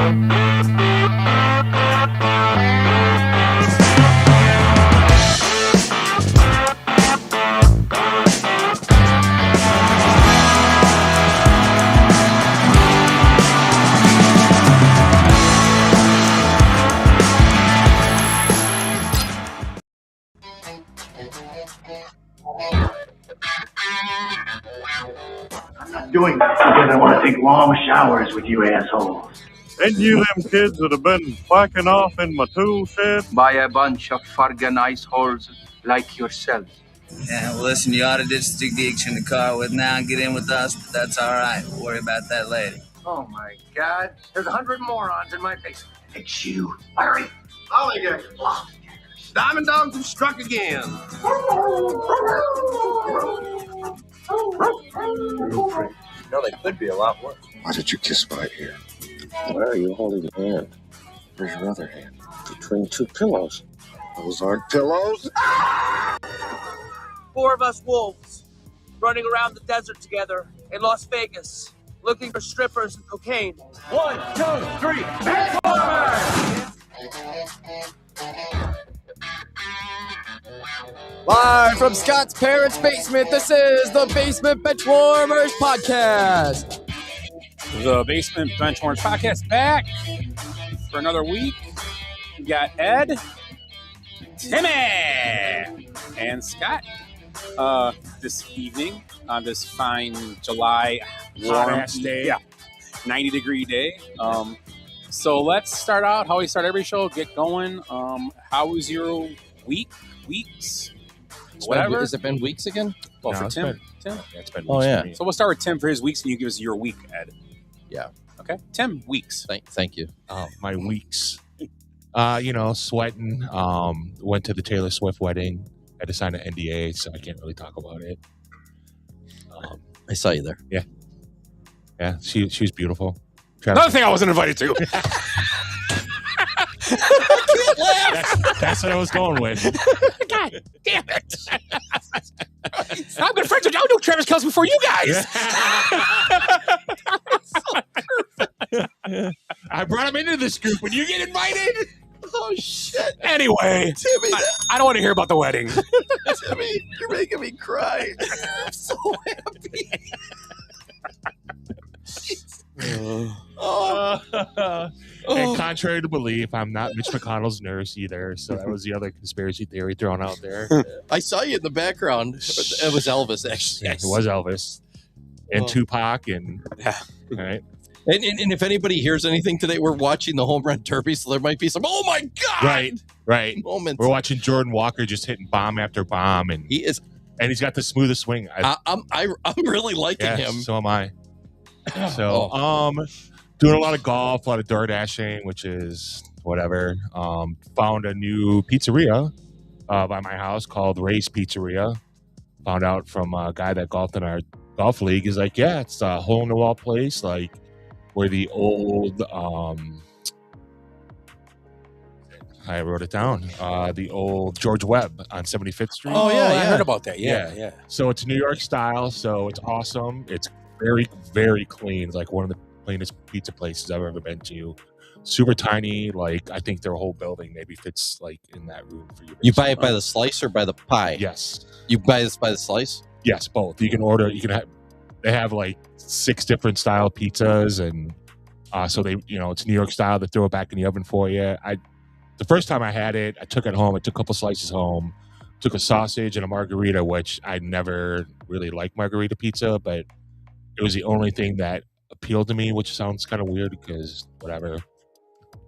I'm not doing this because I want to take long showers with you assholes. And you them kids that have been whacking off in my tool shed? By a bunch of fucking ice holes like yourself. Yeah, well, listen, you ought to ditch the geeks in the car with now and get in with us, but that's all right. We'll worry about that later. Oh, my God. There's 100 morons in my basement. It's you, Larry. Lollygaggers. Diamond dogs have struck again. No, they could be a lot worse. Why did you kiss my ear? Why are you holding a hand? Where's your other hand? Between two pillows. Those aren't pillows. 4 of us wolves running around the desert together in Las Vegas, looking for strippers and cocaine. 1, 2, 3, Benchwarmers! Live from Scott's parents' basement, this is the Basement Benchwarmers Podcast. The Basement Benchwarmers Podcast back for another week. We got Ed, Timmy, and Scott this evening on this fine July warm day. Yeah, 90-degree day. So let's start out how we start every show. Get going. How was your weeks? Whatever. Has it been weeks again? Well, for Tim. Yeah, it's been weeks. weeks. For me. So we'll start with Tim for his weeks, and you give us your week, Ed. Yeah. Okay. Tim, weeks. Thank you. My weeks. Sweating. Went to the Taylor Swift wedding. Had to sign an NDA, so I can't really talk about it. I saw you there. Yeah. Yeah, she was beautiful. Another thing I wasn't invited to. That's what I was going with. God damn it. I'm good friends with you. I knew Travis Kelce before you guys. I brought him into this group when you get invited. Oh, shit. Anyway, Timmy, I don't want to hear about the wedding. Timmy, you're making me cry. I'm so happy. And contrary to belief, I'm not Mitch McConnell's nurse either. So that was the other conspiracy theory thrown out there. I saw you in the background. It was Elvis, actually. Yeah, it was Elvis and Tupac and yeah. All right. And if anybody hears anything today, we're watching the home run derby, so there might be some oh my god right moments. We're watching Jordan Walker just hitting bomb after bomb, and he's got the smoothest swing. I'm really liking him. So am I. So doing a lot of golf, a lot of door dashing, which is whatever. Found a new pizzeria by my house called Ray's Pizzeria. Found out from a guy that golfed in our golf league. He's like, yeah, it's a hole in the wall place, like where the old I wrote it down. The old George Webb on 75th Street. Oh yeah, I heard about that. Yeah. So it's New York style. So it's awesome. It's very, very clean. It's like one of the cleanest pizza places I've ever been to. Super tiny. Like I think their whole building maybe fits like in that room for you. You buy it by the slice or by the pie? Yes. You buy this by the slice? Yes, both. You can order. You can have. They have like 6 different style pizzas, and so they, it's New York style. They throw it back in the oven for you. The first time I had it, I took it home. I took a couple slices home. Took a sausage and a margarita, which I never really liked margarita pizza, but it was the only thing that appealed to me, which sounds kind of weird because whatever,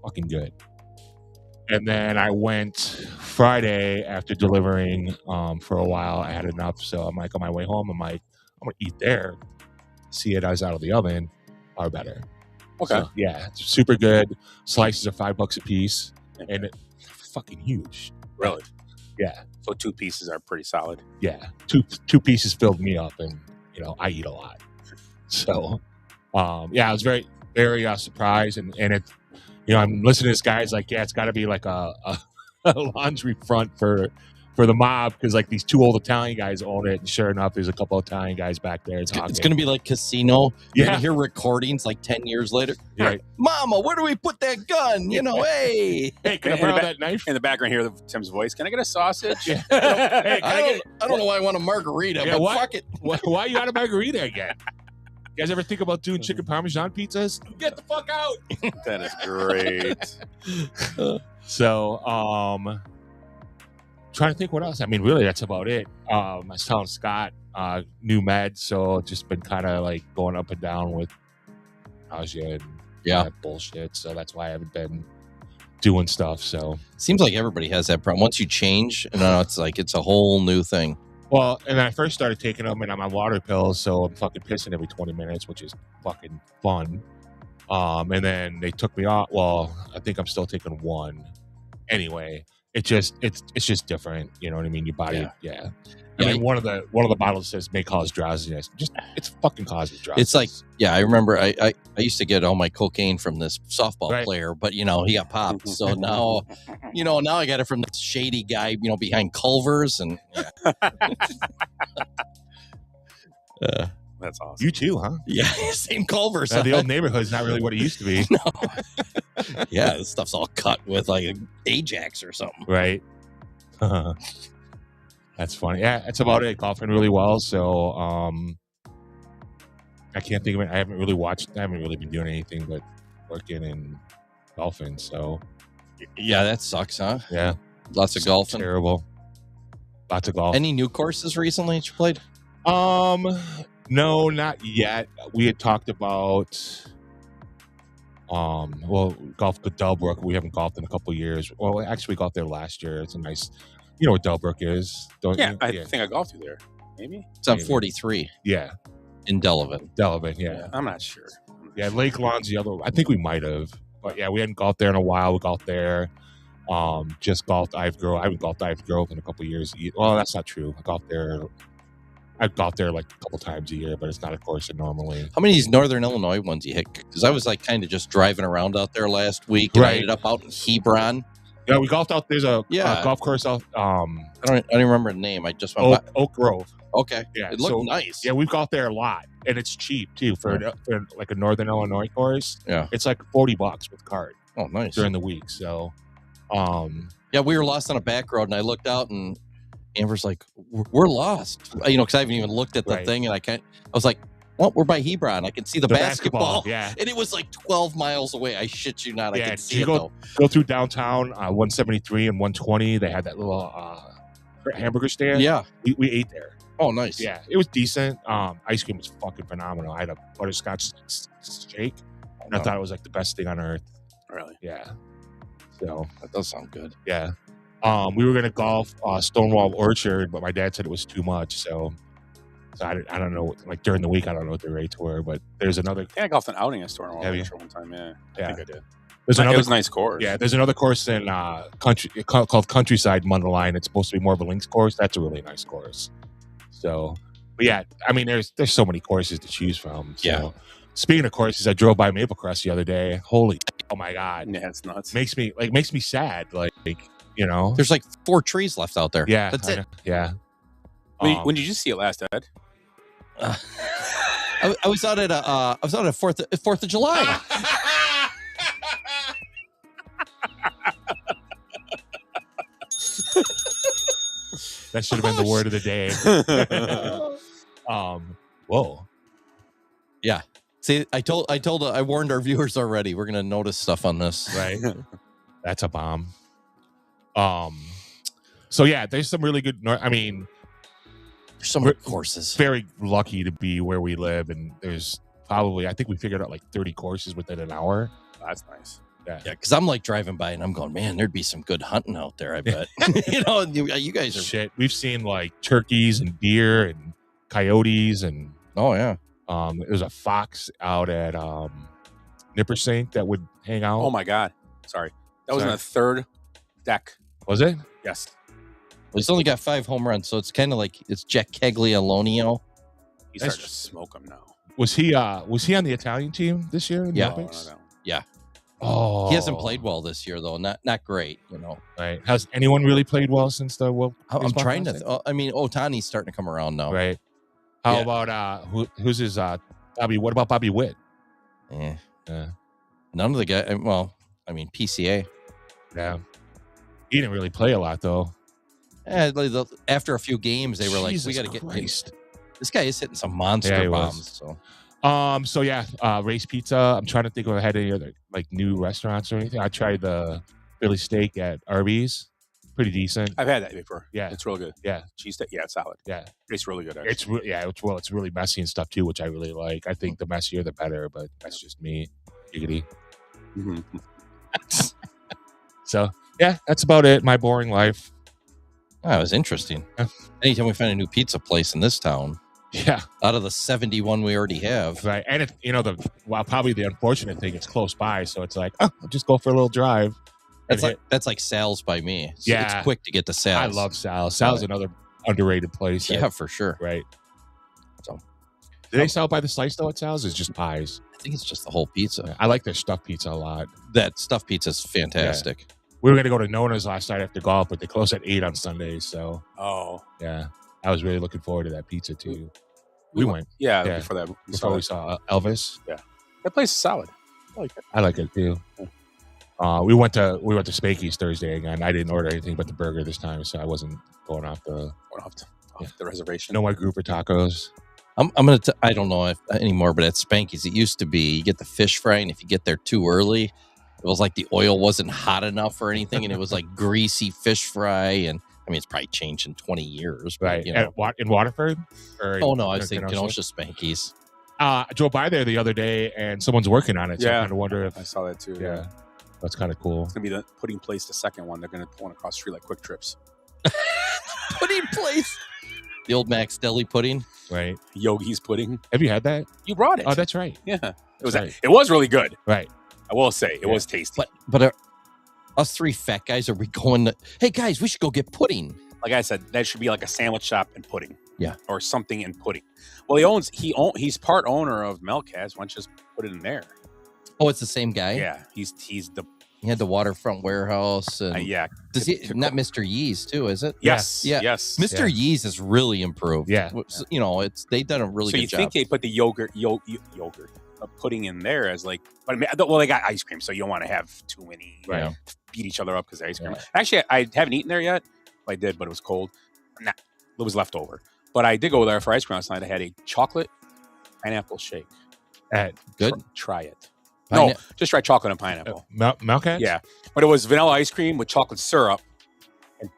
fucking good. And then I went Friday after delivering for a while. I had enough, so I'm like on my way home. I'm like, I'm gonna eat there. See it as out of the oven, are better. Okay. So, yeah, it's super good. Slices are $5 a piece, and it's fucking huge. Really? Yeah. So 2 pieces are pretty solid. Yeah, two pieces filled me up, and I eat a lot. So, I was very, very surprised, and it, I'm listening to this guy. It's like, yeah, it's got to be like a laundry front for for the mob because like these two old Italian guys own it. And sure enough, there's a couple of Italian guys back there. It's going to be like Casino. You're going to hear recordings like 10 years later. Yeah. Mama, where do we put that gun? You know, hey. Hey, can I borrow that knife? In the background, hear Tim's voice. Can I get a sausage? Yeah. Hey, I don't know why I want a margarita, but fuck it. Why you out of margarita again? You guys ever think about doing chicken parmesan pizzas? Get the fuck out! That is great. So, trying to think what else. I mean, really, that's about it. I was telling Scott, new med, so just been kind of like going up and down with nausea and that bullshit. So that's why I haven't been doing stuff. So seems like everybody has that problem. Once you change, it's like it's a whole new thing. Well, and then I first started taking them, and I'm on water pills, so I'm fucking pissing every 20 minutes, which is fucking fun. And then they took me off. Well, I think I'm still taking one. Anyway, it's just different. You know what I mean? Your body, I mean, one of the bottles says may cause drowsiness. It's fucking causes drowsiness. It's like, I remember I used to get all my cocaine from this softball player, but he got popped. So now, now I got it from this shady guy, behind Culver's and. That's awesome. You too, huh? Yeah, same Culver's. The old neighborhood's not really what it used to be. No. Yeah, this stuff's all cut with like an Ajax or something. Right. That's funny. Yeah, that's about it. Golfing really well. So I can't think of it. I haven't really been doing anything but working and golfing. So yeah, that sucks, huh? Yeah. Lots of golfing. Terrible. Lots of golf. Any new courses recently that you played? No, not yet. We had talked about golf at Delbrook. We haven't golfed in a couple of years. Well, actually we golfed there last year. It's a nice, you know what Delbrook is, don't you? I think I golfed through there. Maybe it's on 43. Yeah, in Delavan. Yeah. I'm not sure. Yeah, Lake Lawn's the other. I think we might have, but yeah, we hadn't golfed there in a while. We golfed there. Just golfed Ive Grove. I haven't golfed Ive Grove in a couple of years. Well, that's not true. I've golfed there like a couple times a year, but it's not a course that normally. How many of these Northern Illinois ones you hit? Because I was like kind of just driving around out there last week, and I ended up out in Hebron. Yeah, we golfed out. There's a golf course out. I don't even remember the name. I just went Oak Grove. Okay, yeah, it looked nice. Yeah, we've golfed there a lot, and it's cheap too for like a Northern Illinois course. Yeah, it's like $40 with card. Oh, nice during the week. So, yeah, we were lost on a back road, and I looked out and. Amber's like, we're lost, because I haven't even looked at the thing, and I was like, well, we're by Hebron. I can see the basketball. Yeah, and it was like 12 miles away. I shit you not. I can see it go through downtown 173 and 120. They had that little hamburger stand. Yeah, we ate there. Oh, nice. Yeah, it was decent. Ice cream was fucking phenomenal. I had a butterscotch shake, and I thought it was like the best thing on earth. Really? Yeah. So that does sound good. Yeah. We were going to golf Stonewall Orchard, but my dad said it was too much. So I don't know. Like during the week, I don't know what the rates were, but there's another. Yeah, I golfed an outing at Stonewall Orchard one time. Yeah, I think I did. It was a nice course. Yeah, there's another course in called Countryside Mundelein. It's supposed to be more of a links course. That's a really nice course. So, but yeah, I mean, there's so many courses to choose from. So. Yeah. Speaking of courses, I drove by Maple Crest the other day. Oh my god! Yeah, it's nuts. Makes me sad. Like. There's like 4 trees left out there. Yeah, that's it. Yeah. When did you see it last, Ed? I was out at 4th of July. That should have been the word of the day. Whoa. Yeah. See, I warned our viewers already. We're gonna notice stuff on this. Right. That's a bomb. So yeah, there's some really good. I mean, there's so many courses. Very lucky to be where we live, and there's probably I think we figured out like 30 courses within an hour. That's nice. Yeah, because I'm like driving by and I'm going, man, there'd be some good hunting out there. I bet. You guys are shit. We've seen like turkeys and deer and coyotes and oh yeah. There's a fox out at Nippersink that would hang out. Oh my god, sorry, that was in the 3rd deck. Was it? Yes. Well, he's only got 5 home runs, so it's kind of like it's Jack Kegley-Alonio. He's starting to smoke him now. Was he on the Italian team this year in the Olympics? Yeah. Oh, He hasn't played well this year, though. Not great, you know. Right. Has anyone really played well since the World? I'm Baseball trying Classic? to. I mean, Otani's starting to come around now. Right. How Yeah. about who's his Bobby? What about Bobby Witt? Yeah. Yeah. None of the guys. Well, I mean, PCA. Yeah. He didn't really play a lot though. After a few games, they were like, Jesus "We got to get Christ. this guy is hitting some monster Yeah, he bombs." was. So So yeah, Race Pizza. I'm trying to think if I had any other like new restaurants or anything. I tried the Philly steak at Arby's. Pretty decent. I've had that before. Yeah. It's real good. Yeah. Cheese steak. Yeah, it's solid. Yeah. It's really good. Actually. It's really messy and stuff too, which I really like. I think the messier the better, but that's just me. Giggity. Mm-hmm. So yeah, that's about it. My boring life. that was interesting. Yeah. Anytime we find a new pizza place in this town, Yeah. out of the 71 we already have, Right. And it, probably the unfortunate thing, it's close by, so it's like, I'll just go for a little drive. that's like Sal's by me. Yeah. It's quick to get to Sal's. I love Sal's. Sal's another underrated place. Yeah, for sure. Right. So, do they sell by the slice though at Sal's? It's just pies. I think it's just the whole pizza. Yeah, I like their stuffed pizza a lot. That stuffed pizza is fantastic. We were going to go to Nona's last night after golf, but they close at 8 on Sundays. So, yeah, I was really looking forward to that pizza too. We went. Yeah, before that. Before we saw Elvis. Yeah. That place is solid. I like it. I like it too. We went to Spanky's Thursday again. I didn't order anything but the burger this time, so I wasn't going off the reservation. No more grouper tacos. I'm gonna. I don't know if anymore, but at Spanky's, it used to be you get the fish fry, and if you get there too early, it was like the oil wasn't hot enough or anything, and it was like greasy fish fry. And I mean, it's probably changed in 20 years, but, Right. You know. In Waterford? Oh no, I was thinking Kenosha Spanky's. I drove by there the other day, and someone's working on it. So I kind of wonder if I saw that too. Yeah, that's kind of cool. It's gonna be the pudding place. The second one, they're gonna put one across the street like Quick Trips. Pudding place. The old Max Deli pudding. Right. Yogi's pudding. Have you had that? You brought it. Oh, that's right. Yeah. That's right. It was really good. Right. I will say it was tasty. But us three fat guys, are we going to? Hey guys, we should go get pudding. Like I said, that should be like a sandwich shop and pudding. Yeah. Or something in pudding. Well, he's part owner of Melcast. Why don't you just put it in there? Oh, it's the same guy. Yeah. He's the. He had the waterfront warehouse. And yeah. Does he? Not Mr. Yee's too, is it? Yes. Yeah. Yes. Mr. Yee's has really improved. Yeah. You know, they've done a really so good you job. think they put the yogurt pudding in there as like, but I mean, well, they got ice cream, so you don't want to have too many beat each other up because of ice cream. Yeah. Actually, I haven't eaten there yet. I did, but it was cold. Nah, it was left over. But I did go there for ice cream last night. I had a chocolate pineapple shake. Good. Try it. No, just try chocolate and pineapple. Melcat? Yeah, but it was vanilla ice cream with chocolate syrup and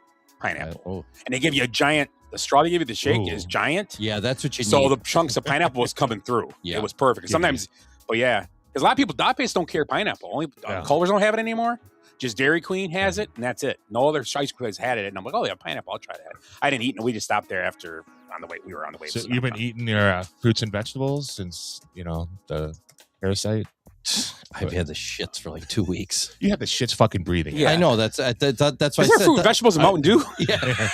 pineapple. And they give you a giant. The straw they give you the shake is giant. Yeah, that's what you need. So the chunks of pineapple was coming through. Yeah. It was perfect. Sometimes, but yeah, because a lot of people, Dot-Pace don't care pineapple. Only Culver's don't have it anymore. Just Dairy Queen has it, and that's it. No other ice cream has had it. And I'm like, oh, they have pineapple. I'll try that. I didn't eat it. We just stopped there after we were on the way. So you've been eating your fruits and vegetables since, the parasite? I've had the shits for like 2 weeks. You have the shits fucking breathing. Yeah, I know. That's why Is I there said fruit, vegetables, and Mountain Dew? Yeah.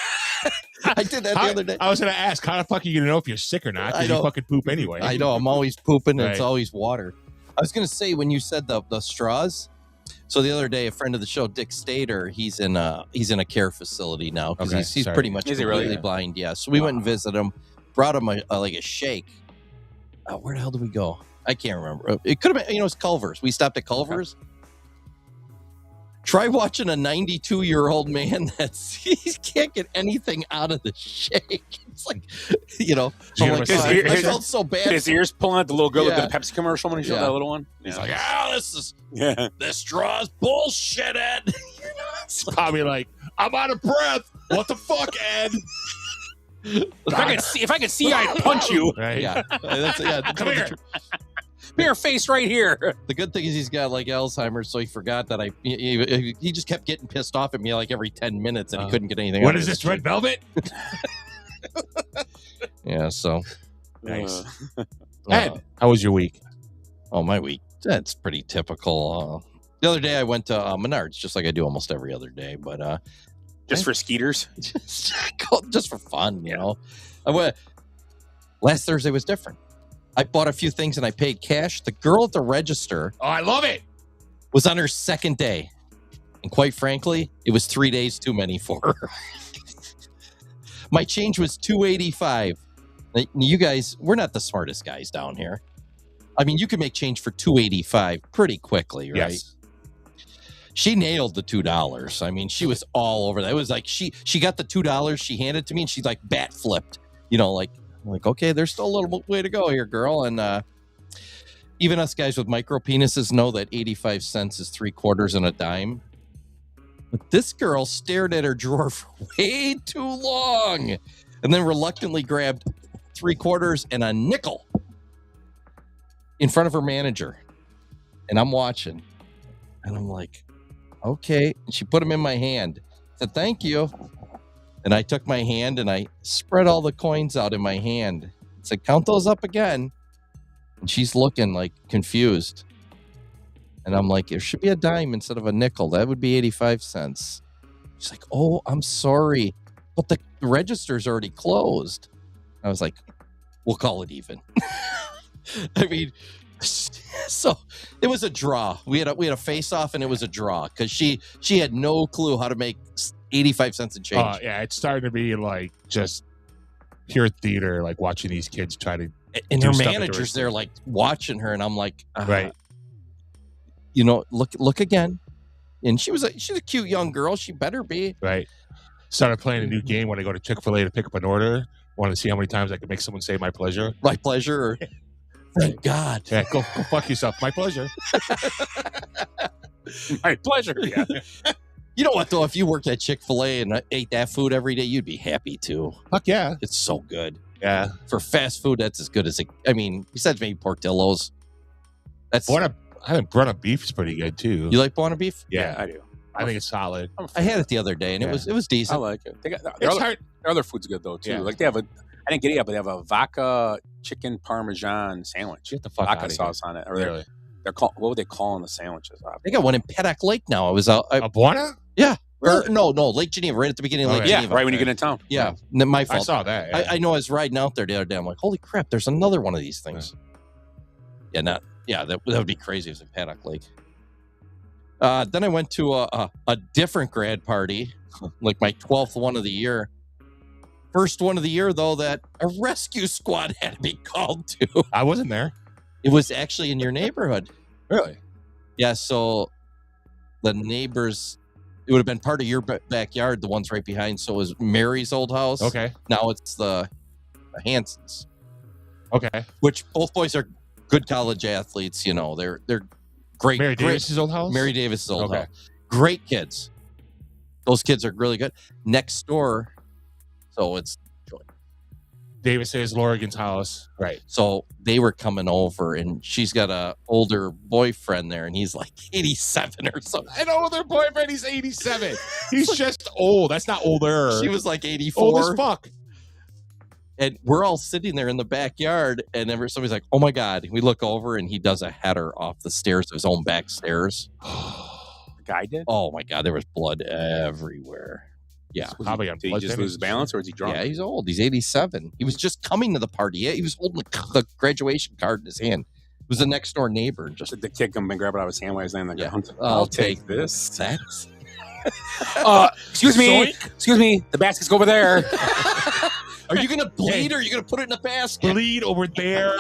I did that the other day. I was going to ask, how the fuck are you going to know if you're sick or not? Because you fucking poop anyway. I know. I'm always pooping, and it's Right. always water. I was going to say, when you said the straws, so the other day, a friend of the show, Dick Stater, he's in a care facility now because Okay, he's pretty much Is he really? completely blind. Yeah. So we went and visited him, brought him a shake. Where the hell did we go? I can't remember. It could have been, it's Culver's. We stopped at Culver's. Try watching a 92-year-old man he can't get anything out of the shake. It's like, I'm like, I felt so bad. His ears pulling out the little girl Yeah. that did a Pepsi commercial when he showed that little one. He's like, this straw's bullshit, Ed. It's probably like, I'm out of breath. What the fuck, Ed? If I could see, I'd punch you. Right? Yeah. Come here. Your face right here. The good thing is he's got like Alzheimer's, so he forgot that he just kept getting pissed off at me like every 10 minutes, and he couldn't get anything. What out is of this, his red velvet? Yeah. So Nice. Ed, how was your week? Oh, my week. That's pretty typical. The other day I went to Menards, just like I do almost every other day, but just for skeeters, just for fun, I went. Last Thursday was different. I bought a few things and I paid cash. The girl at the register. Oh, I love it. was on her second day. And quite frankly, it was 3 days too many for her. My change was $2.85. Now, you guys, we're not the smartest guys down here. I mean, you can make change for $2.85 pretty quickly, right? Yes. She nailed the $2. I mean, she was all over that. It was like she got the $2, she handed it to me, and she's like bat flipped. You know, like okay, there's still a little way to go here, girl. And even us guys with micro penises know that 85 cents is 3/4 and a dime. But this girl stared at her drawer for way too long, and then reluctantly grabbed 3/4 and a nickel in front of her manager. And I'm watching, and I'm like, okay. And she put them in my hand. I said, thank you. And I took my hand and I spread all the coins out in my hand. I said, count those up again. And she's looking like confused. And I'm like, there should be a dime instead of a nickel. That would be 85 cents. She's like, oh, I'm sorry, but the register's already closed. I was like, we'll call it even. I mean, so it was a draw. We had a face off, and it was a draw because she had no clue how to make 85 cents in change. Yeah, it's starting to be like just pure theater, like watching these kids try to. And her manager's there, like watching her, and I'm like, right. You know, look again. And she's a cute young girl. She better be. Right. Started playing a new game when I go to Chick-fil-A to pick up an order. Want to see how many times I can make someone say my pleasure. My pleasure. Or, thank God. Yeah, go fuck yourself. My pleasure. My pleasure. Yeah. You know what, though? If you worked at Chick-fil-A and ate that food every day, you'd be happy, too. Fuck yeah. It's so good. Yeah. For fast food, that's as good as it. I mean, besides maybe Portillo's. That's. I think Buona beef is pretty good, too. You like Buona beef? Yeah, I do. I think it's solid. I had it the other day, and it was decent. I like it. Their other food's good, though, too. Yeah. Like, they have I didn't get it yet, but they have a vodka chicken parmesan sandwich. Get the fuck vodka out of sauce on it. Or Really? they're called, what would they call the sandwiches? They got one in Paddock Lake now. I was out. A Buona? Yeah. No, Lake Geneva, right at the beginning of Lake Geneva. Yeah, right when you get in town. Yeah, my fault. I saw that. Yeah. I know I was riding out there the other day. I'm like, holy crap, there's another one of these things. Yeah, that would be crazy if it was in Paddock Lake. Then I went to a different grad party, like my 12th one of the year. First one of the year, though, that a rescue squad had to be called to. I wasn't there. It was actually in your neighborhood. Really? Yeah, so the neighbors, it would have been part of your backyard, the ones right behind. So it was Mary's old house. Okay. Now it's the Hansons. Okay. Which both boys are good college athletes. You know, they're great. Mary Davis's old house? Mary Davis's old Okay. house. Great kids. Those kids are really good. Next door, so it's Davis's, Lorigan's house. Right. So they were coming over, and she's got a older boyfriend there, and he's like 87 or something. An older boyfriend, he's 87. He's just old. That's not older. She was like 84. Old as fuck. And we're all sitting there in the backyard, and somebody's like, oh my God. We look over, and he does a header off the stairs of his own back stairs. The guy did? Oh my God, there was blood everywhere. Yeah. Probably on Did he just lose his balance, or is he drunk? Yeah, he's old. He's 87. He was just coming to the party. Yeah, he was holding the graduation card in his hand. It was the next door neighbor. Just the kid come and grab it out of his hand while he's laying on the ground. I'll take this. That's Excuse me. Excuse me. The basket's over there. Are you gonna bleed, or are you gonna put it in a basket? Bleed over there.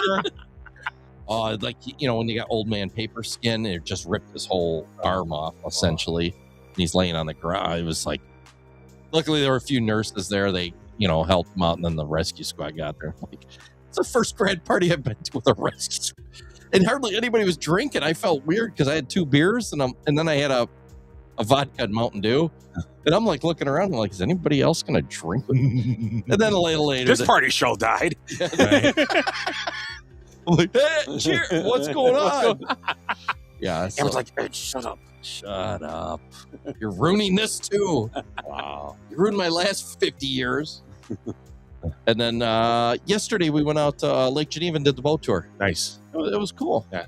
Like, you know, when you got old man paper skin, it just ripped his whole arm off essentially. And he's laying on the ground. It was like, luckily there were a few nurses there. They, you know, helped him out, and then the rescue squad got there. Like, it's the first grad party I've been to with a rescue squad, and hardly anybody was drinking. I felt weird because I had 2 beers, and then I had a vodka and Mountain Dew. And I'm like looking around, I'm like, is anybody else going to drink with me? And then a little later, this party show died. Right. I'm like, hey, cheers. What's going on? Yeah. So, Everyone's like, hey, shut up. Shut up. You're ruining this too. Wow. You ruined my last 50 years. And then yesterday we went out to Lake Geneva and did the boat tour. Nice. It was cool. Yeah.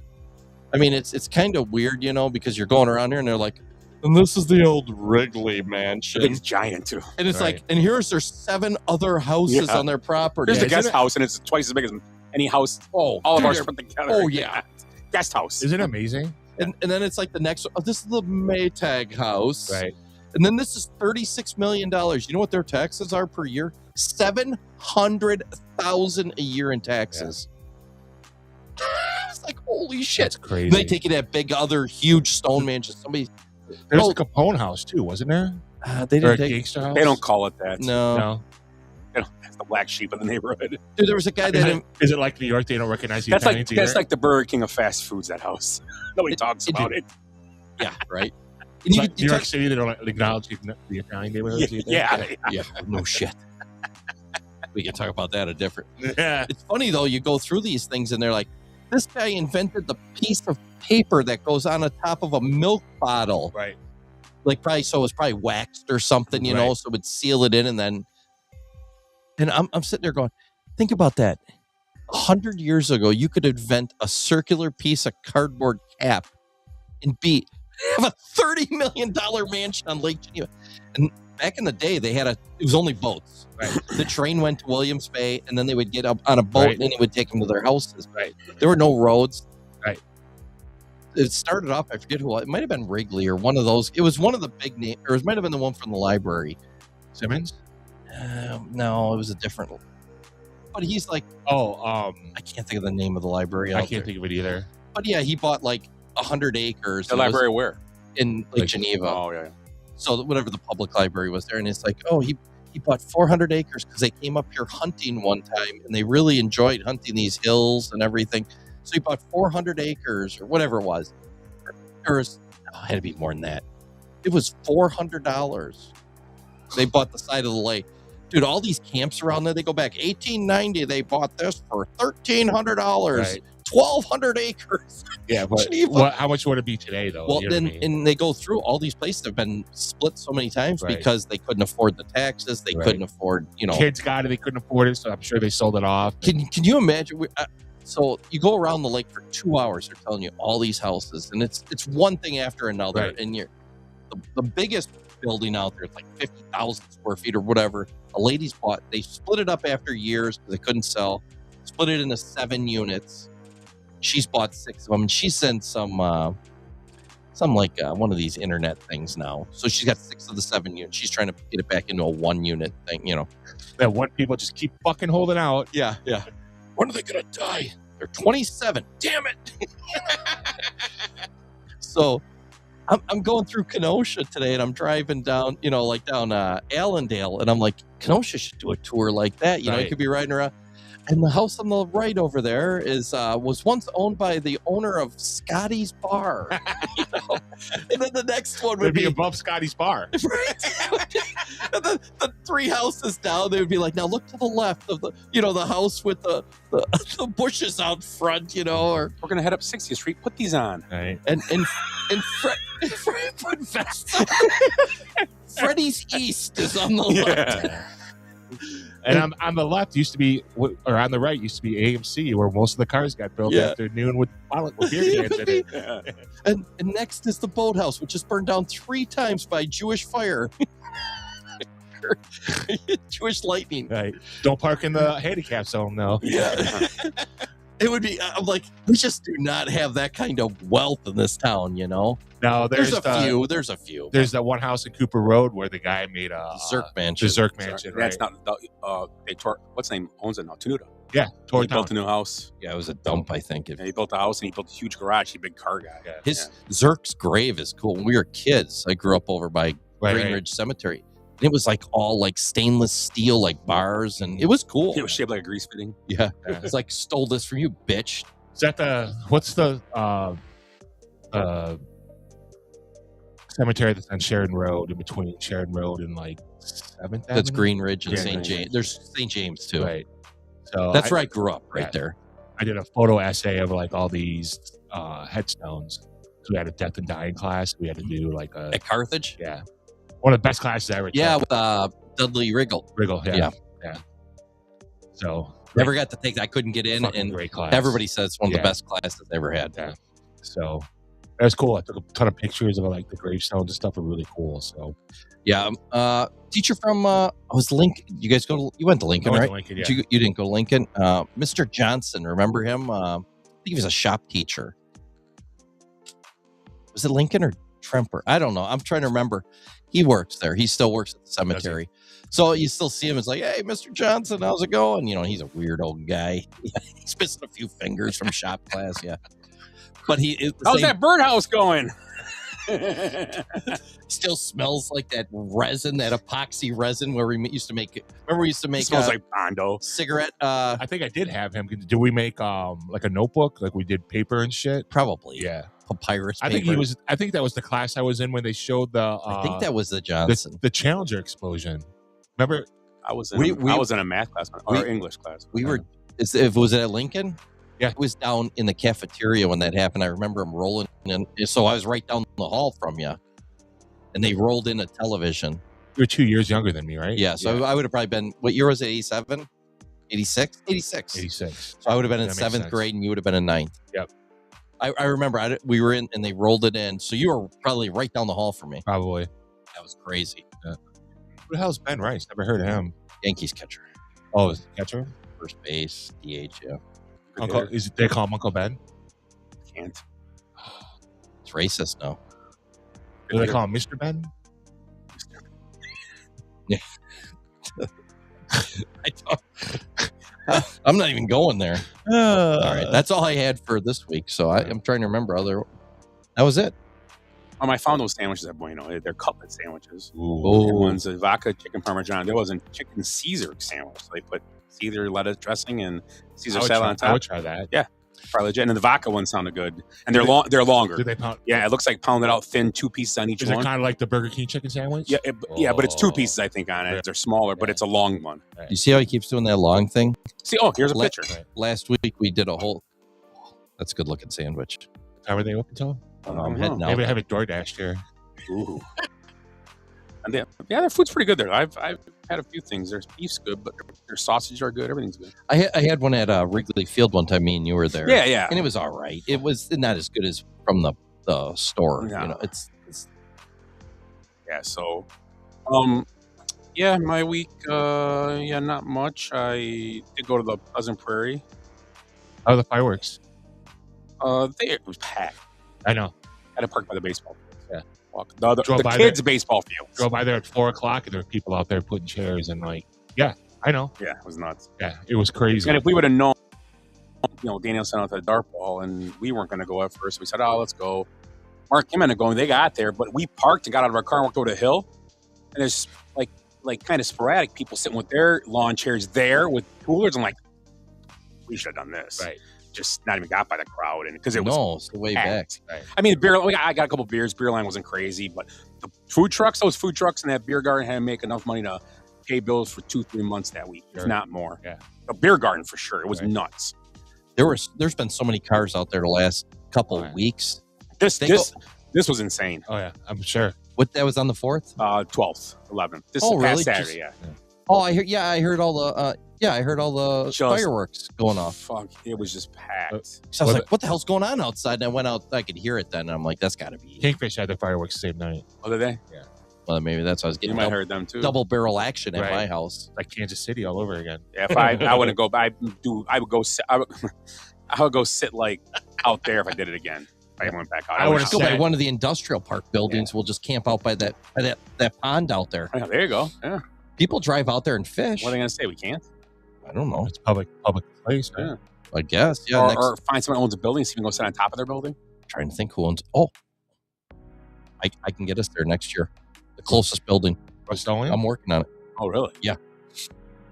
I mean, it's kind of weird, you know, because you're going around here and they're like, and this is the old Wrigley Mansion. It's giant, too. And it's like, and there's 7 other houses on their property. There's the guest house, and it's twice as big as any house. Oh, all of ours put together. Oh, yeah. Guest house. Isn't it amazing? And then it's like the next one. Oh, this is the Maytag house. Right. And then this is $36 million. You know what their taxes are per year? $700,000 a year in taxes. Yeah. It's like, holy shit. That's crazy. They take it at big other huge stone mansion. Somebody. There's a Capone house too, wasn't there? They Or a didn't take. gangster house? They don't call it that. No. That's the black sheep of the neighborhood. Dude, there was a guy that. Is it like New York? They don't recognize the That's Italians like either? the Burger King of fast foods. That house. Nobody talks about it. Yeah, right. It's like New York City, they don't acknowledge the Italian neighborhoods either. Yeah. No shit. We can talk about that a different. Yeah. It's funny though. You go through these things and they're like, this guy invented the piece of paper that goes on the top of a milk bottle. Right. Like probably so it was probably waxed or something, you know, so it would seal it in, and then. And I'm sitting there going, think about that. 100 years ago, you could invent a circular piece of cardboard cap and have a $30 million mansion on Lake Geneva. And back in the day, it was only boats. Right. The train went to Williams Bay, and then they would get up on a boat, and then it would take them to their houses. Right. There were no roads. Right. It started off, I forget who, it might have been Wrigley or one of those. It was one of the big names, or it might have been the one from the library. Simmons? No, it was a different one. But he's like, I can't think of the name of the library. I can't think of it either. But yeah, he bought like 100 acres. The library where? In Lake Geneva. Oh, yeah. So whatever the public library was there. And it's like, he bought 400 acres because they came up here hunting one time and they really enjoyed hunting these hills and everything. So he bought 400 acres or whatever it was. It had to be more than that. It was $400. They bought the side of the lake. Dude, all these camps around there, they go back 1890. They bought this for $1,300. Right. 1,200 acres. Yeah, but how much would it be today, though? Well, You know then, what I mean? and they go through all these places have been split so many times because they couldn't afford the taxes. They couldn't afford, Kids got it. They couldn't afford it, so I'm sure they sold it off. Can you imagine? So you go around the lake for 2 hours. They're telling you all these houses, and it's one thing after another. Right. And you're the biggest building out there. It's like 50,000 square feet or whatever. A lady's bought. They split it up after years because they couldn't sell. Split it into 7 units. She's bought 6 of them, and she's in some one of these internet things now. So she's got 6 of the 7 units. She's trying to get it back into a 1 unit thing. That one people just keep fucking holding out. Yeah. When are they gonna die? They're 27. Damn it. So I'm going through Kenosha today, and I'm driving down, down Allendale, and I'm like, Kenosha should do a tour like that. You could be riding around. And the house on the right over there was once owned by the owner of Scotty's Bar. And then the next one would be above Scotty's Bar. Right. And the 3 houses down, they would be like, now look to the left of the house with the bushes out front, or We're gonna head up 60th Street. Put these on. Right. and Fred put vests on. Freddy's East is on the left. And on the left used to be, or on the right used to be AMC, where most of the cars got built after noon with beer cans in it. And next is the boathouse, which is burned down 3 times by Jewish fire. Jewish lightning. Right. Don't park in the handicap zone, though. Yeah. It would be, I'm like, we just do not have that kind of wealth in this town, No, There's a few. There's that one house in Cooper Road where the guy made a Zerk Mansion. The Zerk Mansion. That's right. not. They tore. What's his name owns it now? Tenuta. Yeah, tore He it down. built a new house. Yeah, it was a dump, I think. He built a house and he built a huge garage. He's a big car guy. His Zerk's grave is cool. When we were kids, I grew up over by Green Ridge Cemetery. And it was like all like stainless steel, like bars, and it was cool. It was shaped like a grease fitting. Yeah. It's like, stole this from you, bitch. Is that what's the cemetery that's on Sheridan Road, in between Sheridan Road and like 7th That's Avenue? Green Ridge and Yeah, St. Green James. Ridge. There's St. James too. Right. So That's where I grew up, right yeah. there. I did a photo essay of like all these headstones. So we had a death and dying class. We had to do like a At Carthage? Yeah. One of the best classes I ever took. Yeah, with Dudley Riggle. Yeah. So never got to take that. I couldn't get in, and great class. everybody says it's one of the best classes I ever had. Yeah. So that was cool. I took a ton of pictures of like the gravestones and stuff. Were really cool. So yeah. Teacher from was Lincoln. You guys you went to Lincoln, I went right? to Lincoln, yeah. You didn't go to Lincoln. Mr. Johnson, remember him? I think he was a shop teacher. Was it Lincoln or Tremper? I don't know. I'm trying to remember. He works there. He still works at the cemetery. So you still see him. It's like, hey, Mr. Johnson, how's it going? You know, he's a weird old guy. He's missing a few fingers from shop class. Yeah. But how's that birdhouse going? Still smells like that resin, that epoxy resin where we used to make it. Remember we used to make it smells like Bondo cigarette. I think I did have him. Did we make like a notebook? Like we did paper and shit? Probably. Yeah. Papyrus paper. I think that was the class I was in when they showed the I think that was the Johnson. The Challenger explosion. Remember? I was in a math class or English class. We were was it at Lincoln? Yeah. It was down in the cafeteria when that happened. I remember him rolling in. So I was right down the hall from you. And they rolled in a television. You were 2 years younger than me, right? Yeah. So I would have probably been, what year was it? 87? 86? 86. 86. So I would have been in 7th grade and you would have been in 9th. Yep. I remember we were in and they rolled it in. So you were probably right down the hall from me. Probably. That was crazy. Yeah. Who the hell's Ben Rice? Never heard of him. Yankees catcher. Oh, is he catcher? First base, DH, yeah. They call him Uncle Ben? Can't. It's racist now. Do they call him Mr. Ben? Yeah. I'm not even going there. All right. That's all I had for this week. So I'm trying to remember that was it. I found those sandwiches at Bueno. They're cutlet sandwiches. Ooh. One's a vodka chicken parmesan. There was a chicken Caesar sandwich. They put Caesar lettuce dressing and Caesar salad on top. I would try that. Yeah, probably legit. And the vodka one sounded good. And they're longer. Do they pound? Yeah, it looks like pounded out thin, 2 pieces on each Is one. it kind of like the Burger King chicken sandwich? Yeah, but it's 2 pieces, I think, on it. They're smaller, but it's a long one. You see how he keeps doing that long thing? See, here's a picture. Last week we did a whole. That's a good looking sandwich. How are they open till? I'm heading out. Maybe I have it DoorDashed here. Ooh. And their food's pretty good there. I've had a few things. Their beef's good, but their sausages are good. Everything's good. I had one at Wrigley Field one time. Me and you were there. Yeah. And it was all right. It was not as good as from the store. No. You know, it's yeah. So, my week. Not much. I did go to the Pleasant Prairie. How are the fireworks? It was packed. I know. Had to park by the baseball field. Yeah. The kids' baseball field. Drove by there at 4:00 and there were people out there putting chairs and I know. Yeah, it was nuts. Yeah, it was crazy. And if we would have known, Daniel sent out the dart ball and we weren't going to go at first. We said, let's go. Mark came in and going, they got there, but we parked and got out of our car and walked over the hill. And there's like kind of sporadic people sitting with their lawn chairs there with coolers. I'm like, we should have done this. Right. Just not even got by the crowd, and because it was it's the way back. Right. I mean, I got a couple beers. Beer line wasn't crazy, but the those food trucks in that beer garden had to make enough money to pay bills for 2-3 months that week, if not more. Yeah, the beer garden for sure. It was nuts. There's been so many cars out there the last couple of weeks. This was insane. Oh yeah, I'm sure. What, that was on the 4th? 12th, 11th. This is really? past Saturday. Oh, I heard all the fireworks going off. Fuck, it was just packed. So I was like, what the hell's going on outside? And I went out, I could hear it then. And I'm like, that's got to be Kingfish had the fireworks the same night. Oh, did they? Yeah. Well, maybe that's why I was getting. You might have heard them too. Double barrel action at my house, like Kansas City all over again. Yeah, if I wouldn't go, I would go. I would go sit like out there if I did it again. If I went back out. I would go by one of the industrial park buildings. Yeah. We'll just camp out by that pond out there. Yeah, there you go. Yeah. People drive out there and fish. What are they going to say? We can't? I don't know. It's public place, right? Yeah. I guess. Yeah. Or find someone who owns a building so you can go sit on top of their building. Trying to think who owns. Oh, I can get us there next year. The closest building. I'm working on it. Oh, really? Yeah.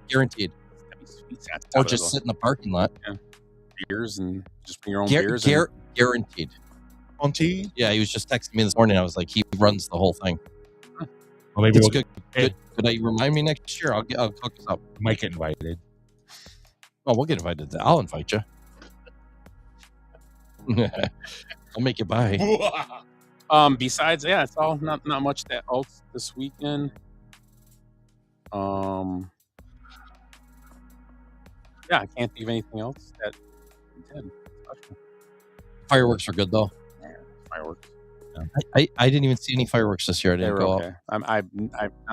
Guaranteed. That'd be sweet. Or just sit in the parking lot. Yeah. Beers and just bring your own beers. Guaranteed. On tea? Yeah, he was just texting me this morning. I was like, he runs the whole thing. Well, maybe it's good. Could I remind me next year? I'll hook us up. Might get invited. Oh, we'll get invited. I'll invite you. I'll make you buy. Besides, it's all not much that else this weekend. I can't think of anything else that we did. Fireworks are good though. Yeah, fireworks. Yeah. I didn't even see any fireworks this year. I didn't go. Okay. I'm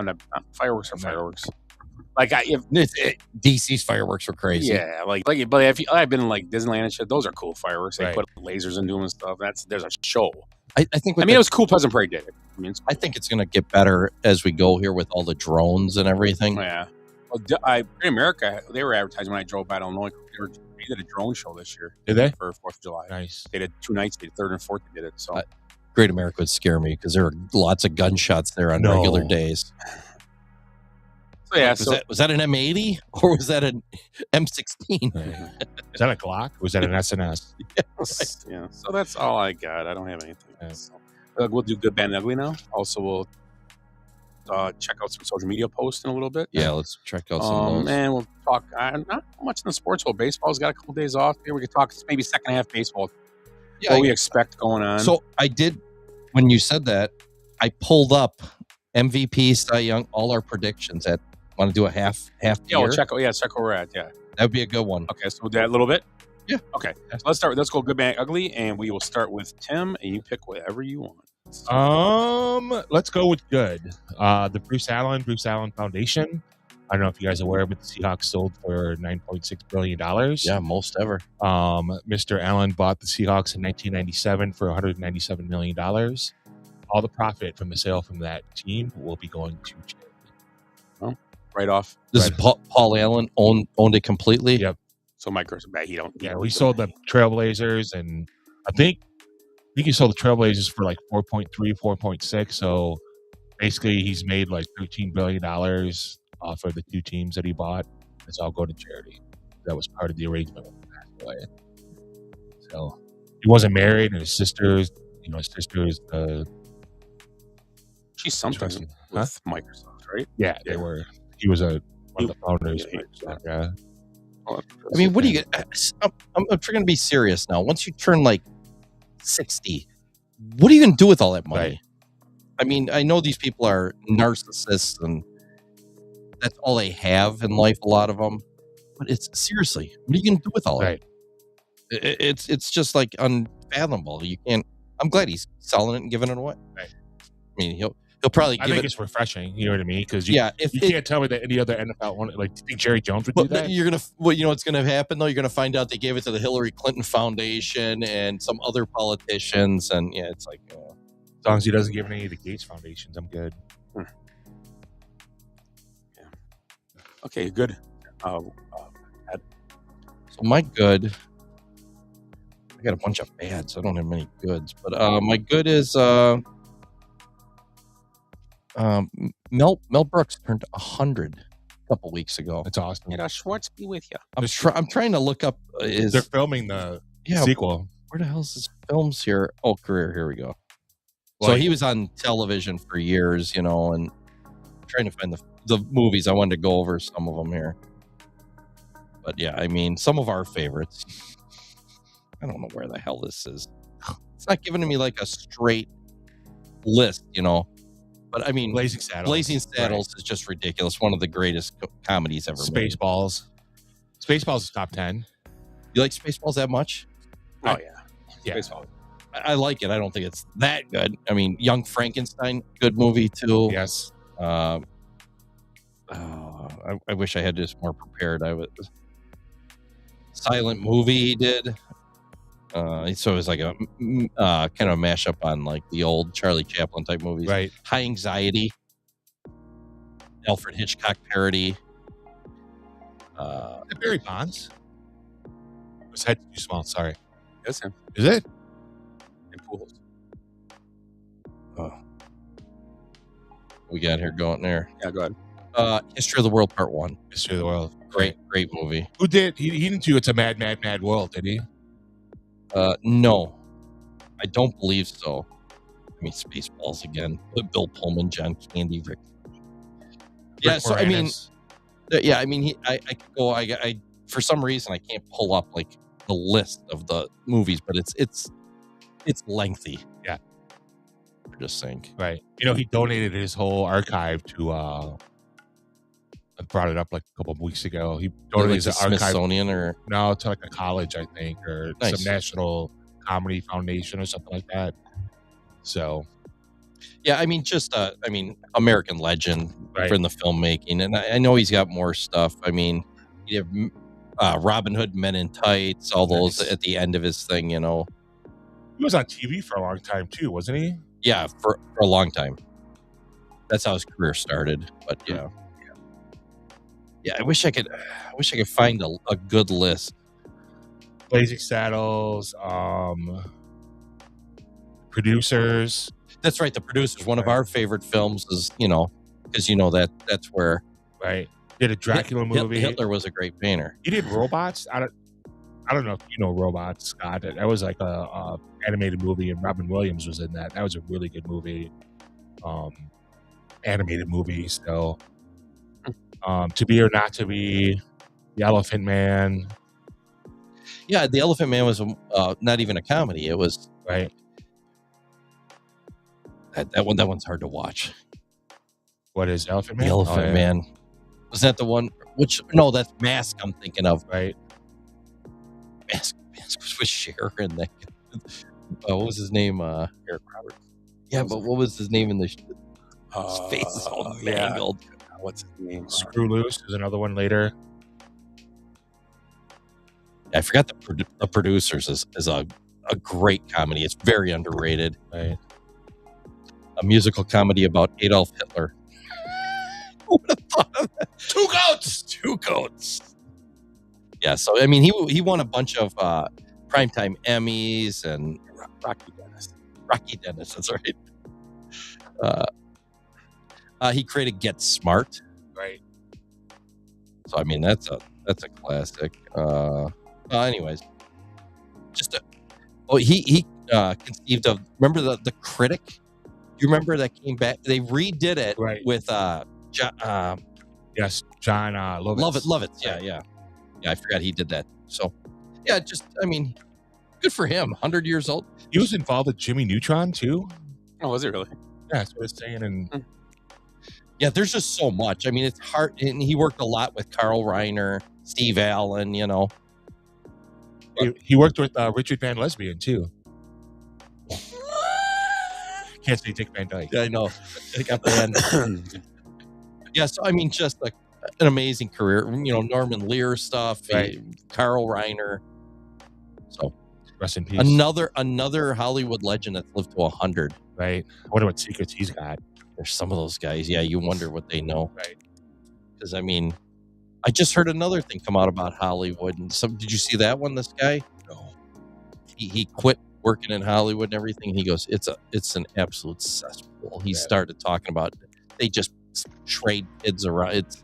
not fireworks are fireworks. Like DC's fireworks were crazy. Yeah, but if I've been in like Disneyland and shit, those are cool fireworks. They put lasers into them and stuff. There's a show. I think. It was cool. Pleasant Prairie did it. I think it's going to get better as we go here with all the drones and everything. Yeah. Well, Great America, they were advertising when I drove by Illinois. They did a drone show this year. Did they? For 4th of July. Nice. They did 2 nights. They did 3rd and 4th. They did it. So Great America would scare me because there are lots of gunshots there on regular days. So yeah, was that an M80 or was that an M16? Is that a Glock? Or was that an SNS? Yeah, right. Yeah. So that's all I got. I don't have anything. So, we'll do good, bad, and ugly now. Also, we'll check out some social media posts in a little bit. Yeah, let's check out some of those. And we'll talk not much in the sports world. Baseball's got a couple days off here. We could talk maybe second half baseball. Yeah, what we expect going on. So I did, when you said that, I pulled up MVP, Cy Young, all our predictions. Want to do a half Yeah, year? we'll check where we're at. Yeah. That would be a good one. Okay, so we'll do that a little bit? Yeah. Okay. So let's start. Let's go good, bad, ugly, and we will start with Tim, and you pick whatever you want. Let's go with good. The Bruce Allen Foundation. I don't know if you guys are aware, but the Seahawks sold for $9.6 billion. Yeah, most ever. Mr. Allen bought the Seahawks in 1997 for $197 million. All the profit from the sale from that team will be going to charity. Well, right off. This is Paul Allen owned it completely? Yep. So Mike Gross, he don't. Yeah, we sold the Trailblazers, and I think he sold the Trailblazers for like 4.3, 4.6. So basically, he's made like $13 billion off of the 2 teams that he bought. It's all going to charity. That was part of the arrangement when he passed away. So he wasn't married, and his sister's, she's something with Microsoft, right? Yeah, they were. He was one of the founders. Yeah. I mean, what do you get? I'm going to be serious now. Once you turn like 60, what are you going to do with all that money? Right. I mean, I know these people are narcissists and that's all they have in life, a lot of them. But it's seriously, what are you going to do with all that? It's just like unfathomable. You can't. I'm glad he's selling it and giving it away. Right. I mean, he'll probably. I think it's refreshing. You know what I mean? Because you can't tell me that any other NFL one. Like, do you think Jerry Jones would do that? You're gonna. Well, you know what's gonna happen though. You're gonna find out they gave it to the Hillary Clinton Foundation and some other politicians, and yeah, it's like. As long as he doesn't give any of the Gates Foundations, I'm good. Yeah. Okay, good. So my good. I got a bunch of bads. So I don't have many goods, but my good is Mel Brooks turned 100 a couple weeks ago. That's awesome. Yeah, Schwartz be with you. I'm trying to look up. They're filming the sequel. Where the hell is his films here? Oh, career. Here we go. So he was on television for years, and I'm trying to find the movies. I wanted to go over some of them here. But yeah, I mean, some of our favorites. I don't know where the hell this is. It's not giving me like a straight list, But I mean, Blazing Saddles is just ridiculous. One of the greatest comedies ever made. Spaceballs is top 10. You like Spaceballs that much? Oh, yeah. Spaceballs. I like it. I don't think it's that good. I mean, Young Frankenstein, good movie too. Yes. I wish I had this more prepared. Silent movie he did. So it was like a kind of a mashup on like the old Charlie Chaplin type movies. Right. High Anxiety. Alfred Hitchcock parody. Barry Bonds. His head's too small. Sorry. That's him. Is it? And Pools. Oh. We got here going there. Yeah, go ahead. History of the World Part 1. History of the World. Great movie. Who did? He didn't do It's a Mad, Mad, Mad World, did he? No. I don't believe so. I mean, Spaceballs again. Bill Pullman, John Candy, Rick. Yeah, so Moranis. I mean, I could go. I for some reason I can't pull up like the list of the movies, but it's lengthy. Yeah, I just think. Right. He donated his whole archive to. I brought it up like a couple of weeks ago. He donated his archive. Smithsonian or no, to like a college, I think, or some National Comedy Foundation or something like that. So. Yeah, I mean, American legend from the filmmaking, and I know he's got more stuff. I mean, you have Robin Hood, Men in Tights, all those at the end of his thing. He was on TV for a long time too, wasn't he? Yeah, for a long time. That's how his career started. But yeah. I wish I could find a good list. Blazing Saddles, Producers. That's right, The Producers. One of our favorite films is, because that's where did a Dracula movie. Hitler was a great painter. He did Robots. I don't know if you know Robots, Scott. That was like a animated movie, and Robin Williams was in that. That was a really good movie. Animated movie. So, To Be or Not to Be, The Elephant Man. Yeah, The Elephant Man was not even a comedy. It was right. That one's hard to watch. What is Elephant Man? The Elephant Man. Was that the one? No, that's Mask. I'm thinking of right. Mask was with Cher and that. What was his name? Eric Roberts. Yeah, but what was his name in the? His face is all mangled. What's his name? Screw Loose is another one later. I forgot the Producers is a great comedy. It's very underrated. Right. A musical comedy about Adolf Hitler. Who would have thought of that? Two goats. Yeah, so I mean, he won a bunch of primetime Emmys and Rocky Dennis. That's right. He created Get Smart. Right. So I mean, that's a classic. Anyways, he conceived of. Remember the Critic? You remember that came back? They redid it with John. Yes, John Lovitz. Lovitz. Yeah. I forgot he did that. So, yeah, good for him. 100 years old. He was involved with Jimmy Neutron too. Oh, was he really? Yeah, that's what it's saying. And yeah, there's just so much. I mean, it's hard. And he worked a lot with Carl Reiner, Steve Allen. He worked with Richard Van Lesbian too. Can't say Dick Van Dyke. I know. I got banned. Yeah, so I mean, just like an amazing career. Norman Lear stuff, Carl Reiner. So, rest in peace. Another Hollywood legend that's lived to 100. Right. I wonder what secrets he's got. There's some of those guys. Yeah, you wonder what they know. Right. Because I mean, I just heard another thing come out about Hollywood, and did you see that one? This guy, no, he quit working in Hollywood and everything. He goes, it's an absolute cesspool. He started talking about they just trade kids around.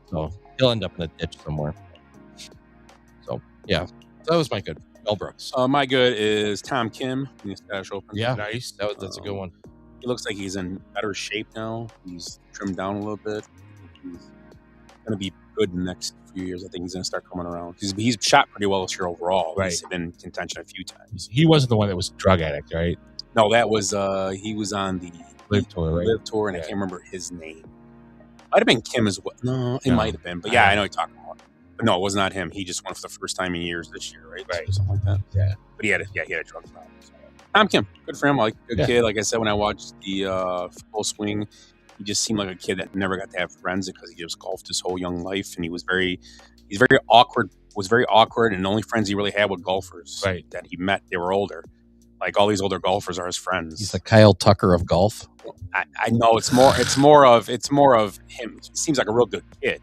So he'll end up in a ditch somewhere. So yeah, that was my good. Mel Brooks. My good is Tom Kim. In the Scottish Open. Yeah, nice. That's a good one. He looks like he's in better shape now. He's trimmed down a little bit. He's going to be good in the next few years. I think he's going to start coming around. He's shot pretty well this year overall. Right. He's been in contention a few times. He wasn't the one that was a drug addict, right? No, that was he was on the Live Tour, right? Live Tour, and I can't remember his name. Might have been Kim as well. No, it might have been. But yeah, I know you're talking about. But no, it was not him. He just won for the first time in years this year, right? Right. So something like that. Yeah. But he had a drug problem. So. Tom Kim, good for him. Like good kid. Like I said, when I watched the Full Swing, he just seemed like a kid that never got to have friends because he just golfed his whole young life, and he's very awkward. Was very awkward, and the only friends he really had were golfers that he met. They were older. Like all these older golfers are his friends. He's the Kyle Tucker of golf. I know it's more of him. He seems like a real good kid. It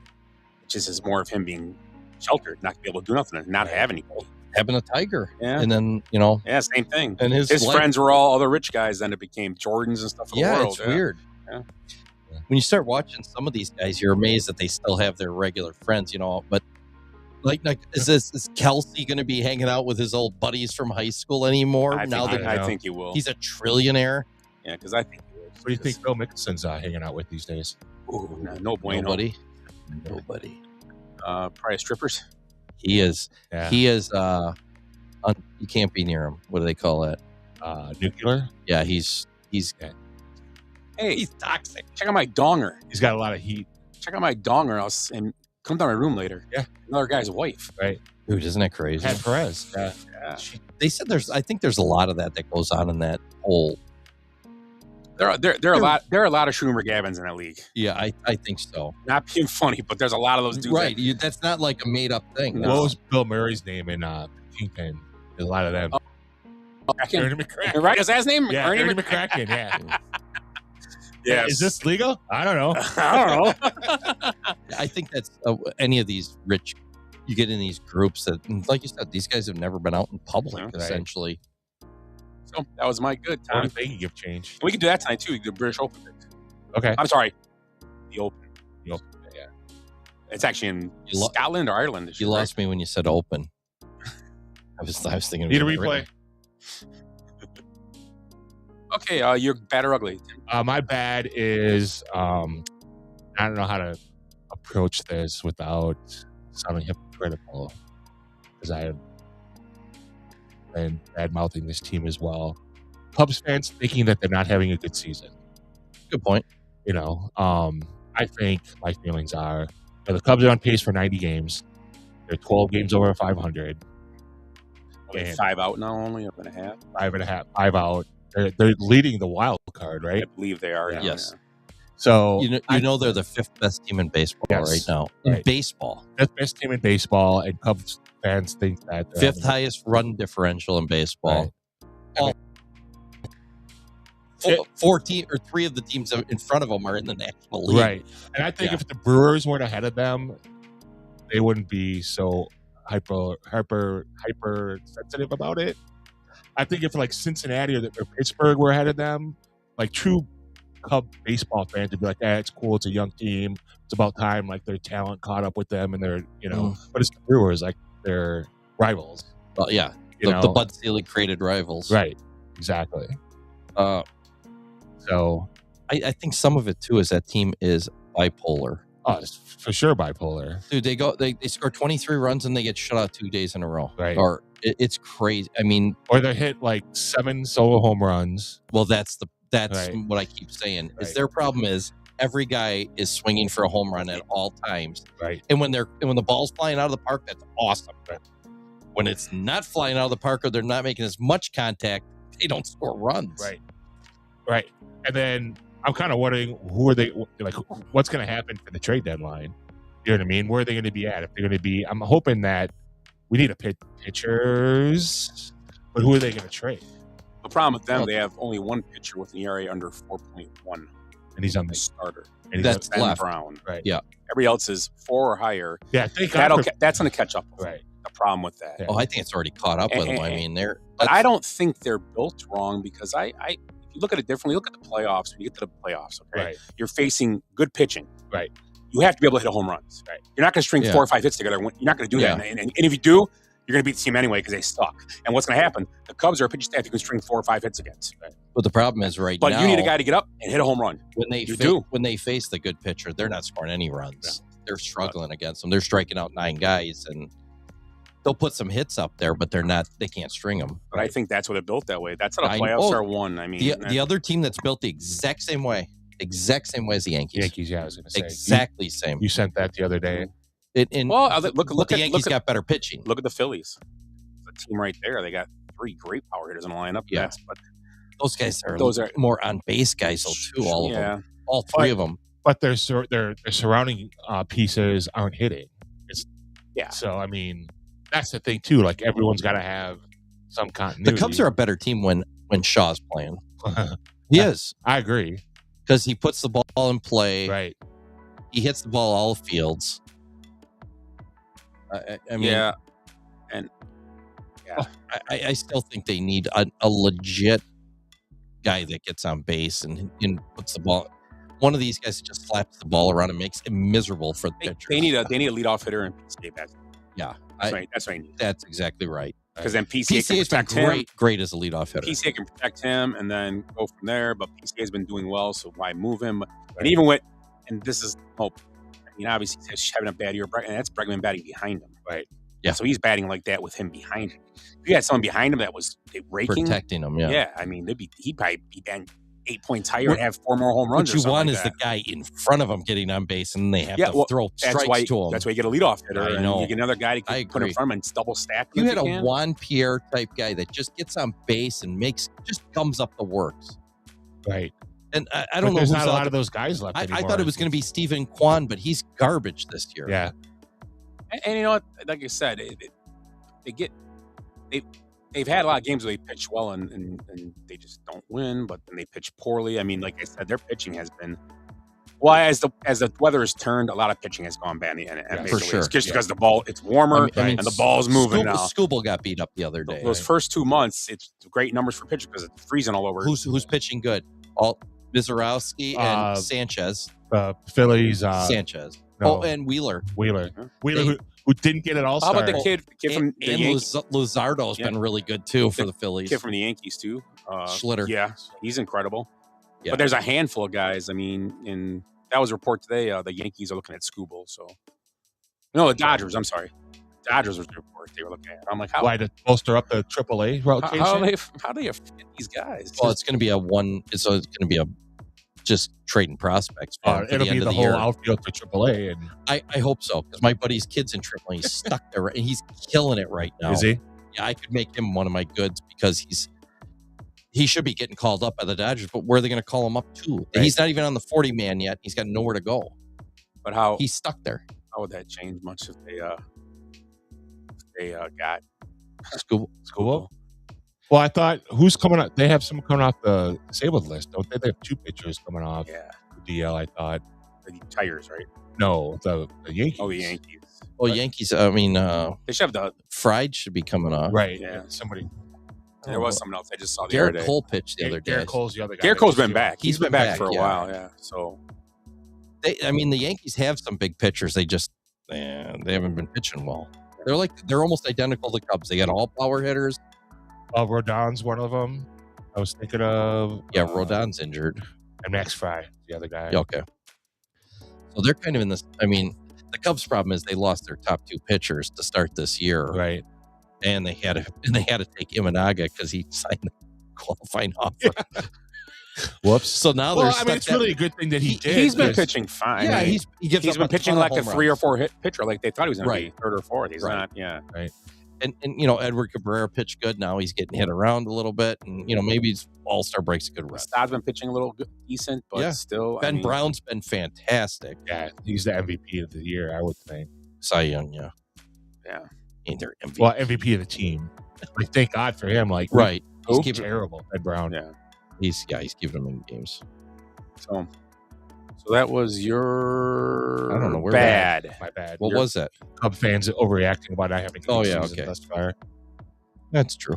just is more of him being sheltered, not to be able to do nothing, and not have anybody. Having a tiger. Yeah. And then, Yeah, same thing. And his friends were all other rich guys, then it became Jordans and stuff of the world. It's weird. Yeah. When you start watching some of these guys, you're amazed that they still have their regular friends, but like is Kelsey going to be hanging out with his old buddies from high school anymore? I think he will. He's a trillionaire. Yeah, because I think he will. What do you think Bill Mickelson's hanging out with these days? Ooh, no bueno. Nobody. Probably strippers. He is. Yeah. He is. You can't be near him. What do they call that? Nuclear. Yeah, he's. Hey, he's toxic. Check out my donger. He's got a lot of heat. Check out my donger. And come down my room later. Yeah, another guy's wife. Right. Dude, isn't that crazy? Pat Perez. Yeah. They said I think there's a lot of that goes on in that whole. There are a lot of Schumer Gavins in that league. Yeah, I think so. Not being funny, but there's a lot of those dudes. Right. That's not like a made up thing. No. What was Bill Murray's name in Kingpin? There's a lot of them. Ernie McCracken. Right? Is that his name? Yeah, Ernie McCracken. Yeah. Yes. Is this legal? I don't know. I don't know. I think that's any of these rich. You get in these groups that, like you said, these guys have never been out in public. Right. Essentially. So that was my good What time. if they can give change? We can do that tonight too. We can do the British Open. Okay. I'm sorry. The Open. The Open. Yeah. It's actually in Scotland or Ireland. You lost me when you said open. I was thinking. Need a replay. Okay, you're bad or ugly. My bad is I don't know how to approach this without sounding hypocritical, because I have been bad mouthing this team as well. Cubs fans thinking that they're not having a good season. Good point. You know, I think my feelings are the Cubs are on pace for 90 games. They're 12 games over 500. And 5 out now, only 5.5. 5 out. They're leading the wild card, right? I believe they are. Yeah. Yes. So you know they're the 5th best team in baseball right now. Right. In baseball, 5th best team in baseball, and Cubs fans think that 5th highest run differential in baseball. Right. 14 or 3 of the teams in front of them are in the National League. Right. And I think if the Brewers weren't ahead of them, they wouldn't be so hyper sensitive about it. I think if like Cincinnati or Pittsburgh were ahead of them, like true Cub baseball fans would be like, it's cool, it's a young team, it's about time like their talent caught up with them, and they're but it's the Brewers, like they're rivals. Well, yeah, the Bud Selig created rivals. Right. Exactly. So I think some of it too is that team is bipolar. Oh, it's for sure bipolar. Dude, they score 23 runs and they get shut out 2 days in a row. Right. Or it's crazy. I mean, or they hit like 7 solo home runs. Well, that's right. what I keep saying. Is their problem is every guy is swinging for a home run at all times. Right. And when the ball's flying out of the park, that's awesome. Right. When it's not flying out of the park or they're not making as much contact, they don't score runs. Right. Right. And then I'm kind of wondering who are they like? What's going to happen for the trade deadline? You know what I mean? Where are they going to be at? If they're going to be, I'm hoping that we need pitchers, but who are they going to trade? The problem with them, they have only one pitcher with an ERA under 4.1, and he's on the starter. And that's Ben left. Brown. Right. Yeah. Everybody else is 4 or higher. Yeah. That's going to catch up. Right. The problem with that. Yeah. Oh, I think it's already caught up with them. I mean, but I don't think they're built wrong, because if you look at it differently, look at the playoffs. When you get to the playoffs, okay, Right. You're facing good pitching. Right. You have to be able to hit home runs. Right. You're not going to string 4 or 5 hits together. You're not going to do that. And if you do, you're going to beat the team anyway because they suck. And what's going to happen? The Cubs are a pitching staff you can string 4 or 5 hits against. Right. But the problem is now. But you need a guy to get up and hit a home run. When they face the good pitcher, they're not scoring any runs. No. They're struggling against them. They're striking out 9 guys, and they'll put some hits up there, but they can't string them. But I think that's what it built that way. That's how the playoffs are won. I mean, the other team that's built the exact same way as the Yankees. Yankees, yeah, I was going to say exactly same. You sent that the other day. Look at the Yankees got better pitching. Look at the Phillies. The team right there. They got 3 great power hitters in the lineup. Yeah, yes, but those guys are more on base guys though too. All of them, all 3 of them. But their surrounding pieces aren't hitting. So I mean, that's the thing too. Like everyone's got to have some continuity. The Cubs are a better team when Shaw's playing. He is. I agree, because he puts the ball in play. Right. He hits the ball all fields. I mean, yeah. I still think they need a legit guy that gets on base and puts the ball. One of these guys just slaps the ball around and makes it miserable for the pitcher. They need a leadoff hitter and PCA bat. Yeah, that's right. That's right. That's exactly right. Because then PCA can protect him. Great as a leadoff hitter. PCA can protect him and then go from there. But PCA has been doing well, so why move him? And even with, and this is hope. I mean, obviously he's having a bad year, and that's Bregman batting behind him. Right. Yeah. So he's batting like that with him behind him. If you had someone behind him that was raking, protecting him, yeah. Yeah. I mean, he'd probably be batting 8 points higher and have 4 more home runs. What you want is the guy in front of him getting on base, and they have to throw strikes to him. That's why you get a leadoff hitter. I know. And you get another guy to put in front of him and double stack. You had a Juan Pierre type guy that just gets on base and just comes up the works. Right. And I don't know. There's not a lot of those guys left I anymore. thought it was going to be Stephen Kwan, but he's garbage this year. Yeah. And you know what? Like I said, they they've had a lot of games where they pitch well and they just don't win, but then they pitch poorly. I mean, like I said, their pitching has been. Well, as the weather has turned, a lot of pitching has gone bad in the for sure. Just because the ball, it's warmer and the ball's moving now. Scooble got beat up the other day. Those first 2 months, it's great numbers for pitchers because it's freezing all over. Who's pitching good? Mizorowski and Sanchez. Phillies. Sanchez. No. And Wheeler. Wheeler, who didn't get an All-Star. How about the kid from the Yankees? Luzardo's been really good too for the Phillies. Kid from the Yankees too. Schlitter. Yeah, he's incredible. Yeah. But there's a handful of guys. I mean, that was a report today. The Yankees are looking at Scooble. So, no, the Dodgers. I'm sorry, Dodgers was the report they were looking at. I'm like, how? Why to bolster up the AAA rotation? How do you fit these guys? Well, it's going to be it's going to be just trading prospects. It'll be the whole outfield for AAA, and I hope so because my buddy's kid's in AAA. He's stuck there, and he's killing it right now. Is he? Yeah, I could make him one of my goods because he should be getting called up by the Dodgers, but where are they going to call him up to? Right. He's not even on the 40-man yet. He's got nowhere to go. But he's stuck there? How would that change much if they got Scooble? Well, I thought who's coming up? They have someone coming off the disabled list, don't they? They have 2 pitchers coming off. Yeah, the DL. I thought the Tigers, right? No, the Yankees. Oh, the Yankees. Oh, Yankees. I mean, they should have the Fried should be coming off. Right. Yeah, somebody. There was someone else I just saw the Garrett other day. Cole pitched the other day. Garrett Cole's the other guy. Garrett Cole's been back. He's been back for a while. Yeah. So, the Yankees have some big pitchers. They just they haven't been pitching well. They're almost identical to the Cubs. They got all power hitters. Rodon's one of them. I was thinking of. Yeah, Rodon's injured. And Max Fry, the other guy. Yeah, okay. So they're kind of in this. I mean, the Cubs' problem is they lost their top 2 pitchers to start this year. Right. And they had to take Imanaga because he signed the qualifying offer. Whoops. So now they're stuck. It's really a good thing that he did. He's been pitching fine. Yeah, he's been pitching like a 3 or 4 hit pitcher, like they thought he was going to be 3rd or 4th. He's not. Yeah. Right. And Edward Cabrera pitched good. Now he's getting hit around a little bit, and maybe his All-Star break's a good rest. Stodd's been pitching a little decent, but still. Ben Brown's been fantastic. Yeah, he's the MVP of the year, I would think. Cy Young, yeah. Ain't there MVP? Well, MVP of the team. Like, thank God for him. Like, right. He's terrible. Ben Brown. Yeah. He's giving him in games. So that was your. I don't know. Bad. My bad. What was that? Cub fans overreacting about not having. Okay. Thus far. That's true.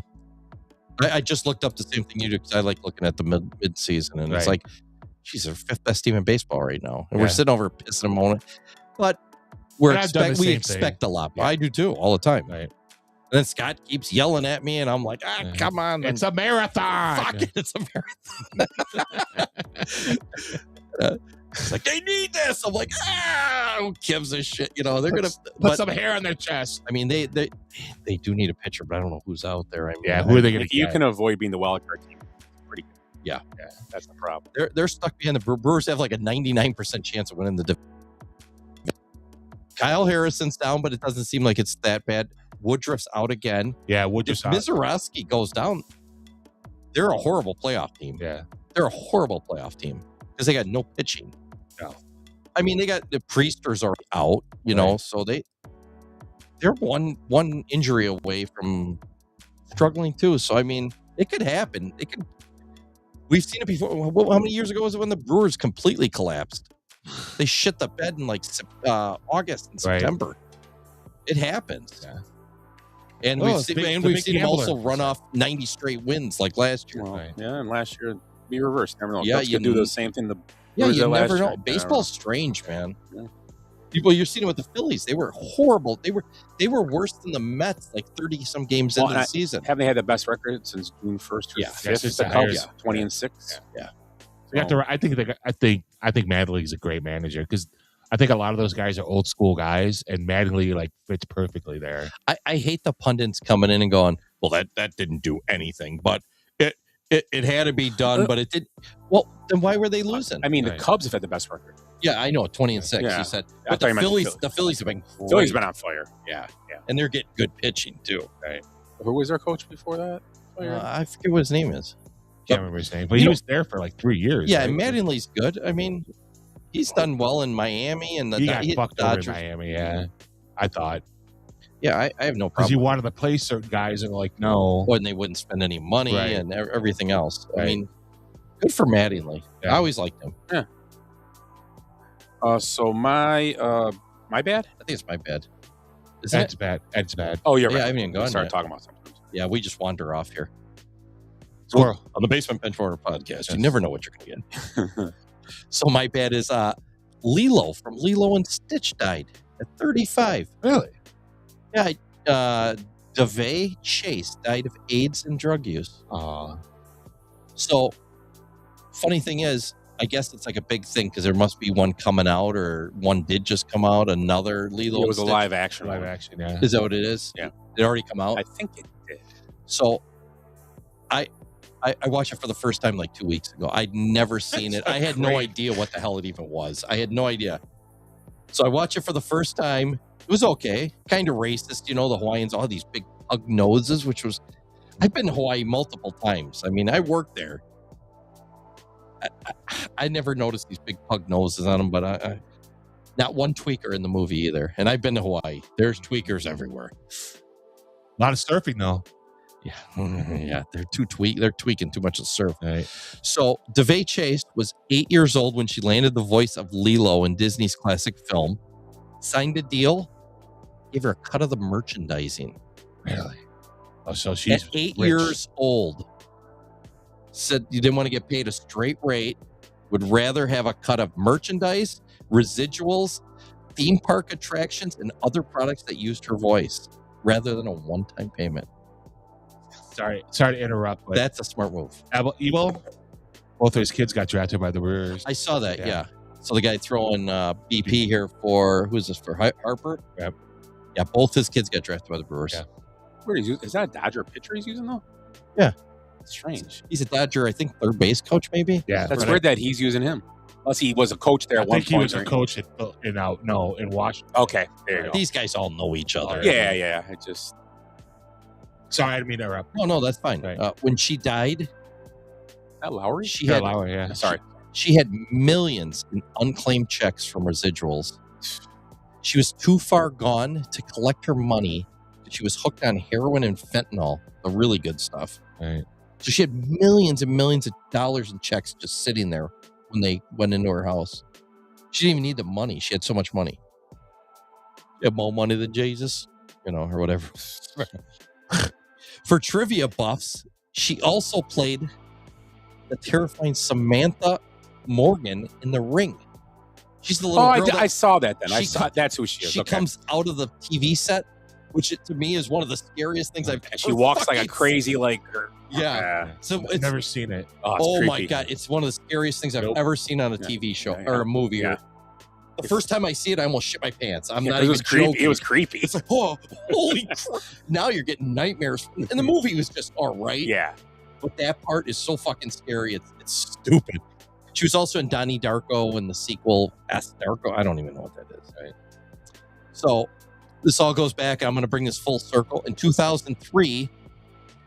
I just looked up the same thing you do because I like looking at the mid season, and it's like, geez, they're 5th best team in baseball right now, and we're sitting over pissing them on it. But we expect a lot. I do too, all the time. Right. And then Scott keeps yelling at me, and I'm like, come on. It's a marathon. Fuck it, it's a marathon. It's like, they need this. I'm like, who gives a shit? They're going to put some hair on their chest. I mean, they do need a pitcher, but I don't know who's out there. I mean, who are they going to get? You can avoid being the wild card team. Pretty good. Yeah, that's the problem. They're stuck behind the Brewers. Have like a 99% chance of winning the division. Kyle Harrison's down, but it doesn't seem like it's that bad. Woodruff's out again. Yeah, Woodruff's out. If Mizorowski goes down, they're a horrible playoff team. Yeah. They're a horrible playoff team because they got no pitching. No. I mean, they got the Priesters are out, so they're one injury away from struggling too. So, I mean, it could happen. We've seen it before. How many years ago was it when the Brewers completely collapsed? They shit the bed in like August and September. Right. It happens. Yeah. And we've seen them also run off 90 straight wins like last year. Well, yeah, and last year be reversed. Never know. Yeah, you do the same thing. You never know. Baseball's strange, man. Yeah. People, you're seeing it with the Phillies. They were horrible. They were worse than the Mets, like 30 some games into the season. Haven't they had the best record since June 1st? Yeah, 5th, 20-6. Yeah. I think Mattingly's a great manager because I think a lot of those guys are old school guys, and Mattingly fits perfectly there. I hate the pundits coming in and going, "Well, that didn't do anything, but it had to be done, but it did." Well, then why were they losing? I mean, the Cubs have had the best record. Yeah, I know, 20-6. You said, but the Phillies have been great. Phillies been on fire. Yeah, and they're getting good pitching too. Right. Who was their coach before that? I forget what his name is. Can't remember his name, but he was there for like 3 years. Yeah, and Mattingly's good. I mean, he's done well in Miami and he got fucked over Dodgers. in Miami. Yeah, I thought. Yeah, I have no because problem. you wanted to play certain guys and like no, and they wouldn't spend any money Right. and everything else. I Right. mean, good for Mattingly. Yeah. I always liked him. Yeah. So my bad. I think it's my bad. Isn't Ed's it? bad. Ed's bad. Oh, you're Yeah, right. I haven't even We gone started yet. talking about something. Yeah, we just wander off here. Squirrel. On the Basement Benchwarmer podcast, Yes. you never know what you're going to get. So my bad is Lilo from Lilo and Stitch died at 35. Really? Yeah, DeVay Chase died of AIDS and drug use. So, funny thing is, I guess it's like a big thing because there must be one coming out, or one did just come out. Another Lilo. It was a and live action. Live one. action. Yeah. Is that what it is? Yeah. It already come out. I think it did. So, I watched it for the first time like 2 weeks ago. I'd never seen it. I had no great. idea what the hell it even was. I had no idea. So I watched it for the first time. It was okay. Kind of racist, you know. The Hawaiians all have these big pug noses, which was. I've been to Hawaii multiple times. I mean, I worked there. I never noticed these big pug noses on them, but I not one tweaker in the movie either. And I've been to Hawaii. There's tweakers everywhere. A lot of surfing though. Yeah, yeah, they're tweaking too much of the surf. Right. So DeVay Chase was 8 years old when she landed the voice of Lilo in Disney's classic film. Signed a deal, gave her a cut of the merchandising. Really? Oh, so she's At 8 rich. years old. Said you didn't want to get paid a straight rate, would rather have a cut of merchandise, residuals, theme park attractions, and other products that used her voice rather than a one-time payment. Sorry to interrupt. But That's a smart move. Evo, both of his kids got drafted by the Brewers. I saw that, Yeah. yeah. So the guy throwing BP here for, who's this for, Harper? Yep. Yeah, both his kids got drafted by the Brewers. Yeah. Where is that a Dodger pitcher he's using though? Yeah. Strange. He's a Dodger, I think, third base coach maybe? Yeah, That's right. weird that he's using him. Unless he was a coach there I at one think he point. was a coach in Washington. Okay, there you go. These guys all know each other. Yeah. It just Sorry, I didn't mean to interrupt. No, that's fine. Right. When she died, that Lowry. she Yeah, had Lauer, yeah. Sorry. She had millions in unclaimed checks from residuals. She was too far gone to collect her money. She was hooked on heroin and fentanyl, the really good stuff. Right. So she had millions and millions of dollars in checks just sitting there when they went into her house. She didn't even need the money. She had so much money. She had more money than Jesus, or whatever. For trivia buffs, she also played the terrifying Samantha Morgan in The Ring. She's the little girl. I saw that then. That's who she is. She Okay. comes out of the TV set, which to me is one of the scariest things I've ever She walks like a fucking crazy, like Yeah. So I've it's never seen it. oh my creepy. god, it's one of the scariest things I've Nope. ever seen on a TV show Yeah. or a movie. Yeah. The first time I see it, I almost shit my pants. I'm Yeah, not it even was creepy. joking. It was creepy. It's like, oh, holy crap. Now you're getting nightmares. And the movie was just all right. Yeah. But that part is so fucking scary. It's stupid. She was also in Donnie Darko in the sequel, Ask Darko. I don't even know what that is, right? So this all goes back. I'm going to bring this full circle. In 2003,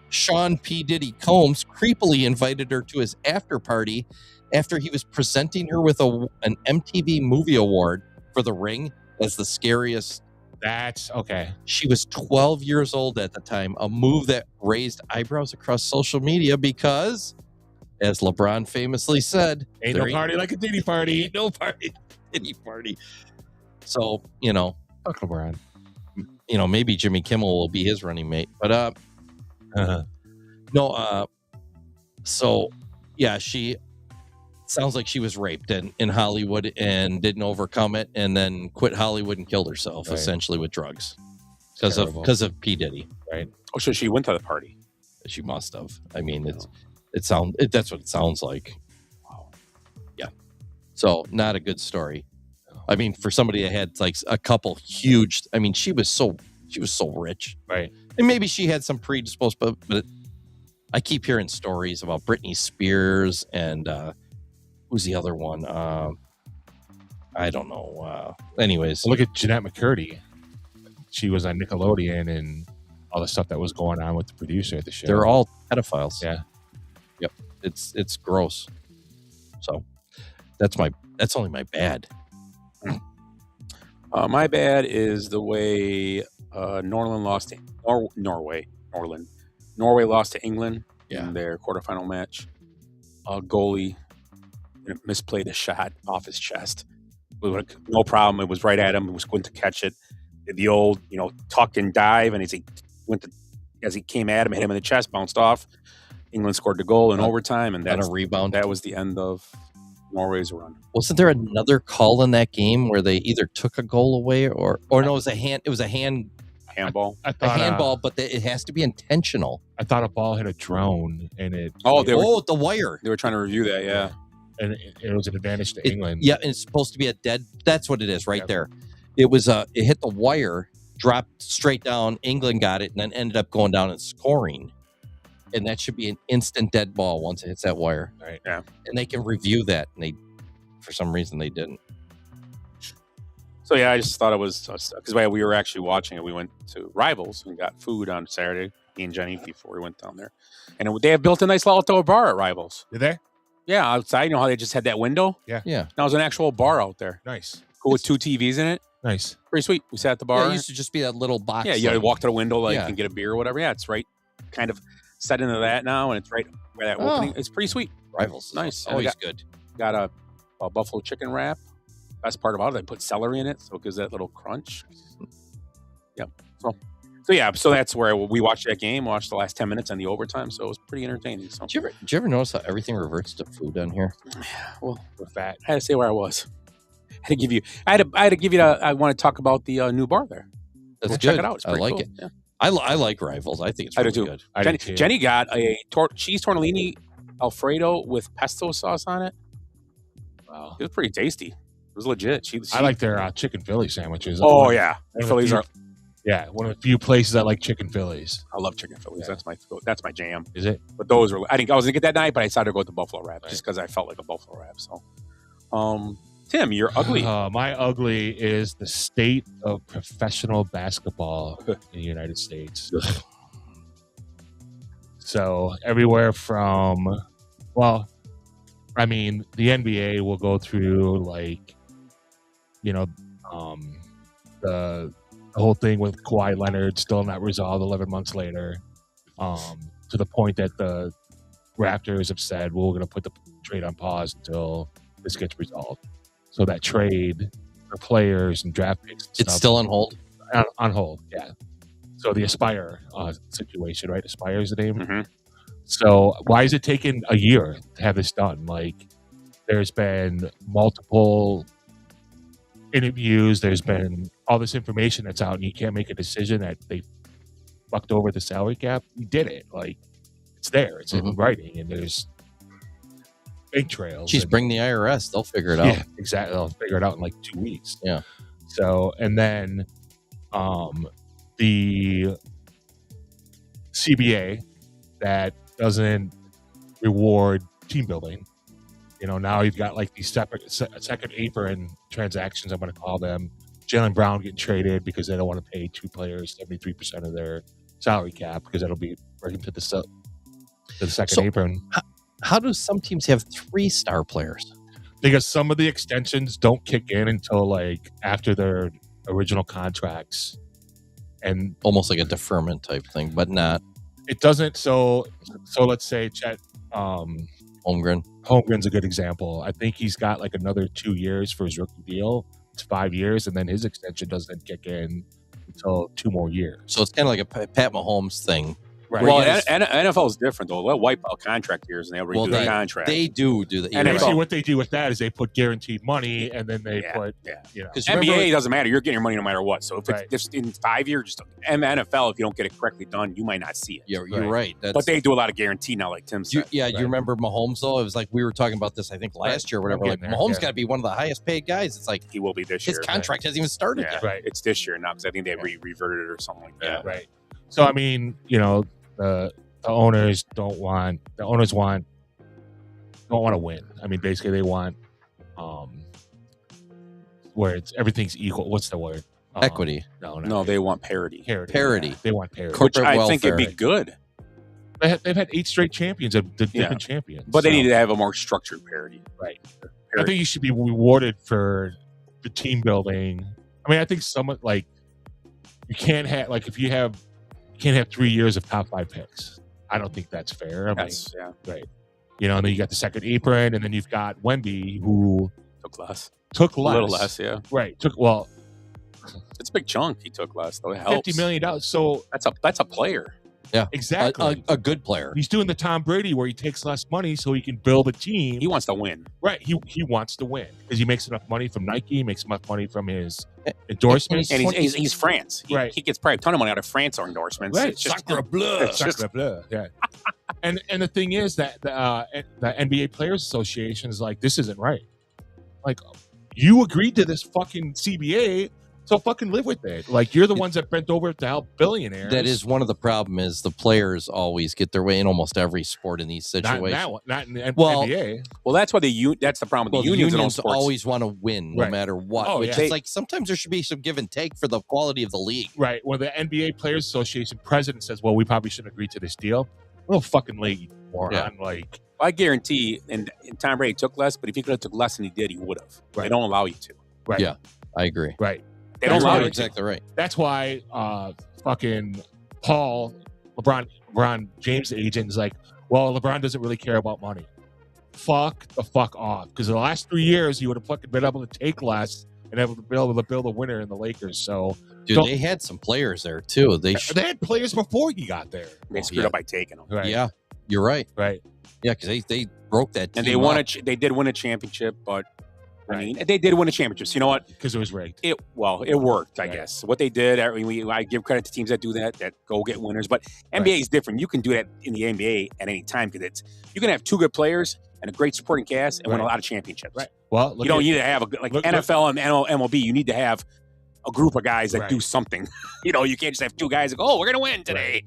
Sean P. Diddy Combs creepily invited her to his after party after he was presenting her with an MTV Movie Award for The Ring as the scariest. That's okay. She was 12 years old at the time, a move that raised eyebrows across social media because, as LeBron famously said, Ain't there no party like a Diddy party. Ain't no party. Diddy party. So, Fuck LeBron. Maybe Jimmy Kimmel will be his running mate. But so yeah, she sounds like she was raped in Hollywood and didn't overcome it, and then quit Hollywood and killed herself essentially with drugs because of P. Diddy. Right. Oh, so she went to the party. She must have. I mean, that's what it sounds like. Wow. Yeah. So not a good story. I mean, for somebody that had like a couple huge. I mean, she was so rich. Right. And maybe she had some predisposed, but I keep hearing stories about Britney Spears and who's the other one? I don't know. Anyways, Look at Jeanette McCurdy. She was on Nickelodeon and all the stuff that was going on with the producer at the show. they're all pedophiles. Yeah. Yep. It's gross. So that's only my bad. My bad is the way Norland lost to Norway. Norway lost to England Yeah. in their quarterfinal match. Goalie misplayed a shot off his chest. No problem. It was right at him. He was going to catch it. The old, tuck and dive, and as he came at him, hit him in the chest, bounced off. England scored the goal in overtime, and that's a rebound. That was the end of Norway's run. Wasn't there another call in that game where they either took a goal away or no? It was a handball. I a thought, handball, but it has to be intentional. I thought a ball hit a drone and it. The wire. They were trying to review that, yeah. And it was an advantage to England. Yeah, and it's supposed to be a dead. That's what it is, right there. It was it hit the wire, dropped straight down. England got it, and then ended up going down and scoring. And that should be an instant dead ball once it hits that wire. Right. Yeah. And they can review that, and for some reason, they didn't. So yeah, I just thought it was because we were actually watching it. We went to Rivals and got food on Saturday. Me and Jenny before we went down there, and they have built a nice little outdoor bar at Rivals. Did they? Yeah, outside. You know how they just had that window? Yeah. Yeah. Now there's an actual bar out there. Nice. Cool with 2 TVs in it. Nice. Pretty sweet. We sat at the bar. Yeah, it used to just be that little box. Yeah, you walk to the window and get a beer or whatever. Yeah, it's right, kind of set into that now, and it's right where that opening. It's pretty sweet. Rivals. Nice. Always good. Got a buffalo chicken wrap. Best part about it, they put celery in it, so it gives that little crunch. Yep. So that's where we watched that game. Watched the last 10 minutes and the overtime, so it was pretty entertaining. So, Did you ever notice how everything reverts to food on here? Well, with that, I had to say where I was. I had to give you. I want to talk about the new bar there. That's good. Check it out. It's I pretty like cool. it. Yeah. I like Rivals. I think it's really good. Jenny got a cheese tortellini Alfredo with pesto sauce on it. Wow, it was pretty tasty. It was legit. I like their chicken Philly sandwiches. Oh yeah, Phillies are. Yeah, one of the few places I like chicken Phillies. I love chicken Phillies. Yeah. That's my jam. Is it? But those were. I think I was gonna get that night, but I decided to go with the buffalo wrap just because I felt like a buffalo wrap. So, Tim, you're ugly. My ugly is the state of professional basketball in the United States. So everywhere from, the NBA will go through the whole thing with Kawhi Leonard still not resolved 11 months later, to the point that the Raptors have said, we're going to put the trade on pause until this gets resolved. So that trade for players and draft picks and It's still on hold? On hold, yeah. So the Aspire situation, right? Aspire is the name. Mm-hmm. So why is it taking a year to have this done? There's been multiple interviews. There's been all this information that's out, and you can't make a decision that they fucked over the salary cap. We did it. It's there. It's in writing, and there's bank trails. Jeez, bring the IRS. They'll figure it out. Yeah, exactly. They'll figure it out in 2 weeks. Yeah. So, and then the CBA that doesn't reward team building. Now you've got these separate second apron transactions, I'm going to call them. Jaylen Brown getting traded because they don't want to pay 2 players 73% of their salary cap because that'll be bring them to the second apron. How do some teams have 3 star players? Because some of the extensions don't kick in until after their original contracts, and almost like a deferment type thing, but not. It doesn't. So let's say Chet Holmgren's a good example. I think he's got another 2 years for his rookie deal. It's 5 years, and then his extension doesn't kick in until 2 more years. So it's kind of like a Pat Mahomes thing. Right. Well, NFL is different though. They'll wipe out contract years and they'll redo the contract. They do that. And actually, what they do with that is they put guaranteed money, and then they put Because NBA doesn't matter. You're getting your money no matter what. So if it's just in 5 years, NFL, if you don't get it correctly done, you might not see it. Yeah, you're right. But they do a lot of guarantee now, like Tim said. You remember Mahomes though? It was we were talking about this, I think last year or whatever. Mahomes got to be one of the highest paid guys. It's he will be this year. His contract hasn't even started yet. Right. It's this year now because I think they reverted it or something like that. Right. So the owners don't want to win. Basically they want where everything's equal. What's the word? Equity. No, they want parity. Parity. Yeah, they want parity. Which I think it'd be good. They've had 8 straight champions of the different champions. But they need to have a more structured parity. Right. I think you should be rewarded for the team building. I think someone you can't have you can't have 3 years of top 5 picks. I don't think that's fair. I mean, right. You know, and then you got the second apron, and then you've got Wemby, who took less. A little less, yeah. Right. It's a big chunk. He took less, though. It helps. $50 million. So that's a player. Yeah, exactly. A good player. He's doing the Tom Brady where he takes less money so he can build a team. He wants to win. Right. He wants to win because he makes enough money from Nike. He makes enough money from his endorsements. And he's France. He gets probably a ton of money out of France or endorsements. Right. It's just, Sacre bleu. Sacre bleu. Yeah. And the thing is that the NBA Players Association is like, this isn't right. Like, you agreed to this fucking CBA, so fucking live with it. Like, you're the ones that bent over to help billionaires. That is one of the problem is the players always get their way in almost every sport in these situations. Not in the NBA. Well, that's why that's the problem with the unions always want to win no matter what. Oh, which is like sometimes there should be some give and take for the quality of the league. Right. Well, the NBA Players Association president says, well, we probably shouldn't agree to this deal. Well, fucking league, moron. Yeah. Like, I guarantee, and Tom Brady took less, but if he could have took less than he did, he would have. Right. They don't allow you to. Right. Yeah, I agree. Right. They don't allow you exactly to. right. That's why fucking LeBron James' agent is like, well, LeBron doesn't really care about money. Fuck the fuck off. Because the last 3 years, he would have fucking been able to take less and been able to build a winner in the Lakers. So, dude, they had some players there too. They had players before he got there. They screwed up by taking them. Right. Yeah, you're right. Right. Yeah, because they broke that team. And they did win a championship, but I mean, they did win a championship. So you know what? Because it was rigged. It worked, I guess. What they did, I give credit to teams that do that go get winners. But NBA is different. You can do that in the NBA at any time because you can have 2 good players and a great supporting cast and win a lot of championships. Right. Well, you don't need to have NFL and MLB. You need to have a group of guys that do something. You know, you can't just have 2 guys that go, we're going to win today.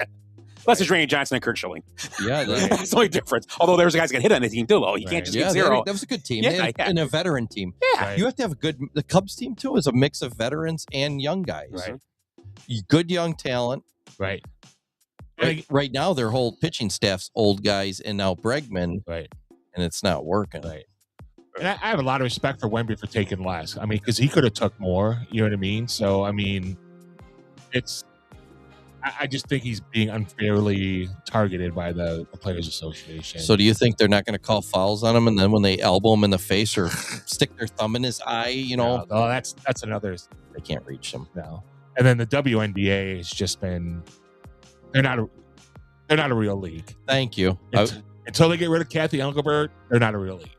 Unless it's Randy Johnson and Kurt Schilling. Yeah, that's the only difference. Although there's guys that hit on the team too, though. You can't just get 0. That was a good team. Yeah, and a veteran team. Yeah. You have to have the Cubs team too is a mix of veterans and young guys. Right. Good young talent. Right. Right now, their whole pitching staff's old guys and now Bregman. Right. And it's not working. Right. And I have a lot of respect for Wemby for taking less. I mean, because he could have took more. You know what I mean? So, I mean, I just think he's being unfairly targeted by the Players Association. So do you think they're not going to call fouls on him, and then when they elbow him in the face or stick their thumb in his eye, you know? No, that's another. They can't reach him. No. And then the WNBA has just been. They're not a real league. Thank you. Until they get rid of Kathy Engelbert, they're not a real league.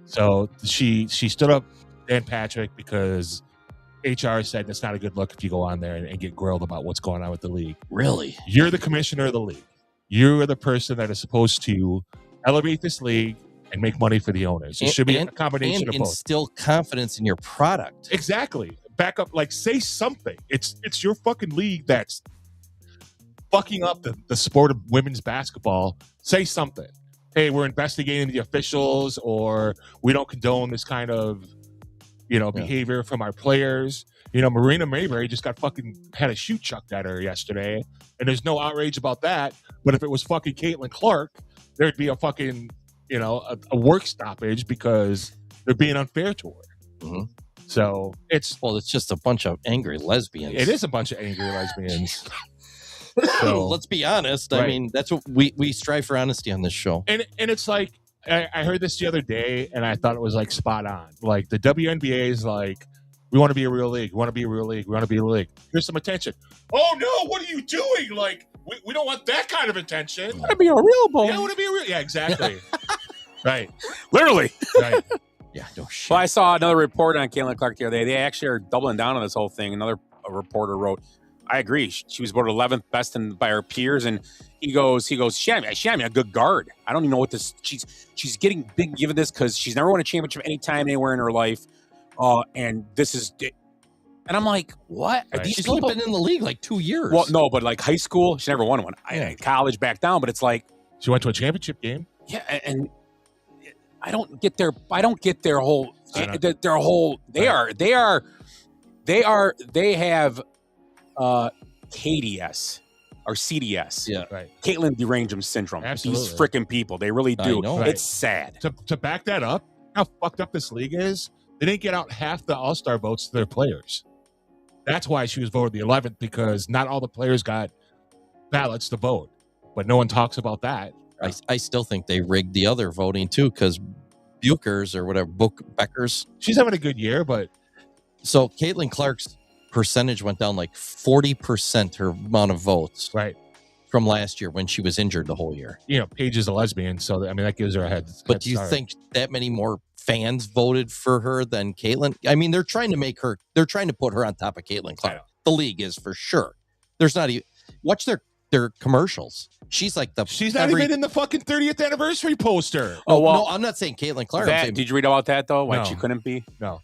So she stood up Dan Patrick because HR said it's not a good look if you go on there and get grilled about what's going on with the league. Really? You're the commissioner of the league. You are the person that is supposed to elevate this league and make money for the owners. It should be a combination of both. And instill confidence in your product. Exactly. Back up, like, say something. It's your fucking league that's fucking up the sport of women's basketball. Say something. Hey, we're investigating the officials, or we don't condone this kind of behavior from our players. Marina Mayberry just had a shoe chucked at her yesterday, and there's no outrage about that. But if it was fucking Caitlin Clark, there'd be a fucking, a work stoppage because they're being unfair to her. Mm-hmm. So it's just a bunch of angry lesbians. It is a bunch of angry lesbians. So, let's be honest. Right. I mean, that's what we strive for honesty on this show. And it's like, I heard this the other day, and I thought it was like spot on. Like, the WNBA is like, we want to be a real league. We want to be a real league. We want to be a league. Here's some attention. Oh no, what are you doing? Like, we don't want that kind of attention. I want to be a real ball. Yeah, I want to be a real. Yeah, exactly. Right. Literally. Right. Yeah. No shit. Well, I saw another report on Caitlin Clark the other day. They actually are doubling down on this whole thing. Another reporter wrote, I agree. She was voted 11th best by her peers, and he goes, she had a good guard. I don't even know what this. She's getting big given this because she's never won a championship anytime anywhere in her life, and this is. And I'm like, what? Right. She's only been in the league like 2 years. Well, no, but like high school, she never won one. College back down, but it's like she went to a championship game. Yeah, and I don't get their whole. Their whole. They have. KDS or CDS. Yeah. Right. Caitlin derangement syndrome. Absolutely. These freaking people. They really do. Right. It's sad. To back that up, how fucked up this league is, they didn't get out half the All-Star votes to their players. That's why she was voted the 11th, because not all the players got ballots to vote, but no one talks about that. I still think they rigged the other voting too, because Bukers or whatever, Beckers. She's having a good year, but so Caitlin Clark's percentage went down like 40%, her amount of votes, right, from last year when she was injured the whole year. You know, Paige is a lesbian, so I mean that gives her a head. But do you think that many more fans voted for her than Caitlin? I mean, they're trying to put her on top of Caitlin Clark. The league is for sure. There's not even watch their commercials. She's like she's not even in the fucking 30th anniversary poster. Oh well, no, I'm not saying Caitlin Clark. Did you read about that though? Why No. she couldn't be? No,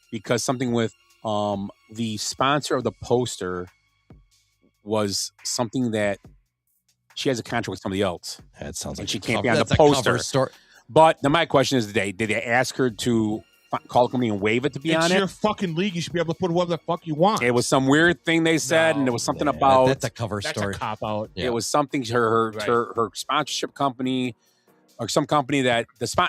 because something with the sponsor of the poster was something that she has a contract with somebody else. That sounds and like she a can't cover- be on the that's a cover poster. story. But my question is today: did they ask her to call the company and waive it to be it's on your it? fucking league. You should be able to put whatever the fuck you want. It was some weird thing they said, and it was something about that's a cover That's story. a cop out. It was something her sponsorship company or some company that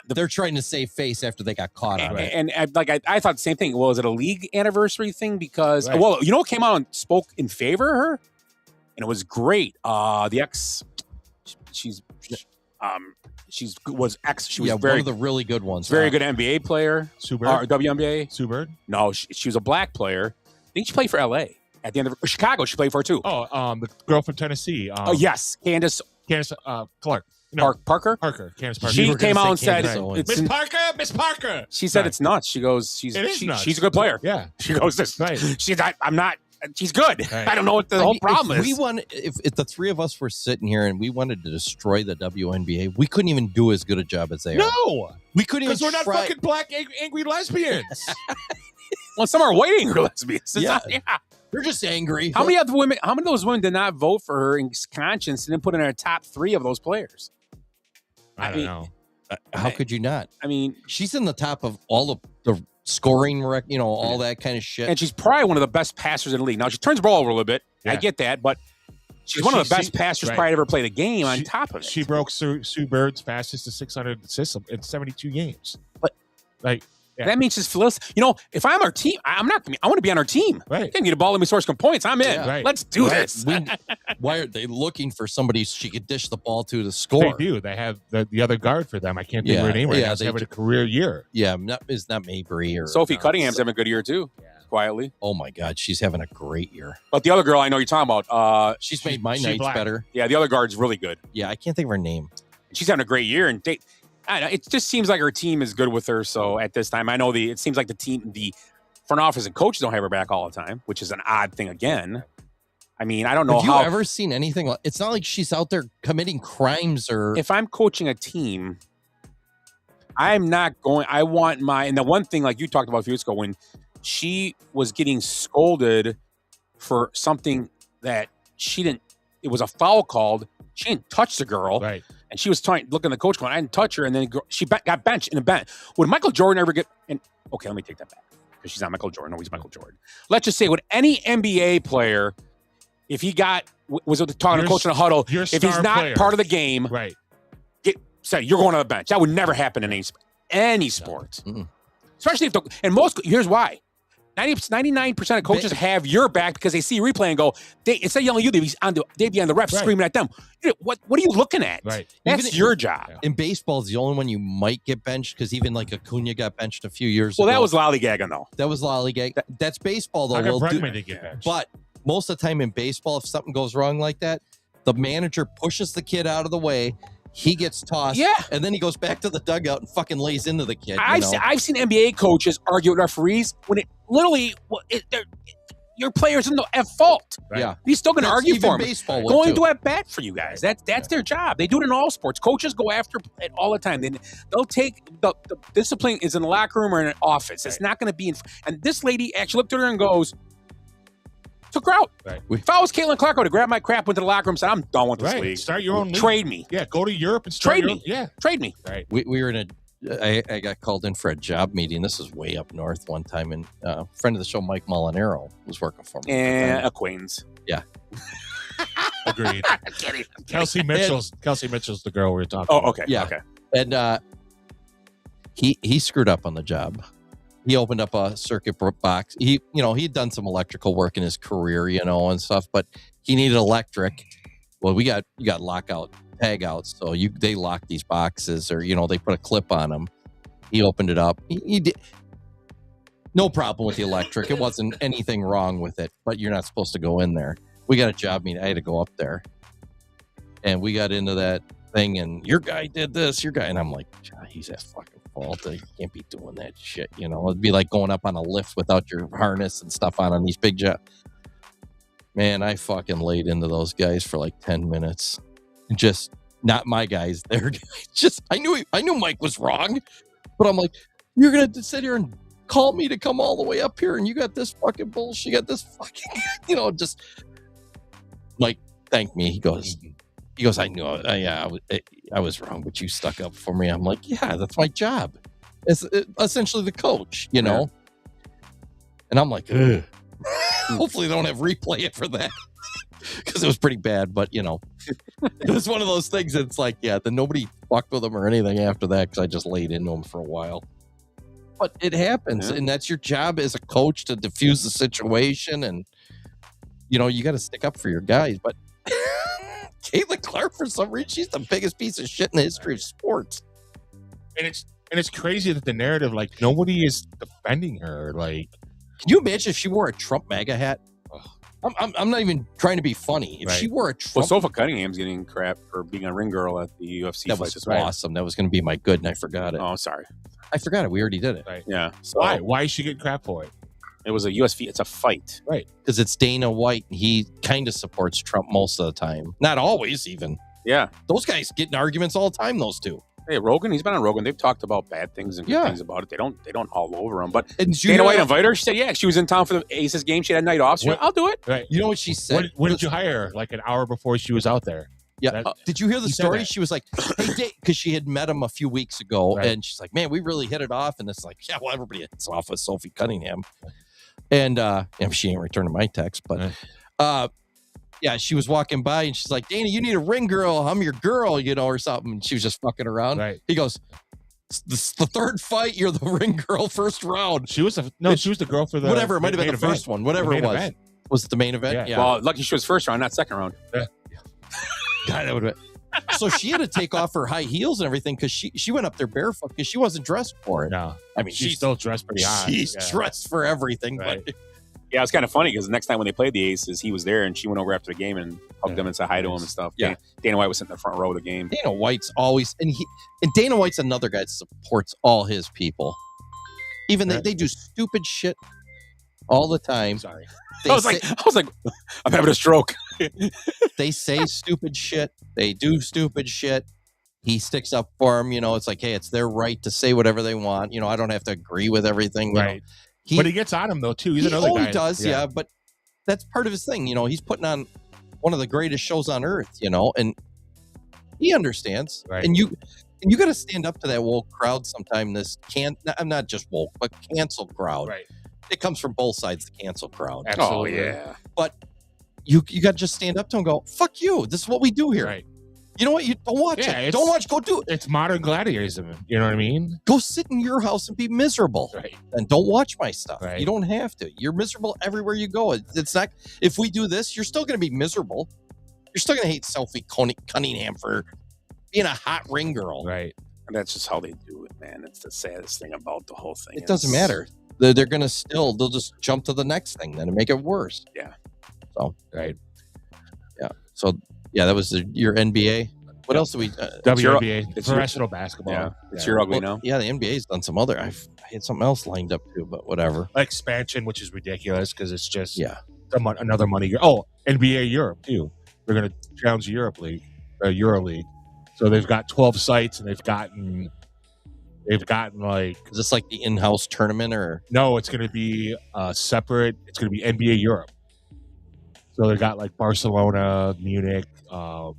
they're trying to save face after they got caught on it. And I thought the same thing. Well, is it a league anniversary thing? Because well, you know what came out and spoke in favor of her, and it was great. The ex, she was one very of the really good ones. very good NBA player. Sue Bird? WNBA. Sue Bird? No, she was a black player. I think she played for LA at the end of Chicago. She played for too. Oh, the girl from Tennessee. Oh yes, Candace Clark. No, Parker. Candace Parker. She came out and said, Miss Parker. She said it's nuts. She goes, she's a good player. Yeah. She goes, this. Right. I'm not. She's good. Right. I don't know what the whole problem is. If the three of us were sitting here and we wanted to destroy the WNBA, we couldn't even do as good a job as they are. No, we couldn't even. Because we're not fucking black angry lesbians. Well, some are white angry lesbians. Yeah. They're just angry. How many of those women did not vote for her in conscience and then put in her top 3 of those players? I don't know. How could you not? I mean, she's in the top of all of the scoring, all that kind of shit. And she's probably one of the best passers in the league. Now, she turns the ball over a little bit. Yeah. I get that, but she's one of the best passers probably ever played a game on top of it. She broke Sue Bird's fastest to 600 assists in 72 games. But that means she's felicitous. You know, if I'm our team, I want to be on our team. Right. Give me the ball, let me score some points. I'm in. Yeah. Right. Let's do this. Why are they looking for somebody she could dish the ball to score? They do. They have the other guard for them. I can't think of her name right now. She's having a career year. Yeah, it's not Mabry or Sophie Cunningham's having a good year too. Yeah. Quietly. Oh my God, she's having a great year. But the other girl I know you're talking about, she's made my nights better. Yeah, the other guard's really good. Yeah, I can't think of her name. She's having a great year, and I don't know, it just seems like her team is good with her. So at this time, I know it seems like the front office and coaches don't have her back all the time, which is an odd thing again. I mean, I don't know Have you ever seen anything? It's not like she's out there committing crimes or. If I'm coaching a team, I'm not going. I want and the one thing like you talked about a few weeks ago when she was getting scolded for something that she didn't. It was a foul called. She didn't touch the girl. Right. And she was looking at the coach going, I didn't touch her. And then she got benched in a bench. Would Michael Jordan ever get... Okay, let me take that back. Because she's not Michael Jordan. No, he's Michael Jordan. Let's just say, would any NBA player, if he was talking to coach in a huddle, if he's not part of the game, right, say, you're going to the bench. That would never happen in any sport. Mm-hmm. Especially if here's why. 99% of coaches have your back because they see replay and go, instead of yelling at you, they'd be on the ref screaming at them. What are you looking at? Right. That's your job. In baseball, it's the only one you might get benched because even like Acuna got benched a few years ago. Well, that was lollygagging, though. That was lollygag. That's baseball, though. Bregman to get benched. But most of the time in baseball, if something goes wrong like that, the manager pushes the kid out of the way. He gets tossed, and then he goes back to the dugout and fucking lays into the kid. I've seen NBA coaches argue with referees when it literally your player's at fault. Right. Yeah, he's still going to argue for him. Baseball going to at bat for you guys. That's their job. They do it in all sports. Coaches go after it all the time. They'll take the discipline is in the locker room or in an office. It's not going to be in. And this lady actually looked at her and goes. Took her out. Right. If I was Caitlin Clark, I would have grabbed my crap, went to the locker room, and said, "I'm done with this league. Start your own league. Trade me. Yeah, go to Europe and start trade your me. own. Yeah, trade me." Right. We were in I got called in for a job meeting. This is way up north one time, and a friend of the show, Mike Molinaro, was working for me. And acquaintance. Yeah. Agreed. Kelsey Mitchell's the girl we were talking. Oh, about. okay. Yeah. Okay. And he screwed up on the job. he opened up a circuit box. He'd done some electrical work in his career, and stuff, but he needed electric. Well, you got lockout tag outs, so they lock these boxes, or they put a clip on them. He opened it up. He did no problem with the electric. It wasn't anything wrong with it, but you're not supposed to go in there. We got a job meeting. I had to go up there, and we got into that thing, and your guy did this, and I'm like, he's at fucking fault. You can't be doing that shit. It'd be like going up on a lift without your harness and stuff on these big jobs. Man, I fucking laid into those guys for like 10 minutes. Just not my guys. Their guys. Just I knew Mike was wrong, but I'm like, you're gonna sit here and call me to come all the way up here, and you got this fucking bullshit. You got this fucking, just Mike thanked me. He goes, I knew, I was wrong, but you stuck up for me. I'm like, yeah, that's my job. It's essentially the coach, Yeah. And I'm like, ugh. Hopefully they don't have replay it for that, because it was pretty bad. But it was one of those things that's like, then nobody fucked with them or anything after that, because I just laid into them for a while. But it happens, and that's your job as a coach, to diffuse the situation, and you got to stick up for your guys. But Caitlin Clark, for some reason, she's the biggest piece of shit in the history of sports. And it's crazy that the narrative, like, nobody is defending her. Like, can you imagine if she wore a Trump MAGA hat? I'm not even trying to be funny. If she wore a Trump... Well, Sofa Cunningham's getting crap for being a ring girl at the UFC. That was awesome. That was going to be my good, and I forgot it. Oh, sorry. I forgot it. We already did it. Right. Yeah. So, why is she getting crap for it? It was a UFC. It's a fight. Right. Because it's Dana White, and he kind of supports Trump most of the time. Not always, even. Yeah. Those guys get in arguments all the time, those two. Hey, Rogan, he's been on Rogan. They've talked about bad things and good things about it. They don't all over him. But Dana White invited her. She said, yeah, she was in town for the Aces game. She had a night off. She went, I'll do it. Right. You know what she said? When did you hire her? Like an hour before she was out there. Yeah. Did you hear the story? She was like, hey, because she had met him a few weeks ago. Right. And she's like, man, we really hit it off. And it's like, yeah, well, everybody hits off with Sophie Cunningham. And she ain't returning my text. But she was walking by, and she's like, Dana, you need a ring girl. I'm your girl, or something. And she was just fucking around. Right. He goes, this the third fight, you're the ring girl first round. She was the girl for the whatever. It might have been the first one. Whatever it was. Event. Was it the main event? Yeah. Well, lucky she was first round, not second round. Yeah. God, that would have been. So she had to take off her high heels and everything, because she went up there barefoot because she wasn't dressed for it. No. I mean, she's still dressed pretty hot. She's dressed for everything. Right. But yeah, it's kind of funny because the next time when they played the Aces, he was there, and she went over after the game and hugged him and said hi to him and stuff. Yeah. Dana White was sitting in the front row of the game. Dana White's always, and Dana White's another guy that supports all his people. Even they do stupid shit all the time. Sorry. I was like, I'm having a stroke. They say stupid shit. They do stupid shit. He sticks up for them. It's like, hey, it's their right to say whatever they want. I don't have to agree with everything. Right. But he gets on him, though, too. He's another guy. He does, yeah. But that's part of his thing. He's putting on one of the greatest shows on earth, and he understands. Right. And you got to stand up to that woke crowd sometime. I'm not just woke, but cancel crowd. Right. It comes from both sides, the cancel crowd. Absolutely. Oh, yeah. But you got to just stand up to him and go, fuck you. This is what we do here. Right. You know what? You don't watch it. Don't watch. Go do it. It's modern gladiarism. You know what I mean? Go sit in your house and be miserable. Right. And don't watch my stuff. Right. You don't have to. You're miserable everywhere you go. It's not. If we do this, you're still going to be miserable. You're still going to hate Sophie Cunningham for being a hot ring girl. Right. And that's just how they do it, man. It's the saddest thing about the whole thing. It doesn't matter. They're going to they'll just jump to the next thing then and make it worse. Yeah. So, right. Yeah. So, yeah, that was your NBA. What else do we? WNBA, professional basketball. Yeah. It's your ugly now. Yeah, the NBA's done some other. I had something else lined up too, but whatever. Expansion, which is ridiculous because it's just another money. Oh, NBA Europe too. They're going to challenge the Europe League, Euro League. So they've got 12 sites, and they've gotten like. Is this like the in-house tournament or? No, it's going to be separate. It's going to be NBA Europe. So they got like Barcelona, Munich. So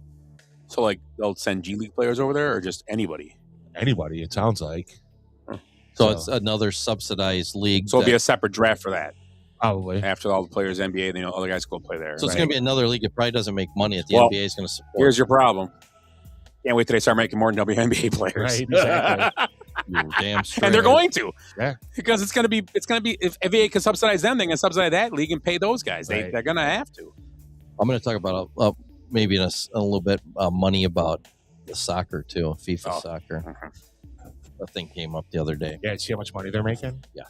like they'll send G League players over there, or just anybody? Anybody, it sounds like. So it's another subsidized league. So it'll be a separate draft for that. Probably. After all the players NBA, other guys go play there. So it's going to be another league. It probably doesn't make money that the NBA is going to support. Here's your problem. Can't wait till they start making more than WNBA players. Right, exactly. You're damn straight. And they're going to. Yeah. Because it's gonna be if VA can subsidize them, they can subsidize that league and pay those guys. Right. They're gonna have to. I'm going to talk about maybe in a little bit money about the soccer too, FIFA soccer. That thing came up the other day. Yeah, see how much money they're making? Yeah.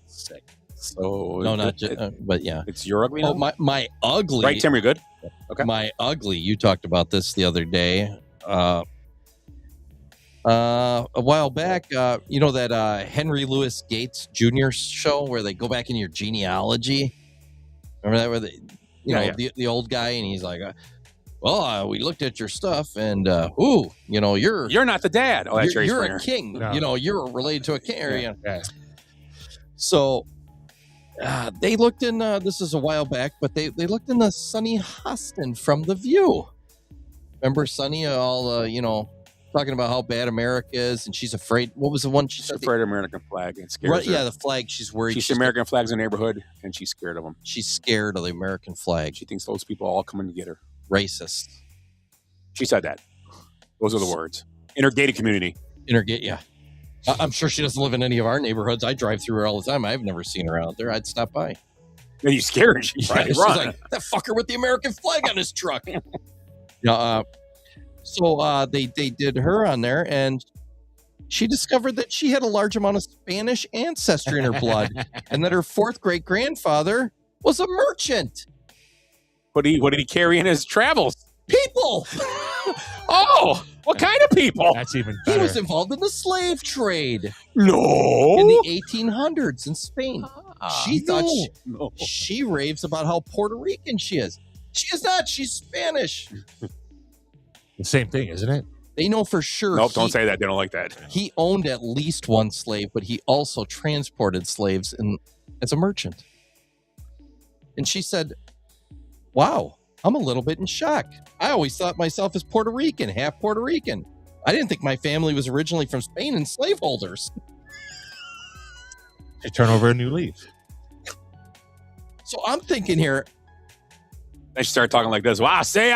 Sick. So no, not just, but yeah. It's your ugly. Now? My ugly. Right, Tim, you're good. Okay. My ugly. You talked about this the other day. A while back, you know that Henry Louis Gates Jr. show where they go back in your genealogy. Remember that? Where they, the old guy, and he's like, we looked at your stuff, and you're not the dad. Oh, that's you're a king. No. You're related to a king. Yeah. So they looked in. This is a while back, but they looked in the Sonny Hostin from The View. Remember Sonny? Talking about how bad America is, and she's afraid. What was the one she's afraid of American flag? It scares right, her. yeah, the flag. She's worried. She's American flags in the neighborhood, and she's scared of them. She's scared of the American flag. She thinks those people are all coming to get her. Racist. She said that. Those are the words. In her gated community. Yeah. I'm sure she doesn't live in any of our neighborhoods. I drive through her all the time. I've never seen her out there. I'd stop by. And you scare her. She's she's like, that fucker with the American flag on his truck. So they did her on there, and she discovered that she had a large amount of Spanish ancestry in her blood, and that her fourth great grandfather was a merchant. What did he carry in his travels? People. Oh, what kind of people? That's even better. He was involved in the slave trade. No. In the 1800s in Spain. She thought she raves about how Puerto Rican she is. She is not. She's Spanish. The same thing, isn't it? They know for sure. Nope, don't say that. They don't like that. He owned at least one slave, but he also transported slaves as a merchant. And she said, wow, I'm a little bit in shock. I always thought myself as Puerto Rican, half Puerto Rican. I didn't think my family was originally from Spain and slaveholders. They turn over a new leaf. So I'm thinking here. Then she started talking like this. Well, I say.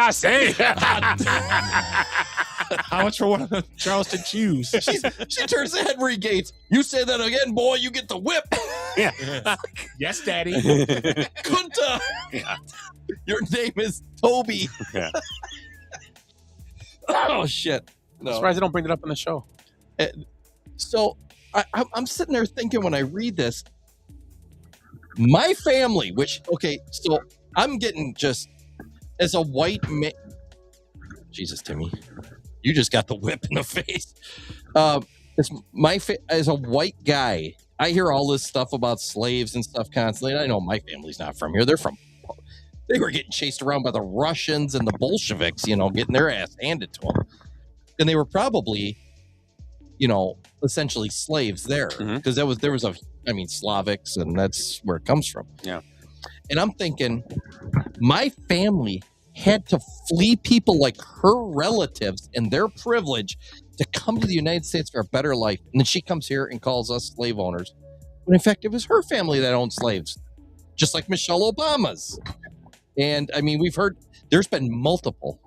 How much for one of the Charleston shoes? She turns to Henry Gates. You say that again, boy, you get the whip. Yeah. Yes, Daddy. Kunta. Yeah. Your name is Toby. Yeah. Oh, shit. No. I'm surprised they don't bring it up on the show. So I'm sitting there thinking when I read this, my family, so I'm getting just as a white man. Jesus, Timmy, you just got the whip in the face. As a white guy, I hear all this stuff about slaves and stuff constantly. I know my family's not from here. They were getting chased around by the Russians and the Bolsheviks, getting their ass handed to them. And they were probably, essentially slaves there. Because there was Slavics, and that's where it comes from. Yeah. And I'm thinking, my family had to flee people like her relatives and their privilege to come to the United States for a better life. And then she comes here and calls us slave owners. When in fact, it was her family that owned slaves, just like Michelle Obama's. And I mean, we've heard there's been multiple.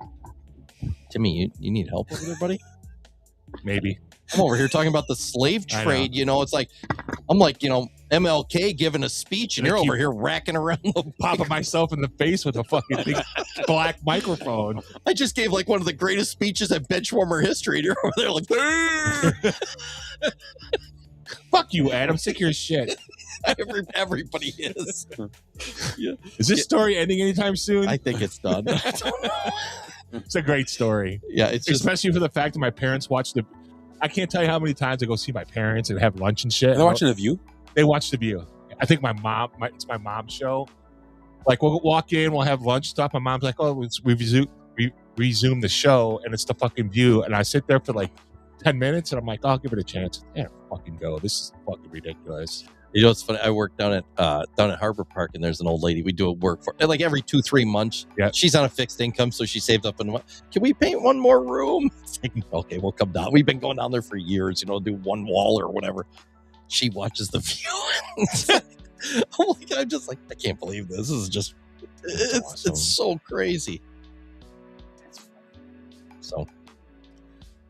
Timmy, you need help over there, buddy? Maybe. I'm over here talking about the slave trade. It's like, I'm like, MLK giving a speech, and you're over here racking around popping myself in the face with a fucking big black microphone. I just gave like one of the greatest speeches at Benchwarmer history, and you're over there like, fuck you, Ed. I'm sick of your shit. Everybody is. Yeah. Is this story ending anytime soon? I think it's done. It's a great story. Yeah, it's especially for the fact that my parents watched I can't tell you how many times I go see my parents and have lunch and shit. They're watching The View? They watch The View. I think my mom, it's my mom's show. Like, we'll walk in, we'll have lunch stuff. My mom's like, oh, we resume the show, and it's The fucking View. And I sit there for like 10 minutes, and I'm like, I'll give it a chance. Yeah, fucking go. This is fucking ridiculous. It's funny. I work down at Harbor Park, and there's an old lady we do a work for. Like every 2-3 months, she's on a fixed income, so she saved up. And can we paint one more room? It's like, okay, we'll come down. We've been going down there for years, do one wall or whatever. She watches The View. I'm just like, I can't believe this. This is just, it's so crazy. So,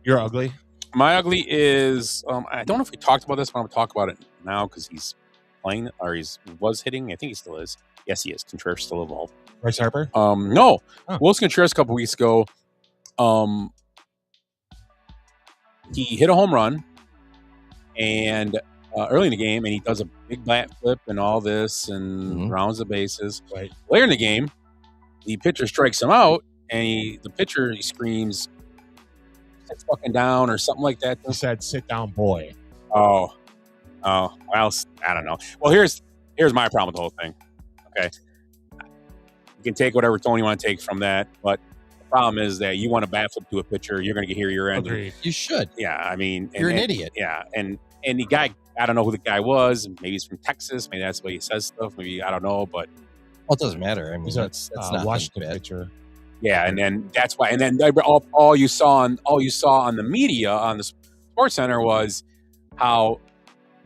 you're ugly. My ugly is I don't know if we talked about this, but I'm gonna talk about it now because he's playing or was hitting. I think he still is. Yes, he is. Contreras still involved. Bryce Harper? No. Wilson Contreras a couple weeks ago. He hit a home run and early in the game, and he does a big bat flip and all this and rounds the bases. Right. Later in the game, the pitcher strikes him out, and the pitcher screams, "Sit fucking down" or something like that. He said, "Sit down, boy." Oh, well, I don't know. Well, here's my problem with the whole thing. Okay, you can take whatever tone you want to take from that, but the problem is that you want to bat flip to a pitcher, you're going to hear your end. Agreed. You should. Yeah, I mean, You're an idiot. Yeah, and the guy, I don't know who the guy was. Maybe he's from Texas. Maybe that's why he says stuff. Maybe I don't know, but Well, it doesn't matter. I mean, He's that's not Washington bad. pitcher. yeah, and then that's why. And then all you saw on the media on the Sports Center was how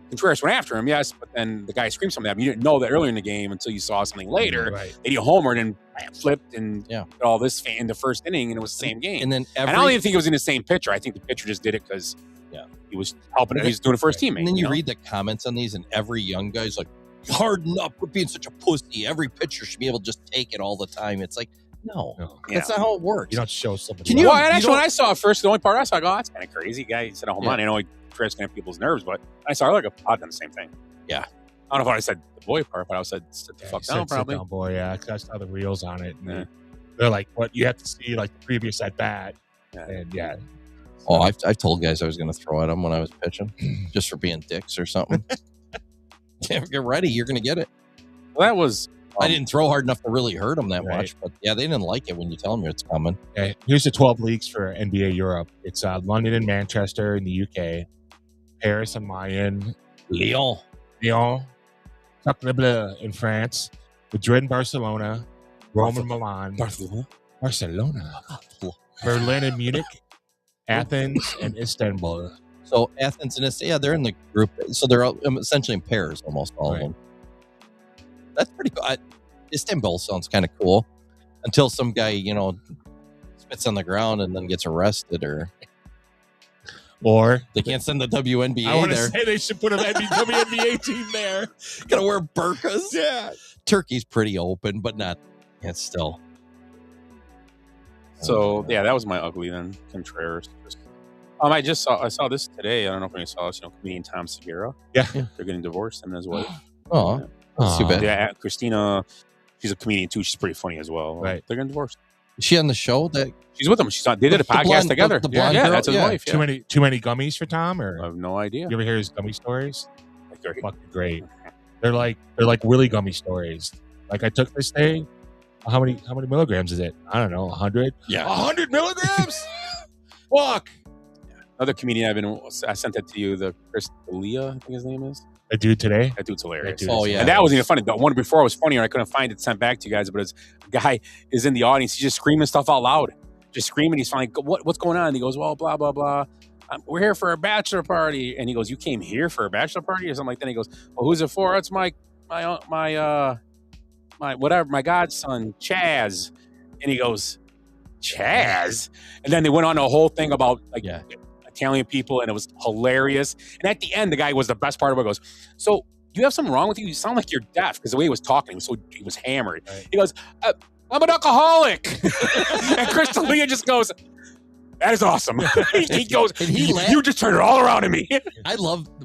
Contreras went after him. Yes, but then the guy screamed something at him. You didn't know that earlier in the game until you saw something later. Right. That he homered and flipped and Yeah. did all this in the first inning, and it was the same game. And then And I don't even think it was in the same pitcher. I think the pitcher just did it because he was helping. He was doing a first teammate. And then you know? read the comments on these, and every young guy's like, "Harden up! Quit being such a pussy. Every pitcher should be able to just take it all the time." It's like, no, that's not how it works. You don't show somebody. Can you? Well, you actually, don't- when I saw it first, the only part I saw, I go, "Oh, that's kind of crazy." Guy said a home run. I know he tries to get people's nerves, but I saw like I've done the same thing. Yeah. I don't know if I said the boy part, but I said sit the fuck He down, said, probably. "Sit down, boy." Yeah, 'cause I saw the reels on it. And Yeah. They're like, "What? You have to see like the previous at bat." Yeah. And yeah, Oh, I've told guys I was going to throw at them when I was pitching, just for being dicks or something. Get ready, you're going to get it. Well, that was. I didn't throw hard enough to really hurt them that Right. much, but yeah, they didn't like it when you tell them it's coming. okay. Here's the 12 leagues for NBA Europe. It's London and Manchester in the UK, Paris and Mayan, Lyon. Lyon, Sacre-Bleu in France, Madrid and Barcelona, Rome and Milan, Barcelona, Berlin and Munich, Athens and Istanbul. So Athens and Istanbul, they're in the group. So they're essentially in pairs, almost all of them. That's pretty cool. Istanbul sounds kind of cool until some guy, spits on the ground and then gets arrested, or they can't send the WNBA I want to there. say they should put an WNBA team there. Gotta wear burqas. Yeah. Turkey's pretty open, but not. It's still. So yeah, that was my ugly then. Contreras. I saw this today. I don't know if anybody saw this. Comedian Tom Segura. Yeah. They're getting divorced, him and his wife. Oh, that's too bad. Yeah, Christina. She's a comedian too. She's pretty funny as well. Right. They're getting divorced. Is she on the show? That She's with him. She's on. They did a The podcast blonde- together. the blonde yeah, girl? that's his Yeah. wife. Yeah. Too many gummies for Tom, or I have no idea. you ever hear his gummy stories? They're Fucking great. They're like Willy gummy stories. Like I took this day. How many milligrams is it? I don't know. 100. Yeah. 100 milligrams. Fuck. Another comedian I sent that to you. The Chris D'Elia, I think his name is. That dude today. That dude's hilarious. That dude Oh, is- yeah. And that wasn't even funny. The one before was funnier. I couldn't find it. Sent back to you guys, but his guy is in the audience. He's just screaming stuff out loud. Just screaming. He's finally, what's going on? And he goes, well, blah, blah, blah. We're here for a bachelor party. And he goes, you came here for a bachelor party or something like that? And he goes, well, who's it for? It's my godson, Chaz. And he goes, Chaz? And then they went on a whole thing about Italian people, and it was hilarious. And at the end, the guy was the best part of it. Goes, so do you have something wrong with you? You sound like you're deaf, because the way he was talking, he was hammered. Right. He goes, I'm an alcoholic. And Chris D'Elia just goes, that is awesome. He goes, And you just turned it all around on me.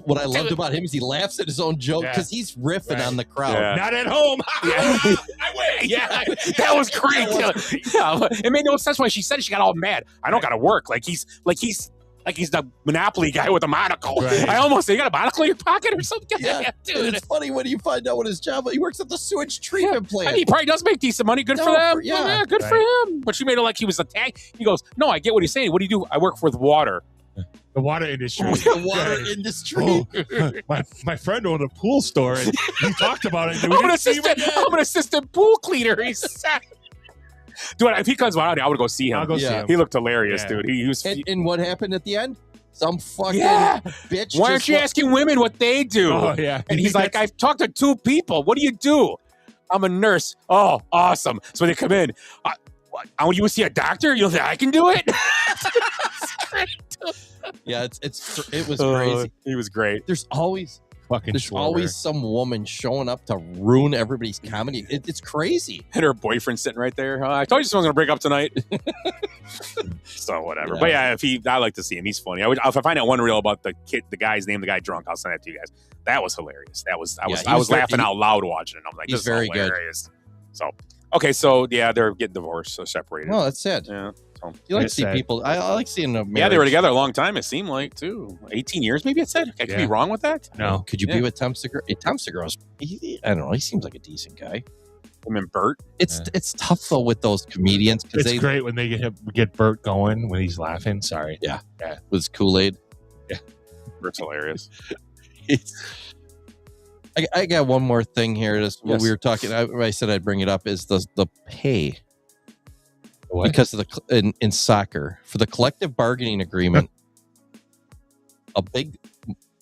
What I loved about him is he laughs at his own joke because he's riffing on the crowd. Yeah. Not at home. Yeah. I win. Yeah, that was great. Yeah, it made no sense why she said it. She got all mad. I don't got to work. Like he's the Monopoly guy with a monocle. Right. I almost said, you got a monocle in your pocket or something? Yeah, dude. it's funny when you find out what his job is. He works at the sewage treatment plant. I mean, he probably does make decent money. Good for them. Yeah, good for him. But she made it like he was a tank. He goes, no, I get what he's saying. What do you do? I work with water. The water industry. The water industry. Oh, my friend owned a pool store, and he talked about it. And I'm an assistant pool cleaner. He said. Dude, if he comes out, I would go see him. I'll go see him. He looked hilarious, dude. He was. And what happened at the end? Some fucking bitch. Why aren't you asking women what they do? Oh, yeah. And he's like, I've talked to 2 people. What do you do? I'm a nurse. Oh, awesome. So they come in. want you to see a doctor? You don't think I can do it? Yeah, it was crazy. He was great. There's always Fucking some woman showing up to ruin everybody's comedy. It's crazy. And her boyfriend sitting right there. I told you someone's gonna break up tonight. So whatever. Yeah. But yeah, I like to see him. He's funny. If I find out one reel about the guy's name, the guy drunk, I'll send that to you guys. That was hilarious. I was laughing out loud watching it. I'm like, this is very hilarious. Good. So okay, so yeah, they're getting divorced, so separated. No, that's sad. Yeah. So, you like to see people. I like seeing them. Yeah, they were together a long time. It seemed like too 18 years, maybe it said. I could be wrong with that. No, could you be with Tom Segura? Tom Segura's, I don't know. He seems like a decent guy. Him and Bert. It's tough though with those comedians because it's great when they get Bert going when he's laughing. Sorry. Yeah. With his Kool-Aid. Yeah. Bert's hilarious. I got one more thing here. What we were talking. I said I'd bring it up is the pay. What? Because of in soccer for the collective bargaining agreement, a big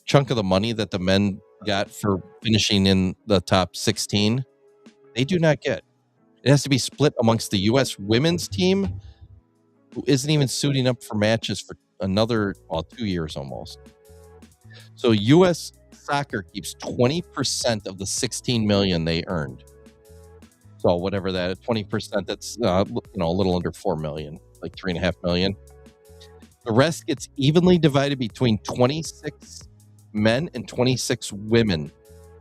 chunk of the money that the men got for finishing in the top 16, they do not get. It has to be split amongst the U.S. women's team, who isn't even suiting up for matches for another 2 years almost. So U.S. soccer keeps 20% of the 16 million they earned. So whatever that 20%, that's a little under 4 million, like 3.5 million. The rest gets evenly divided between 26 men and 26 women.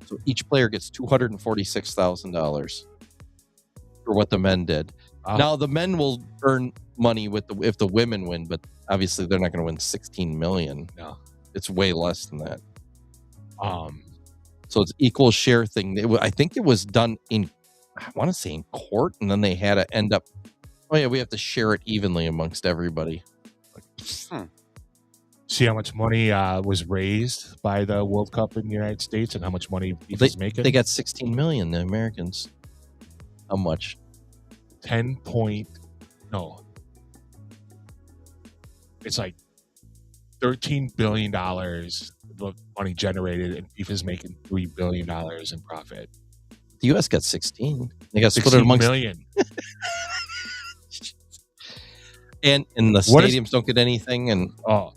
So each player gets $246,000 for what the men did. Now the men will earn money if the women win, but obviously they're not going to win 16 million. No, it's way less than that. So it's equal share thing. I think it was done I want to say in court, and then they had to end up, we have to share it evenly amongst everybody. See how much money was raised by the World Cup in the United States and how much money FIFA's making? They got 16 million, the Americans. How much? It's like $13 billion of money generated, and FIFA's making $3 billion in profit. The U.S. got 16. They got 16 split amongst million. and the stadiums don't get anything. And how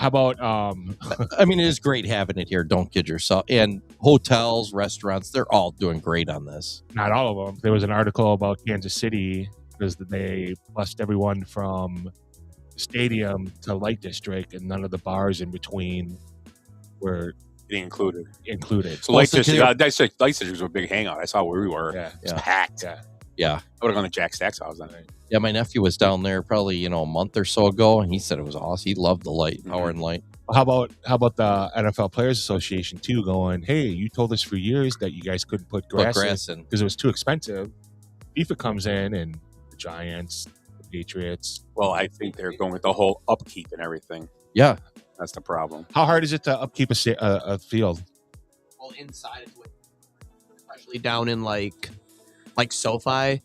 about? I mean, it is great having it here. Don't kid yourself. And hotels, restaurants, they're all doing great on this. Not all of them. There was an article about Kansas City because they bused everyone from stadium to Light District, and none of the bars in between were included. So Light District was a big hangout. I saw where we were. Yeah. It was packed. Yeah. I would have gone to Jack Stack's house that night. Yeah, my nephew was down there probably, a month or so ago, and he said it was awesome. He loved the light, power and light. How about the NFL Players Association too? Going, hey, you told us for years that you guys couldn't put grass in because it was too expensive. FIFA comes in, and the Giants, the Patriots. Well, I think they're going with the whole upkeep and everything. Yeah, that's the problem. How hard is it to upkeep a field? Well, inside, especially down in like SoFi,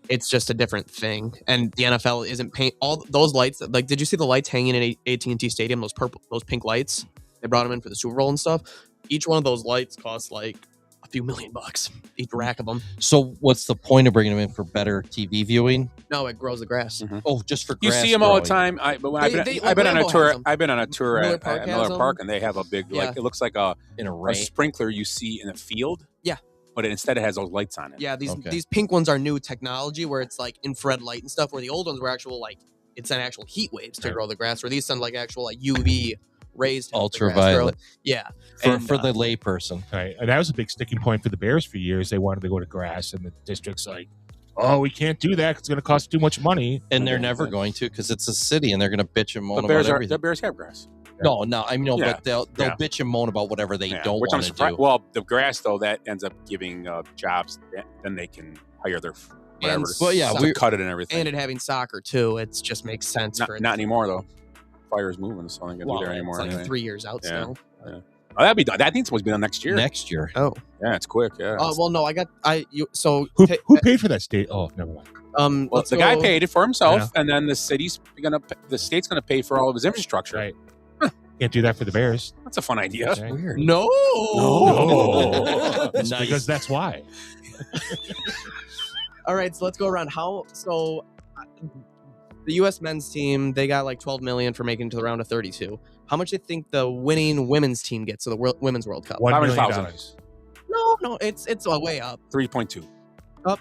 it's just a different thing. And the NFL isn't paying all those lights. Like, did you see the lights hanging in AT&T Stadium? Those pink lights. They brought them in for the Super Bowl and stuff. Each one of those lights costs like a few $1 million. Each rack of them. So, what's the point of bringing them in for better TV viewing? No, it grows the grass. Mm-hmm. Oh, just for you grass see them all the time. I've been on a tour. Them. I've been on a tour Miller at Park Miller Park, and they have a big it looks like a sprinkler you see in a field. Yeah. But instead it has those lights on it. Yeah, these pink ones are new technology where it's like infrared light and stuff, where the old ones were actual it's an actual heat waves to grow the grass, where these send like actual UV rays to ultraviolet. Yeah. For the lay person. Right. And that was a big sticking point for the Bears for years. They wanted to go to grass, and the district's like, oh, we can't do that. It's going to cost too much money. And they're never going to, because it's a city and they're going to bitch and moan about everything. The Bears have grass. No, I mean, but they'll bitch and moan about whatever they don't want to do. Well, the grass, though, that ends up giving jobs. Then they can hire their whatever. We cut it and everything. And it having soccer, too. It just makes sense. Not anymore, though. Fire's moving, so I ain't going to be there anymore. It's like 3 years out still. Yeah. Oh, that'd be done. That thing's supposed to be done next year. Next year. Oh. Yeah, it's quick. Yeah. Well, no, who paid for that state? Oh, never mind. Well, the guy paid it for himself, and then the state's gonna pay for all of his infrastructure. Right. Can't do that for the Bears. That's a fun idea. Right. Weird. No. Nice. Because that's why. All right, so let's go around. the U.S. men's team, they got like 12 million for making it to the round of 32. How much do you think the winning women's team gets to the Women's World Cup? $1 million. No, it's a way up. 3.2. Up.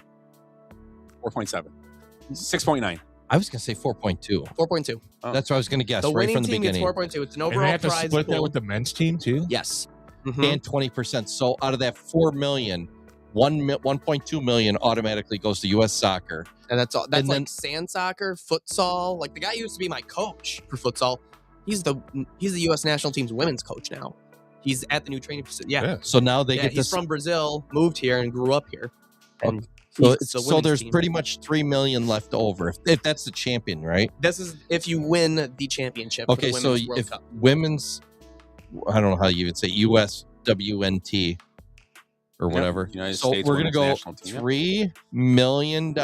4.7. 6.9. I was gonna say 4.2. 4.2. Oh. That's what I was gonna guess The right winning from the team beginning. gets 4.2. It's an And they overall have to prize split that pool. with the men's team too. Yes. And 20%. So out of that 4 million, 1.2 million automatically goes to U.S. soccer. And that's all. That's And like then- sand soccer, futsal. Like the guy who used to be my coach for futsal. He's the U.S. national team's women's coach now. He's at the new training facility. Yeah. So now they get he's this. from Brazil, moved here, and grew up here. And So, he's the so women's there's team. pretty much 3 million left over if that's the champion, right? This is if you win the championship. For Okay, the so Women's World if Cup. women's, I don't know how you even say USWNT or Yeah, whatever. United So States we're gonna Women's go National Team, yeah. $3 million.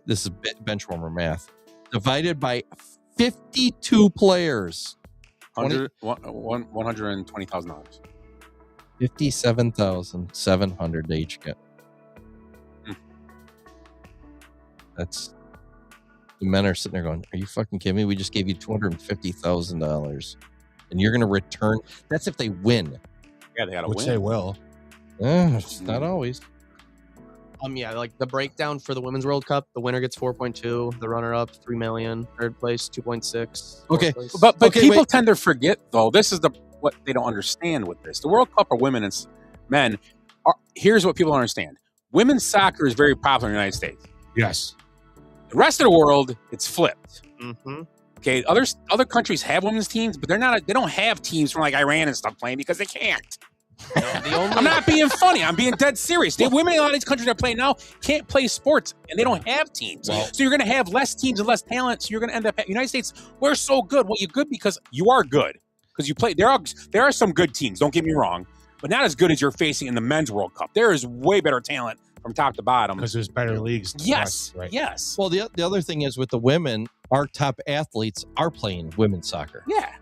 This is benchwarmer math divided by 52 players. $120,000. $57,700 they each get. That's the men are sitting there going, "Are you fucking kidding me? We just gave you $250,000, and you're going to return." That's if they win. Yeah, they got to Which win. they will. It's not always. Yeah, like the breakdown for the Women's World Cup, the winner gets 4.2, the runner-up 3 million, third place 2.6. Okay, But Okay, people wait. tend to forget, though. This is what they don't understand with this. The World Cup for women and men. Here's what people don't understand: women's soccer is very popular in the United States. Yes. The rest of the world, it's flipped. Mm-hmm. Okay, other countries have women's teams, but they don't have teams from like Iran and stuff playing because they can't. I'm not being funny. I'm being dead serious. The women in a lot of these countries that are playing now can't play sports, and they don't have teams. Well- So you're going to have less teams and less talent. So you're going to end up at United States. We're so good. Well, you're good because you are good because you play. There are some good teams. Don't get me wrong, but not as good as you're facing in the Men's World Cup. There is way better talent from top to bottom. Because there's better leagues. to Yes, watch, right? yes, Well, the other thing is with the women, our top athletes are playing women's soccer. yeah.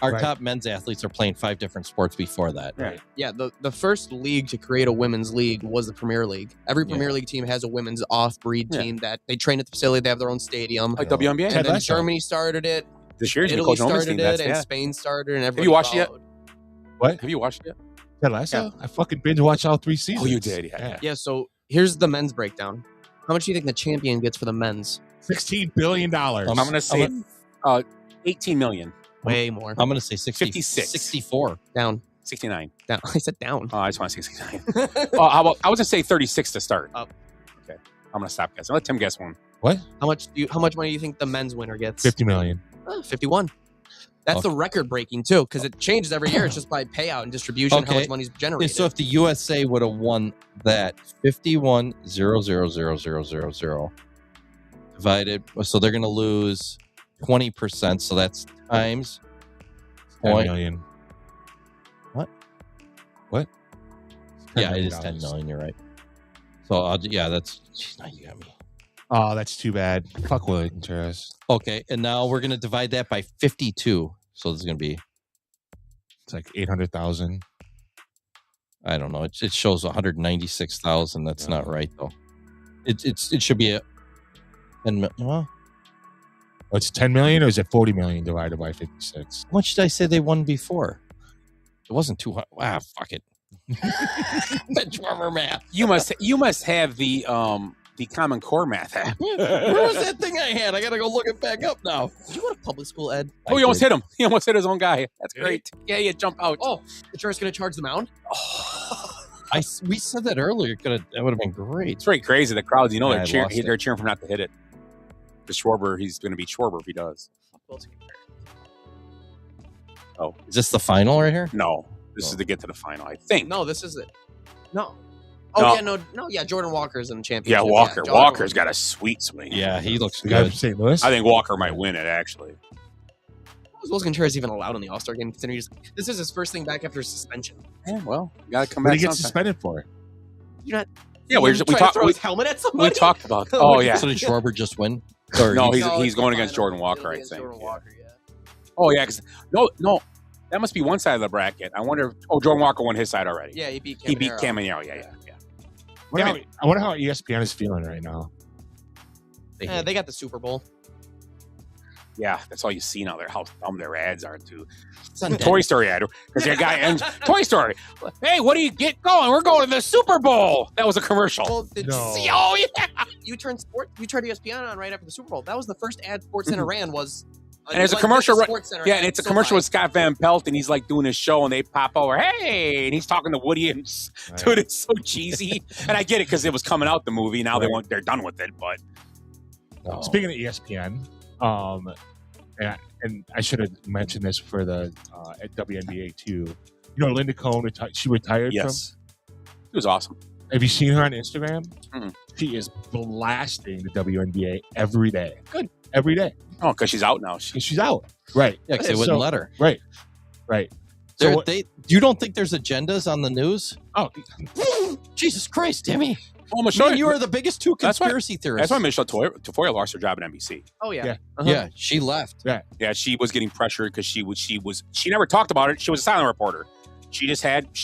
Our Right. top men's athletes are playing 5 different sports before that. Right. Yeah, the first league to create a women's league was the Premier League. Every Premier League team has a women's off-breed Yeah. team that they train at the facility. They have their own stadium. Like WNBA. And Ted then Lasso. Germany started it. This year's been Italy coaching women's started team. it, That's, and yeah. Spain started, and everybody you watched it yet? followed. What? Have you watched it yet? Ted Lasso? I fucking binge watched all 3 seasons. Oh, you did, yeah. Yeah, so here's the men's breakdown. How much do you think the champion gets for the men's? $16 billion. I'm going to say 18 million. Way more. I'm going to say 56. 64. Down. 69. Down. I said down. Oh, I just want to say 69. How about, I was going to say 36 to start. Up. Okay. I'm going to stop guessing. Let Tim guess one. What? How much money do you think the men's winner gets? $50 million. 51. That's Okay. the record breaking too, because it changes every year. It's just by payout and distribution, how Okay. much money's generated. So if the USA would have won that 51,000,000 divided, so they're going to lose 20%. So that's times 10 point. million. What? What? Yeah, it is $10 10 million. million. You're right. So yeah, that's. Geez, now you got me. Oh, that's too bad. Fuck Willie Contreras. Okay, and now we're going to divide that by 52. So this is going to be. It's like 800,000. I don't know. It shows 196,000. That's not right though. It should be a. And well, Oh, it's 10 million or is it 40 million divided by 56? how much did I say they won before? It wasn't 200. Wow, fuck it. Benchwarmer math. You must have the Common Core math app. Where was that thing I had? I gotta go look it back up now. Did you go to public school, Ed? Oh, he almost hit him. He almost hit his own guy. That's great. Yeah, he had jump out. Oh, the chair's going to charge the mound? We said that earlier. That would have been great. It's very crazy. The crowds, Yeah, I they're cheering. lost it. They're cheering for him not to hit it. The Schwarber, he's going to be Schwarber if he does. Oh, Is this the final right here? no. This is to get to the final, I think. No, this is it. No. Oh, No. yeah, no. Yeah, Jordan Walker's in the Yeah, championship. Walker. Jordan Walker's got a sweet swing. Yeah, he looks The guy good. from St. Louis? I think Walker might win it, actually. Was Willson Contreras even allowed in the All-Star game? Considering this is his first thing back after suspension. Yeah, well, got to come What back did he get sometime. suspended for? You're not. Yeah, we trying to throw his helmet at we somebody. talked about. Oh, yeah. So did Schwarber just win? Or No, No, he's it's going the against final. Jordan Walker, It'll be I against think. Jordan Walker, yeah. Oh, yeah. 'Cause no. That must be one side of the bracket. I wonder. Jordan Walker won his side already. Yeah, he beat Caminero. He beat Caminero. Yeah. I wonder how ESPN is feeling right now. They got the Super Bowl. Yeah, that's all you see now. How dumb their ads are too. on Toy Story ad because their guy ends Toy Story. Hey, what do you get going? We're going to the Super Bowl. That was a commercial. Well, Oh yeah. You turned ESPN on right after the Super Bowl. That was the first ad SportsCenter ran was. And it's a like commercial. SportsCenter Yeah, ad, and it's a so commercial fine. with Scott Van Pelt, and he's like doing his show, and they pop over, hey, and he's talking to Woody, and dude, it's so cheesy. And I get it because it was coming out the movie. Now they're done with it. But Speaking of ESPN, and I should have mentioned this for the at WNBA too. You know, Linda Cohn, she retired. Yes, it was awesome. Have you seen her on Instagram? Mm. She is blasting the WNBA every day. Good. Every day. Oh, because she's out now. She's out. Right. Yeah, because they wouldn't let her. Right. So you don't think there's agendas on the news? Oh, Jesus Christ, Timmy! Well, Michelle, Man, you are the biggest two conspiracy theorists. That's why Michelle Tafoya lost her job at NBC. Oh yeah. Yeah, she left. Yeah, she was getting pressured because she never talked about it. She was a silent reporter. She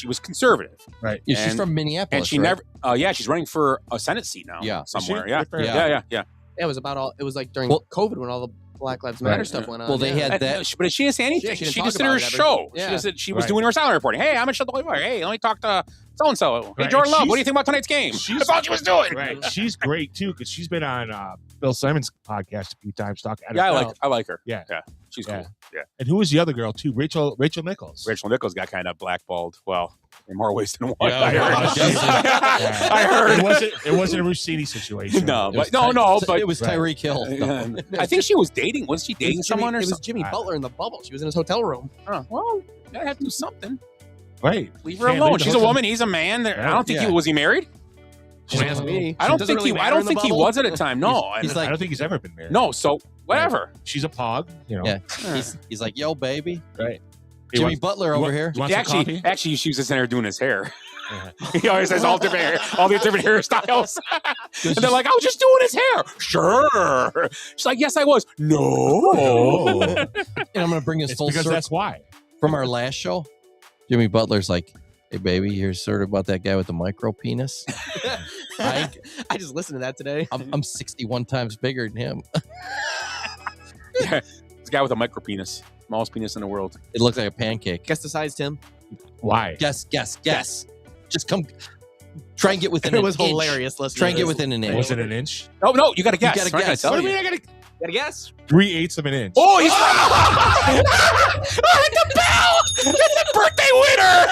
was conservative. Right. Yeah, she's from Minneapolis. And she right? never. She's running for a Senate seat now. Yeah. somewhere. Is she? Yeah. Yeah, it was about all. It was like during Well- COVID when all the Black Lives Matter stuff went on. Well, they yeah. had that. But she didn't say anything. she didn't She talk just did about her it ever. show. Yeah. She was Right. doing her silent reporting. Hey, I'm Michelle Tafoya. Hey, let me talk to so and so. Hey, Right. Jordan Love, She's- what do you think about tonight's game? That's all she was doing. Right. She's great too because she's been on Bill Simmons' podcast a few times talking. Yeah, I like her. Yeah. She's cool. Yeah. And who was the other girl too? Rachel Nichols. Rachel Nichols got kind of blackballed. Well, in more ways than one. Yeah, I heard. I heard. It wasn't a Rossini situation. No, It was but it was Tyreek Hill. I think she was dating. Was she dating someone or It was something? Jimmy Butler in the bubble. She was in his hotel room. Oh, well, gotta have to do something. Right. Leave her Can't alone. leave the She's a hotel. woman. He's a man. I don't think Yeah. was he married? Don't ask me. I don't Doesn't think really I matter don't in the think he bubble. was at the time. No, He's I like, don't think he's ever been married. no. So whatever. She's a pog. You know. yeah, he's like, yo, baby, Right. Jimmy Butler over here. You want some coffee? Actually, she was just in there doing his hair. He always has all the different hairstyles. And they're like, I was just doing his hair. Sure. She's like, yes, I was. No. And I'm gonna bring this It's full because circle that's why. from our last show. Jimmy Butler's like, hey, baby, you're sort of about that guy with the micro penis. I just listened to that today. I'm 61 times bigger than him. Yeah. This guy with a micro penis. Smallest penis in the world. It looks like a pancake. Guess the size, Tim. Why? Guess. Just come. Try and get within It an was inch. hilarious. Listening Try and to get this. within an inch. Was it an inch? No, you got to guess. gotta I'm not gonna guess. tell What you. do you I gotta... Gotta guess. 3/8 of an inch. Oh, he's I hit the bell. It's a birthday winner.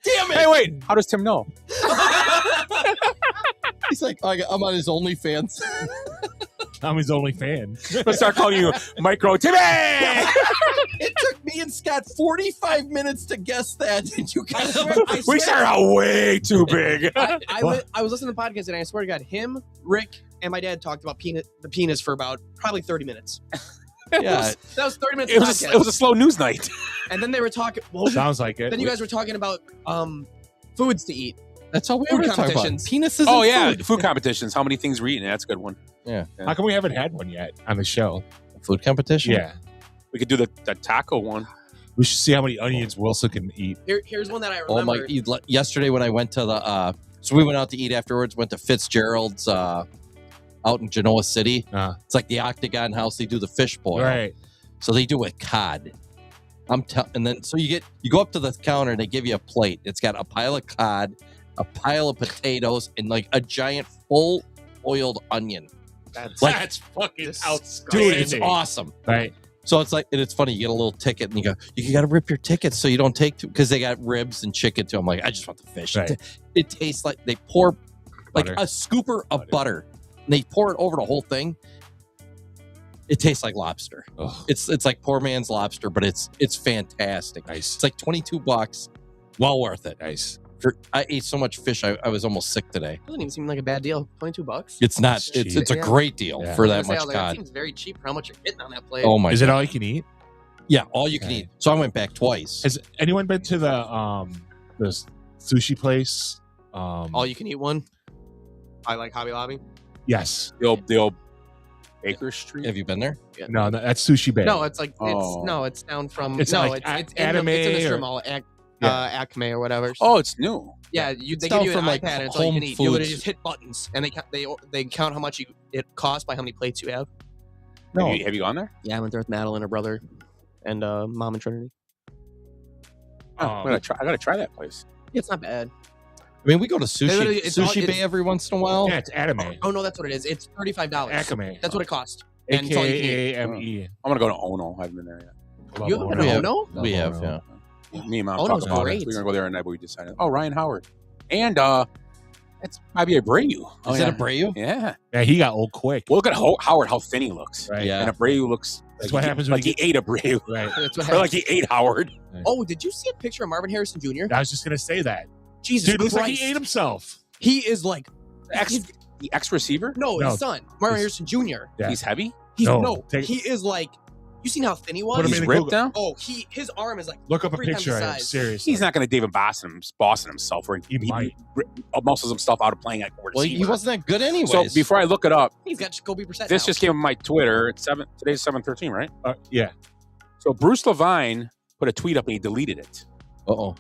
Damn it! Hey, wait. How does Tim know? He's like, I'm on his OnlyFans. I'm his only fan. Let's start calling you Micro Timmy. It took me and Scott 45 minutes to guess that, and you guys. We started out way too big. I was listening to the podcast and I swear to God, him, Rick, and my dad talked about the penis for about probably 30 minutes. Yeah, That was 30 minutes. It of was podcast. it was a slow news night. And then they were talking. Well, Sounds like it. then you guys were talking about foods to eat. that's all we Food ever talk about. competitions. Penises. Oh and yeah, food. food competitions. How many things we're eating? That's a good one. How come we haven't had one yet on the show? Food competition. Yeah. We could do the taco one. We should see how many onions Wilson can eat. Here's one that I Oh remember. my! Yesterday when I went to the, so we went out to eat afterwards. Went to Fitzgerald's out in Genoa City. It's like the Octagon House. They do the fish boil. Right. So they do it cod. And then so you go up to the counter and they give you a plate. It's got a pile of cod, a pile of potatoes, and like a giant full boiled onion. That's fucking Dude, it's awesome. Right. So it's like, and it's funny. You get a little ticket, and you got to rip your tickets so you don't take too, because they got ribs and chicken too. I'm like, I just want the fish. Right. It tastes like they pour like Butter. a scooper of butter, and they pour it over the whole thing. It tastes like lobster. Ugh. It's like poor man's lobster, but it's fantastic. Nice. It's like $22. Well worth it. Nice. I ate so much fish, I was almost sick today. Doesn't even seem like a bad deal. $22. It's not. That's It's a cheap. great deal Yeah. for I that was gonna much say, I was like, cod. That seems very cheap for how much you're getting on that plate. Oh my! Is God. it all you can eat? Yeah, all you can Okay. eat. So I went back twice. Has anyone been to the sushi place? All you can eat one. I like Hobby Lobby. Yes. The old Baker Street. Have you been there? No, that's Sushi Bay. No, it's like Oh. it's down from It's no, like it's anime in the or- strip mall. Acme or whatever. Oh, it's new. Yeah, they give down you an from, like, iPad and it's all you can Home eat. You literally Foods. just hit buttons and they count how much it costs by how many plates you have. No. Have you gone there? Yeah, I went there with Madeline, her brother, and mom and Trinity. I gotta try that place. Yeah, it's not bad. I mean, we go to literally- Sushi Bay every once in a while. Yeah, it's anime. Oh no, that's what it is. It's $35. Acme. That's what it costs. And it's all you can eat. AKAME. I'm gonna go to Ono. I haven't been there yet. You haven't been to Ono? We have, yeah. Me and Mom Ono's talked about great. it. We're gonna go there at night, but we decided. Oh, Ryan Howard, and it's might be Abreu. Oh, Is yeah. it Abreu? Yeah. Yeah, he got old quick. Well, look at Howard, how thin he looks. Right. Yeah. And Abreu looks. That's like what he- happens when like you he ate Abreu. Right. That's what Or like happens. he ate Howard. Oh, did you see a picture of Marvin Harrison Jr.? I was just gonna say that. Jesus Dude, looks Christ. like he ate himself. He is like The ex receiver. no, No. his son, Marvin Harrison Jr. Yeah. He's heavy. He's No, take- he is like. You seen how thin he was? Put him He's in ripped Google. down. Oh, his arm is like Look up a 3 times picture the of him. size. Seriously. He's not going to David Boston himself, where He might. muscles himself out of playing at Well, he wasn't that good anyways. So before I look it up, He's got Jacoby Brissett. this now. just came on my Twitter. It's today's 7/13, right? Yeah. So Bruce Levine put a tweet up and he deleted it. Uh-oh.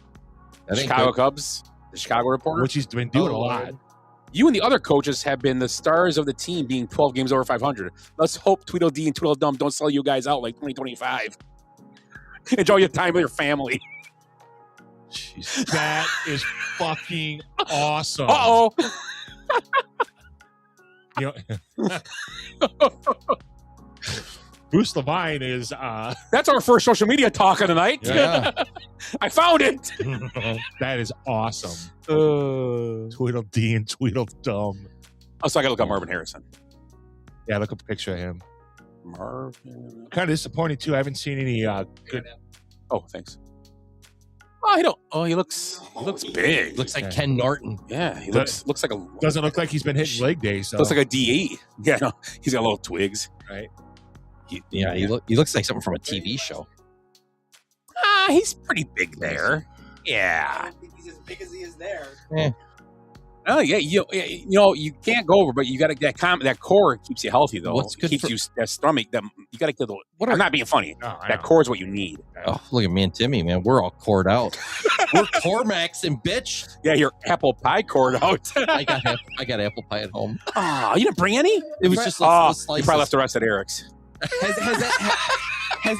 That ain't Chicago good. Cubs, the Chicago Reporter. Which he's been doing a lot. Lord. You and the other coaches have been the stars of the team, being 12 games over 500. Let's hope Tweedledee and Tweedledum don't sell you guys out like 2025. Enjoy your time with your family. Jeez. That is fucking awesome. Uh-oh. You know, Bruce Levine is That's our first social media talk of the night. Yeah. I found it. that is awesome. Tweedledee and Tweedledum. Oh, so I got to look up Marvin Harrison. Yeah, look up a picture of him. Marvin. Kind of disappointing too. I haven't seen any good. Oh, thanks. Oh, he don't. Oh, he looks big. Looks like Ken Norton. Yeah, he Does- looks like a Doesn't look like he's been hitting leg days. So. looks like a DE. Yeah, no, he's got little twigs. Right. Yeah, he looks like something from a TV show. He's pretty big there. Yeah. He's as big as he is there. Oh yeah, you know you can't go over, but you got to that core keeps you healthy though. What's good keeps for- you that stomach. That you got to get the. I'm not being funny. No, I That know. core is what you need. Oh, look at me and Timmy, man. We're all cored out. We're Cormax and bitch. Yeah, your apple pie cored out. I got apple pie at home. Oh, you didn't bring any? It was just Oh, little you slices. probably left the rest at Eric's.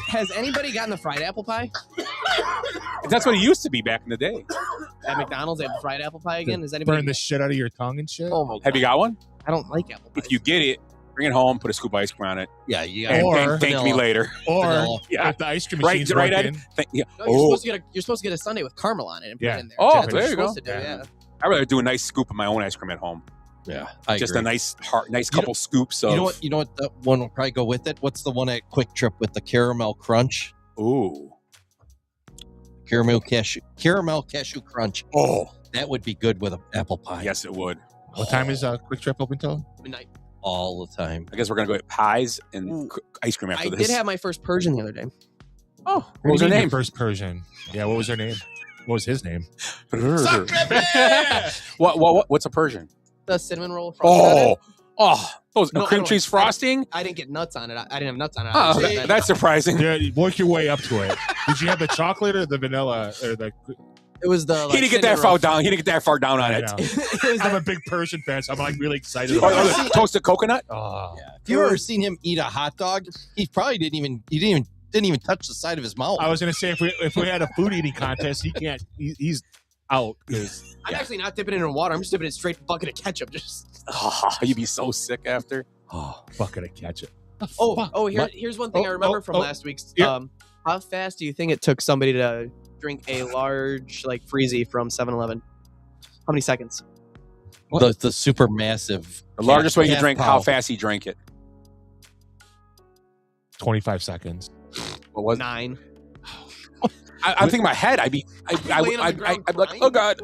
Has anybody gotten the fried apple pie That's what it used to be back in the day. at McDonald's? They have fried apple pie again. Is anybody? Burn the shit out of your tongue and shit. Oh my god! Have you got one? I don't like apple pie. If you get it, bring it home, put a scoop of ice cream on it, Yeah, you and got thank me later. Or Vanilla. Yeah. if the ice cream Right, machine's right, working, Ed? Yeah. No, you're supposed to get a sundae with caramel on it and put Yeah. it in there. Oh, That's what there you're you go. supposed to do, yeah. I'd rather do a nice scoop of my own ice cream at home. Yeah, I Just agree. a nice You couple scoops of. You know what? That one will probably go with it. What's the one at Quick Trip with the caramel crunch? Ooh. Caramel cashew crunch. Oh, That would be good with an apple pie. yes, it would. what time is Quick Trip open till? Midnight. All the time. I guess we're gonna go get pies and ice cream after I this. did have my first Persian the other day. Oh, what was her do you mean name? your first Persian. Yeah, what was her name? What was his name? What's a Persian? The cinnamon roll. frosted on it. Those No, I cream don't cheese like- frosting. I didn't get nuts on it. I didn't have nuts on it. Oh, that's surprising. Yeah, work your way up to it. Did you have the chocolate or the vanilla or the? It was the. He didn't get that far down. He didn't get that far down on I it. know. I'm a big Persian fan, so I'm like really excited. Oh, about the it. toasted coconut. Oh, Have you ever seen him eat a hot dog? He probably didn't even touch the side of his mouth. I was gonna say if we had a food eating contest, he can't. He's out because I'm actually not dipping it in water. I'm just dipping it straight bucket of ketchup. Just. Oh, you'd be so sick after. oh, bucket of ketchup. Here's one thing I remember from last week's. Yeah. How fast do you think it took somebody to drink a large like freezy from 7-Eleven? How many seconds? The super massive. The largest way you half drink. How pound. fast he drank it? 25 seconds. What was? 9. I'm thinking in my head. I'd be like, oh god.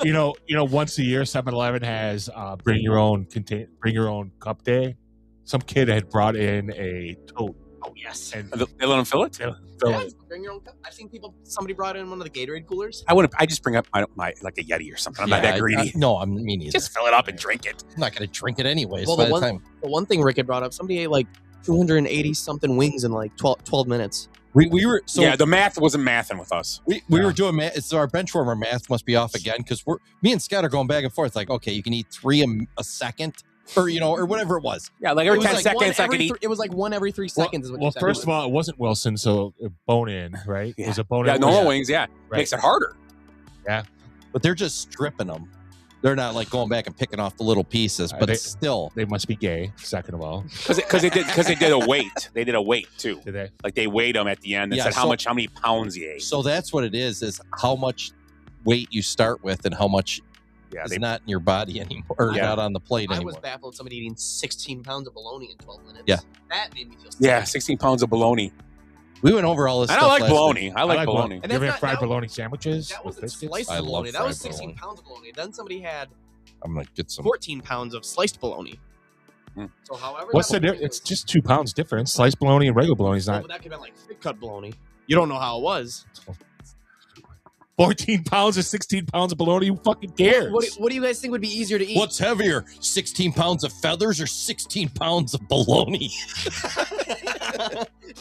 You know, once a year, 7-Eleven has bring your own cup day. Some kid had brought in a tote. Oh yes. And They let him fill it. Yeah, bring your own cup. I've seen somebody brought in one of the Gatorade coolers. I just bring up my like a Yeti or something. I'm not that greedy. No, I mean neither. Just fill it up and drink it. I'm not going to drink it anyways. Well, by the one thing Rick had brought up, somebody ate like 280 something wings in like 12 minutes. We were the math wasn't mathing with us. We were doing math. So our benchwarmer math must be off again because me and Scott are going back and forth. Like, okay, you can eat 3 a second, or or whatever it was. Yeah, like every 10 seconds I can eat. It was like 1 every 3 seconds. Is what you said. First of all, it wasn't Wilson, so bone in, right? Yeah. It was a bone in. Yeah, normal wings. Yeah, right. Makes it harder. Yeah, but they're just stripping them. They're not like going back and picking off the little pieces, but still, they must be gay. Second of all, because they did a weight. They did a weight too. Did they? Like they weighed them at the end and said how many pounds he ate. So that's what it is how much weight you start with and how much is not in your body anymore, or not on the plate anymore. I was baffled at somebody eating 16 pounds of bologna in 12 minutes. Yeah, that made me feel sick. Yeah, 16 pounds of bologna. We went over all this. And stuff I like last bologny. week. I like bologny. You ever had fried bologny sandwiches? That with wasn't biscuits? sliced bologna. That was 16 pounds of bologna. Then somebody had I'm gonna get some 14 pounds of sliced bologna. So however, what's the difference? It's just 2 pounds difference. Sliced bologna and regular bologna is not. But that could have been like thick cut bologna. You don't know how it was. 14 pounds or 16 pounds of bologna? Who fucking cares? What do you guys think would be easier to eat? What's heavier, 16 pounds of feathers or 16 pounds of bologna?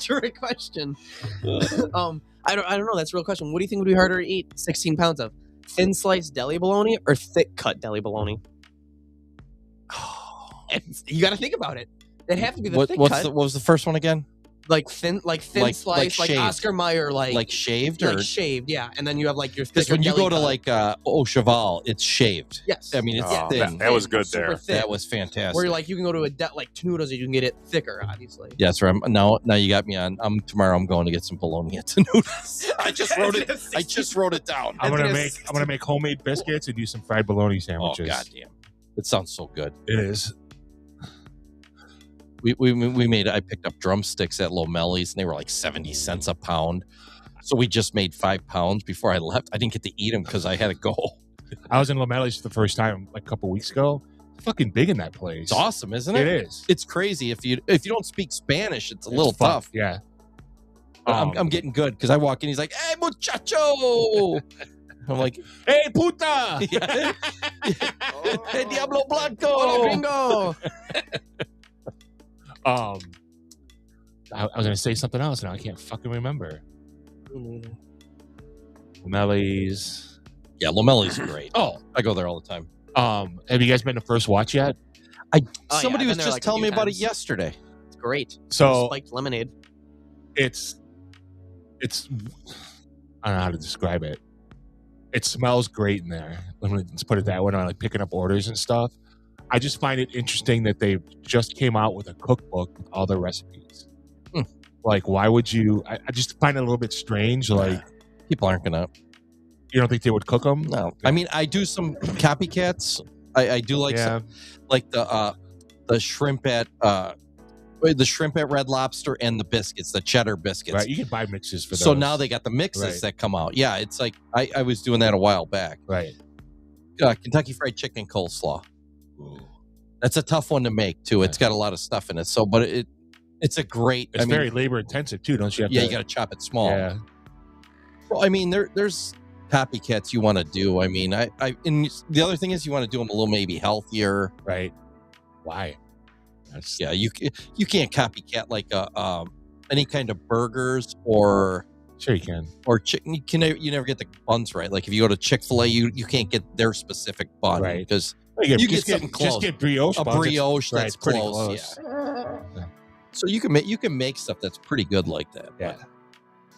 Trick question. I don't know. That's a real question. What do you think would be harder to eat? 16 pounds of thin sliced deli bologna or thick cut deli bologna? You got to think about it. It'd have to be the thick cut. What was the first one again? Like thin slice, like Oscar Mayer, like shaved, like shaved, yeah. And then you have like your thicker. Because when you deli go to cut. like Au Cheval, it's shaved. Yes, I mean it's thin. That was good there. Thin. That was fantastic. Where like you can go to like Tenuto's, you can get it thicker, obviously. Yes, right. Now you got me on. Tomorrow I'm going to get some bologna at Tenuto's. I just wrote it down. I'm gonna make homemade biscuits and do some fried bologna sandwiches. Oh goddamn! It sounds so good. It is. I picked up drumsticks at Lomelli's and they were like 70 cents a pound. So we just made 5 pounds before I left. I didn't get to eat them because I had to go. I was in Lomelli's for the first time like a couple weeks ago. It's fucking big in that place. It's awesome, isn't it? It is. It's crazy. If you don't speak Spanish, it's a little tough. Yeah. I'm getting good because I walk in, he's like, "Hey, muchacho." I'm like, "Hey, puta." Hey, Diablo Blanco. Hola, gringo. I was gonna say something else now. I can't fucking remember. Lomelli's. Yeah, Lomelli's great. Oh, I go there all the time. Have you guys been to First Watch yet? Somebody was just like telling me about it times. yesterday. It's great. So spiked lemonade. It's I don't know how to describe it. It smells great in there. Let me just put it that way. When I'm like picking up orders and stuff, I just find it interesting that they just came out with a cookbook with all their recipes. Like, why would you? I just find it a little bit strange. Like, people aren't gonna. You don't think they would cook them? No. I mean, I do some copycats. I do like some, like the shrimp at Red Lobster and the biscuits, the cheddar biscuits. Right, you can buy mixes for those. So now they got the mixes that come out. Yeah, it's like I was doing that a while back. Right. Kentucky Fried Chicken coleslaw. Ooh. That's a tough one to make too. It's got a lot of stuff in it. So, but it's a great. It's very labor intensive too, don't you? You got to chop it small. Yeah. Well, I mean, there's copycats you want to do. I mean, and the other thing is you want to do them a little maybe healthier. Right. Why? Yeah, you can't copycat like any kind of burgers or. Sure you can. Or chicken. You never get the buns right. Like if you go to Chick-fil-A, you can't get their specific bun because you get something close. Just get brioche. A brioche right, that's pretty close. Yeah. So you can make stuff that's pretty good like that. Yeah.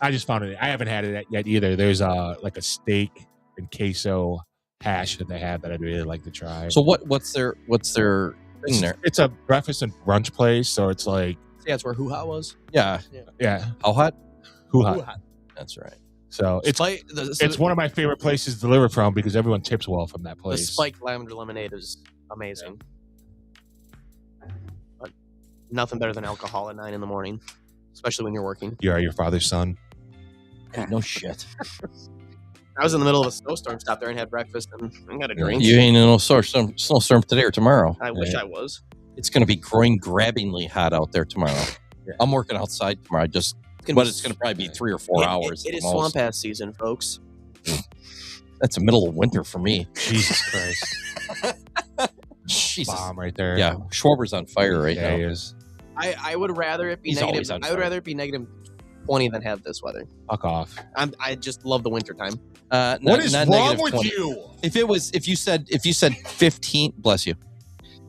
I just found it. I haven't had it yet either. There's like a steak and queso hash that they have that I'd really like to try. So what's their thing there? It's a breakfast and brunch place, so it's like Yeah, it's where Hoo Ha was. Yeah. How hot? Hoo Ha. That's right. So it's one of my favorite places to deliver from because everyone tips well from that place. The spiked lavender lemonade is amazing. But nothing better than alcohol at 9 a.m, especially when you're working. You are your father's son. No shit. I was in the middle of a snowstorm, stopped there and had breakfast and got a drink. You ain't in no snowstorm today or tomorrow. I wish I was. It's going to be groin-grabbingly hot out there tomorrow. I'm working outside tomorrow. But it's going to probably be 3 or 4 hours. It is swamp ass season, folks. That's the middle of winter for me. Jesus Christ. Jesus. Bomb right there. Yeah, Schwarber's on fire right now. He is. I would rather it be He's negative. always on I would fire. rather it be negative 20 than have this weather. Fuck off. I just love the winter time. What is wrong with 20. you? If you said 15, bless you.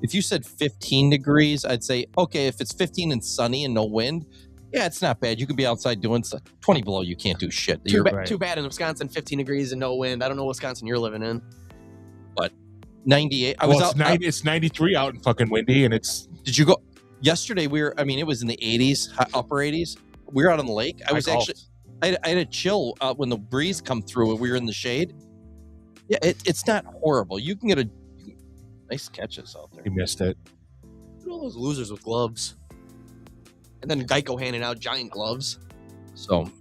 If you said 15 degrees, I'd say okay. If it's 15 and sunny and no wind, yeah, it's not bad. You could be outside doing stuff. 20 below, you can't do shit. Too bad in Wisconsin, 15 degrees and no wind. I don't know Wisconsin you're living in. But 98. It's 93 out and fucking windy, and it's. Did you go yesterday? It was in the 80s, upper 80s. We were out on the lake. I had a chill when the breeze come through and we were in the shade. Yeah, it's not horrible. You can get nice catches out there. You missed it. Look at all those losers with gloves. And then Geico handing out giant gloves. So, where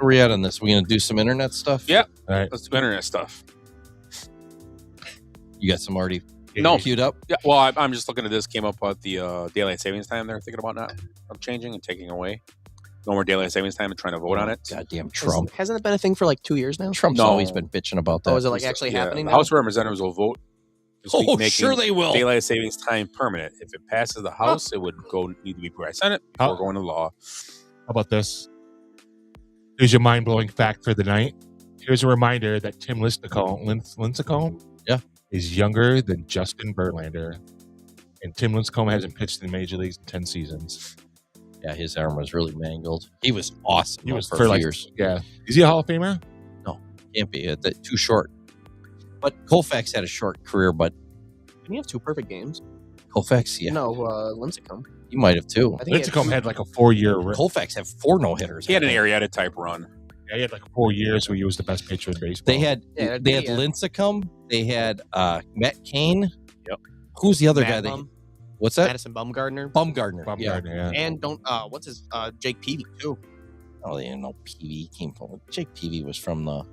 are we at on this? We going to do some internet stuff? Yep. All right. Let's do internet stuff. You got some already queued up? Yeah. Well, I'm just looking at this. Came up with the daylight savings time they're thinking about not changing and taking away. No more daylight savings time and trying to vote on it. Goddamn Trump. Hasn't it been a thing for like 2 years now? Trump's always been bitching about that. Oh, is it like actually happening The now? House of Representatives will vote this week, making sure they will. daylight savings time permanent. If it passes the House, it would need to be put by Senate before going to law. How about this? Here's your mind-blowing fact for the night. Here's a reminder that Tim Lincecum is younger than Justin Verlander. And Tim Lincecum hasn't pitched in the major leagues in 10 seasons. Yeah, his arm was really mangled. He was awesome. He was for for a few years. Yeah. Is he a Hall of Famer? No, can't be. Too short. But Colfax had a short career, but Didn't he have 2 perfect games? Colfax, yeah. No, Lincecum. He might have too. I think Lincecum had like a 4-year run. Colfax had 4 no-hitters. He had an Arrieta type run. Yeah, he had like 4 years where he was the best pitcher in baseball. They had Lincecum. They had Matt Cain. Yep. Who's the other Matt guy? Bum. What's that? Madison Bumgarner. Bumgarner. Yeah. And what's his Jake Peavy too. Oh, they didn't know Peavy came from. Jake Peavy was from the.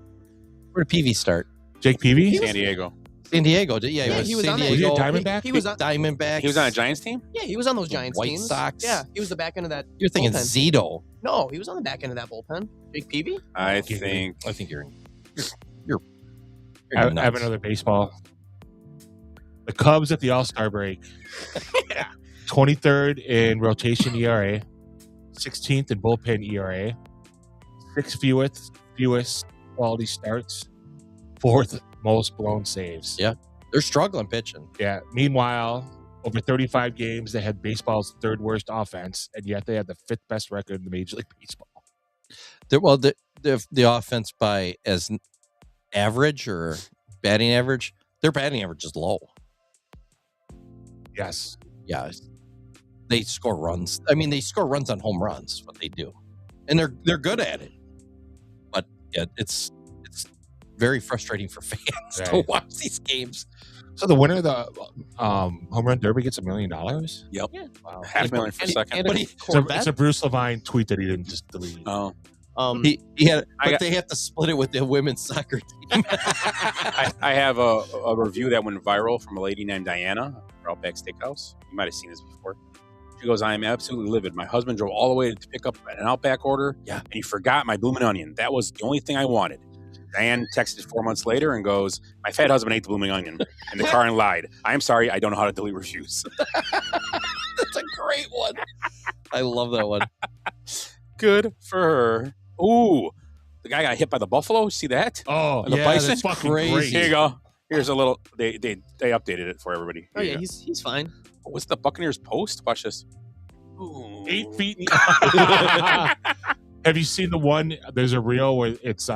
Where did Peavy start? Jake Peavy? San Diego. San Diego. Yeah, he was San on that. Diego. Was he a Diamondback? He was on Diamondbacks. He was on a Giants team? Yeah, he was on those Giants White teams. Sox. Yeah, he was the back end of that. You're thinking bullpen. Zito. No, he was on the back end of that bullpen. Jake Peavy? I think you're I have nuts. another baseball. The Cubs at the All-Star break. 23rd in rotation ERA. 16th in bullpen ERA. 6th fewest quality starts. 4th most blown saves. Yeah. They're struggling pitching. Yeah. Meanwhile, over 35 games, they had baseball's 3rd worst offense, and yet they had the 5th best record in the Major League Baseball. The offense by as average or batting average, their batting average is low. Yes. Yeah. They score runs. I mean, they score runs on home runs, what they do. And they're good at it. But yeah, it's very frustrating for fans to watch these games. So the winner of the home run derby gets $1 million? Yep. Yeah. Wow. $500,000 for second. It's a Bruce Levine tweet that he didn't just delete. Oh. He had, but they have to split it with the women's soccer team. I have a review that went viral from a lady named Diana for Outback Steakhouse. You might have seen this before. She goes, "I am absolutely livid. My husband drove all the way to pick up an Outback order, and he forgot my bloomin' onion. That was the only thing I wanted." Diane texted 4 months later and goes, "My fat husband ate the blooming onion in the car and lied. I am sorry. I don't know how to delete reviews." That's a great one. I love that one. Good for her. Ooh, the guy got hit by the buffalo. See that? Oh, the yeah, bison? that's fucking Crazy. great. Here you go. Here's a little. They updated it for everybody. Oh Here yeah, you go. he's fine. What's the Buccaneers post? Watch this. Ooh. 8 feet. Have you seen the one? There's a reel where it's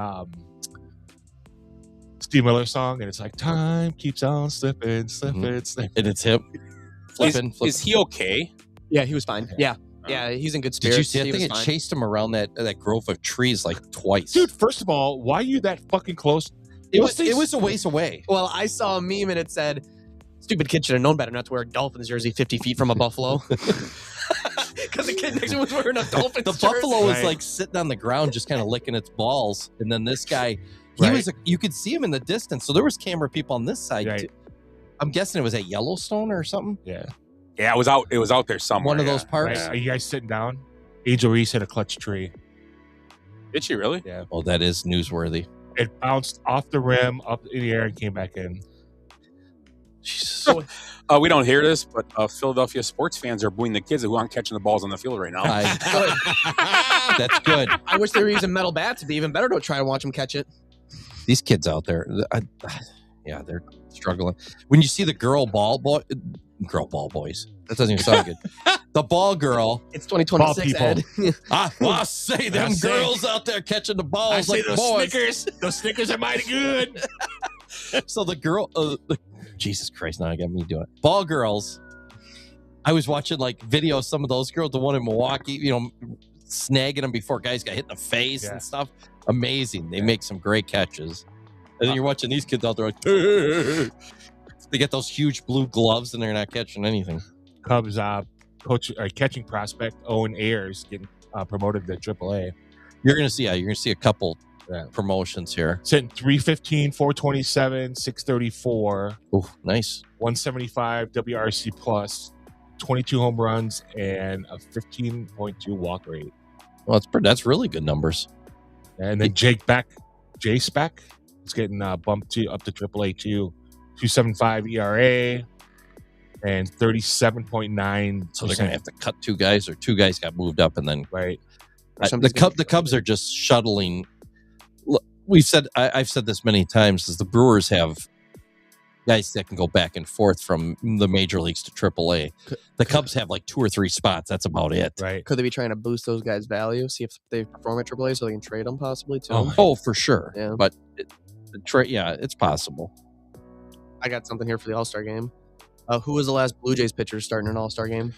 Steve Miller song, and it's like time keeps on slipping, slipping. And it's him flipping. Is he okay? Yeah, he was fine. Yeah, he's in good spirits. Did you see? I He think was it fine. chased him around that grove of trees like twice. Dude, first of all, why are you that fucking close? it was a ways away. Well, I saw a meme and it said, "Stupid kid should have known better not to wear a Dolphins jersey 50 feet from a buffalo." Because the kid next to him was wearing a Dolphins The jersey. buffalo was like sitting on the ground, just kind of licking its balls, and then this guy, you could see him in the distance. So there was camera people on this side. Right. Too. I'm guessing it was at Yellowstone or something. Yeah. Yeah, it was out. It was out there somewhere. One of those yeah. parks. Right. Are you guys sitting down? Angel Reese hit a clutch tree. Did she really? Yeah. Oh, that is newsworthy. It bounced off the rim, up in the air, and came back in. So We don't hear this, but Philadelphia sports fans are booing the kids who aren't catching the balls on the field right now. That's good. I wish they were using metal bats. It'd be even better to try and watch them catch it. These kids out there, yeah, they're struggling. When you see the girl ball boys, that doesn't even sound good. The ball girl. It's 2026, Ed. I say them girls out there catching the balls I say like those boys. Snickers. Those Snickers are mighty good. So the girl, Jesus Christ, now I got me doing it. Ball girls. I was watching like videos, some of those girls, the one in Milwaukee, snagging them before guys got hit in the face and stuff. Amazing. They make some great catches. And then you're watching these kids out there like, they get those huge blue gloves and they're not catching anything. Cubs catching prospect Owen Ayers getting promoted to AAA. You're gonna see a couple promotions here. Sitting 315, 427, 634. Oh, nice. 175 WRC plus, 22 home runs, and a 15.2 walk rate. Well, that's really good numbers. And then J Spec is getting bumped up to AAA too. 2.75 ERA and 37.9. So they're gonna have to cut two guys, or two guys got moved up, and then right. The Cubs are just shuttling. Look, I've said this many times, is the Brewers have guys that can go back and forth from the major leagues to AAA. The Cubs have like 2 or 3 spots. That's about it. Right. Could they be trying to boost those guys' value? See if they perform at AAA so they can trade them possibly too? Oh, for sure. Yeah. But it's possible. I got something here for the All-Star game. Who was the last Blue Jays pitcher to start in an All-Star game?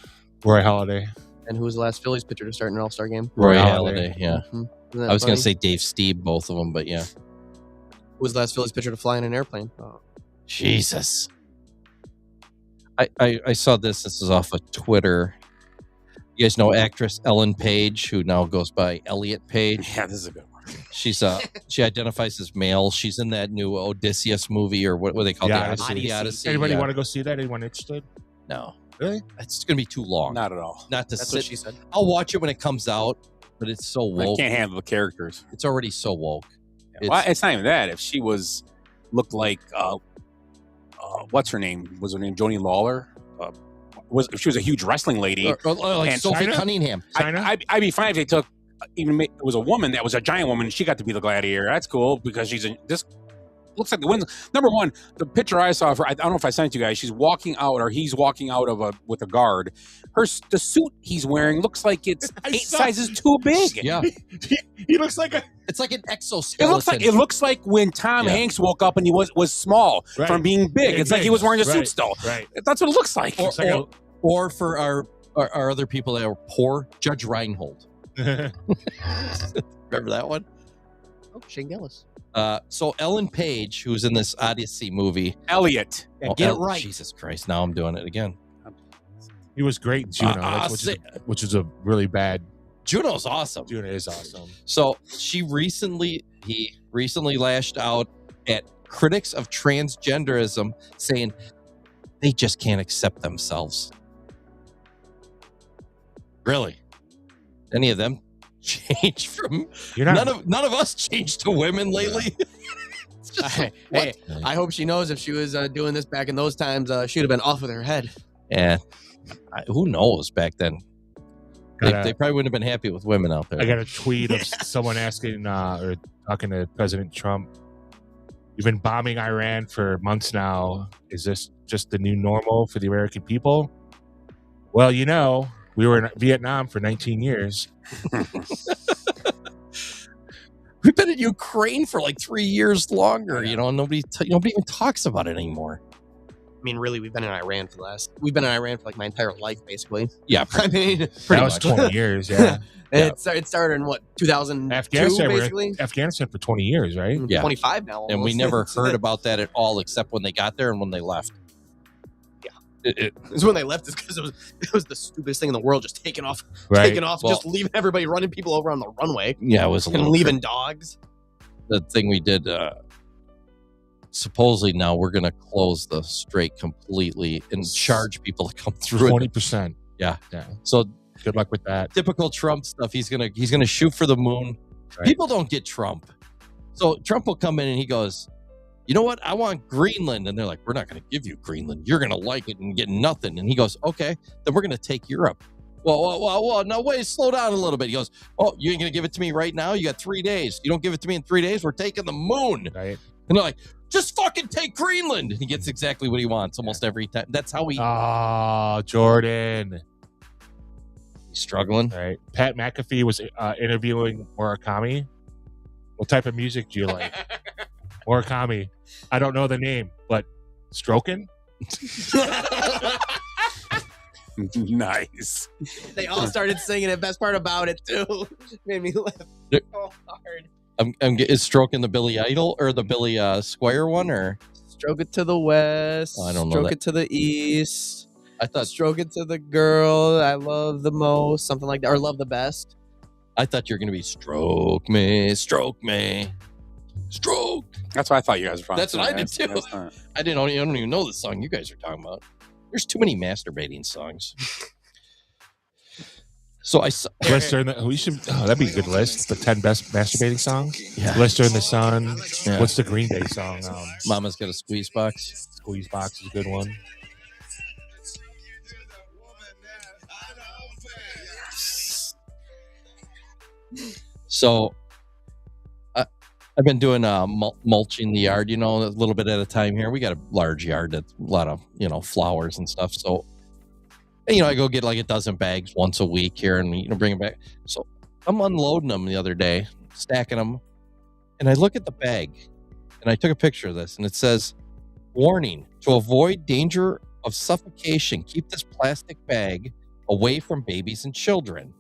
Roy Halladay. And who was the last Phillies pitcher to start in an All-Star game? Roy Halladay, yeah. Mm-hmm. I was going to say Dave Stieb, both of them, but yeah. Who was the last Phillies pitcher to fly in an airplane? Oh. Jesus. I saw this. This is off of Twitter. You guys know actress Ellen Page, who now goes by Elliot Page? Yeah, this is a good one. She's she identifies as male. She's in that new Odysseus movie, or what they call Yeah, the Odyssey. Anybody want to go see that? Anyone interested? No. Really? It's going to be too long. Not at all. That's what she said. I'll watch it when it comes out, but it's so woke. I can't handle the characters. It's already so woke. It's not even that. If she looked like what's her name? Was her name Joni Lawler? If she was a huge wrestling lady, like and Sophie Cunningham. I'd be fine if they took it was a woman that was a giant woman. And she got to be the gladiator. That's cool because this looks like the wins. Number one, the picture I saw of her, I don't know if I sent it to you guys. She's walking out, or he's walking out with a guard. The suit he's wearing looks like it's 8 sizes too big. Yeah, he looks like it's like an exoskeleton. It looks like when Tom Hanks woke up and he was small from being big. It's like he was wearing a suit still. Right. That's what it looks like. Or for our other people that are poor, Judge Reinhold. Remember that one? Oh, Shane Gillis. So Ellen Page, who's in this Odyssey movie. Elliot. Get it right. Jesus Christ, now I'm doing it again. He was great in Juno, which is a really bad. Juno's awesome. Juno is awesome. So he recently lashed out at critics of transgenderism, saying they just can't accept themselves. Really? Any of them change from? None of us changed to women lately. Hey, I hope she knows if she was doing this back in those times, she'd have been off with her head. Yeah, who knows back then? They probably wouldn't have been happy with women out there. I got a tweet of someone asking or talking to President Trump. You've been bombing Iran for months now. Is this just the new normal for the American people? Well, we were in Vietnam for 19 years. We've been in Ukraine for like 3 years longer. Nobody even talks about it anymore. I mean, really, we've been in Iran for like my entire life, basically. Yeah, I mean, that was 20 years. Yeah, It started in what 2002, basically. Afghanistan for 20 years, right? Yeah, 25 now. Almost. And we never heard about that at all, except when they got there and when they left. It's when they left. Is because it was the stupidest thing in the world, just taking off, Well, just leaving everybody, running people over on the runway. Yeah, it was, and leaving dogs. The thing we did. Supposedly now we're going to close the strait completely and charge people to come through 20%. Yeah. So good luck with that. Typical Trump stuff. He's gonna shoot for the moon. Right. People don't get Trump. So Trump will come in and he goes, you know what? I want Greenland. And they're like, we're not going to give you Greenland. You're going to like it and get nothing. And he goes, okay, then we're going to take Europe. Well, no, wait, slow down a little bit. He goes, oh, you ain't going to give it to me right now? You got 3 days. You don't give it to me in 3 days, we're taking the moon. Right. And they're like, just fucking take Greenland. And he gets exactly what he wants almost every time. That's how he... Oh, Jordan. He's struggling. Right. Pat McAfee was interviewing Murakami. What type of music do you like? Murakami. I don't know the name, but stroking? Nice. They all started singing it. Best part about it too made me laugh so hard. Is stroking the Billy Idol or the Billy Squire one, or stroke it to the west? I don't know. Stroke it to the east. I thought stroke it to the girl I love the most, something like that, or love the best. I thought you were gonna be stroke me, stroke me, stroke. That's what I thought you guys were from. That's what I did too. I don't even know the song you guys are talking about. There's too many masturbating songs. So I saw we should. Oh, that'd be a good list. The 10 best masturbating songs. Yeah. Blister in the Sun. Yeah. What's the Green Day song? Mama's Got a Squeeze Box. Squeeze Box is a good one. So I've been doing mulching the yard, a little bit at a time here. We got a large yard that's a lot of, flowers and stuff. So, I go get like a dozen bags once a week here and, bring them back. So I'm unloading them the other day, stacking them. And I look at the bag and I took a picture of this and it says, warning, to avoid danger of suffocation, keep this plastic bag away from babies and children.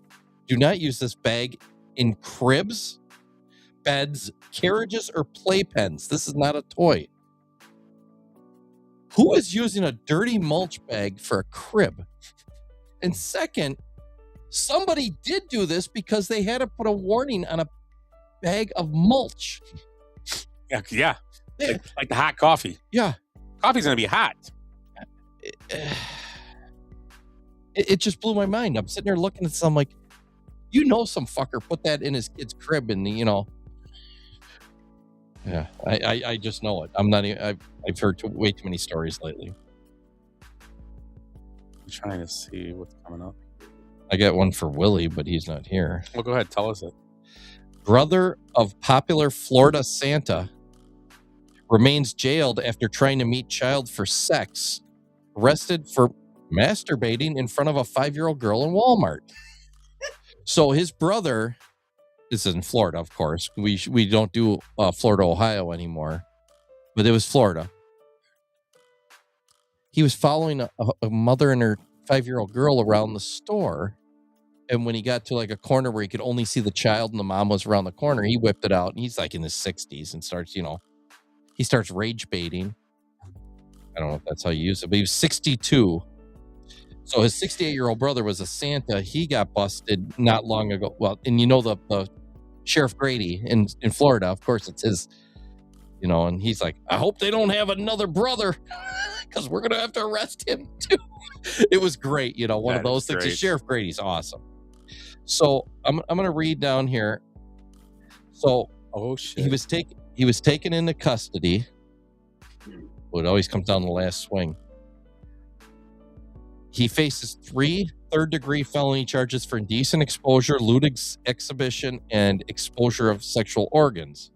Do not use this bag in cribs, beds, carriages, or playpens. This is not a toy. Who is using a dirty mulch bag for a crib? And second, somebody did do this because they had to put a warning on a bag of mulch. Yeah. Like the hot coffee. Yeah. Coffee's going to be hot. It just blew my mind. I'm sitting there looking at some like, some fucker put that in his kid's crib and, Yeah, I just know it. I'm not even, I've heard way too many stories lately. I'm trying to see what's coming up. I got one for Willie, but he's not here. Well, go ahead. Tell us it. Brother of popular Florida Santa remains jailed after trying to meet child for sex. Arrested for masturbating in front of a 5-year-old girl in Walmart. So his brother... This is in Florida, of course. We don't do Florida, Ohio anymore. But it was Florida. He was following a mother and her 5-year-old girl around the store. And when he got to like a corner where he could only see the child and the mom was around the corner, he whipped it out. And he's like in his 60s and starts, he starts rage baiting. I don't know if that's how you use it, but he was 62. So his 68-year-old brother was a Santa. He got busted not long ago. Well, and the Sheriff Grady in Florida, of course, it's his, and he's like, I hope they don't have another brother because we're going to have to arrest him too. It was great. One of those things. Sheriff Grady's awesome. So I'm going to read down here. So shit. He was taken into custody. Well, it always comes down to the last swing. He faces 3 third-degree felony charges for indecent exposure, lewd exhibition, and exposure of sexual organs.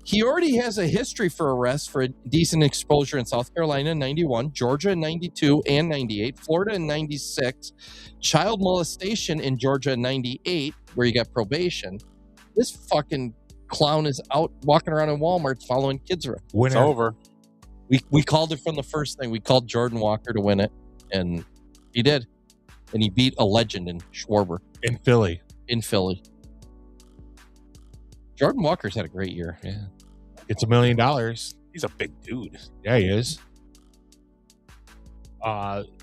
He already has a history for arrests for indecent exposure in South Carolina in 91, Georgia in 92 and 98, Florida in 96, child molestation in Georgia in 98, where he got probation. This fucking clown is out walking around in Walmart following kids around. It's over. We called it from the first thing. We called Jordan Walker to win it. And he did. And he beat a legend in Schwarber. In Philly. Jordan Walker's had a great year. Yeah. It's $1 million. He's a big dude. Yeah, he is.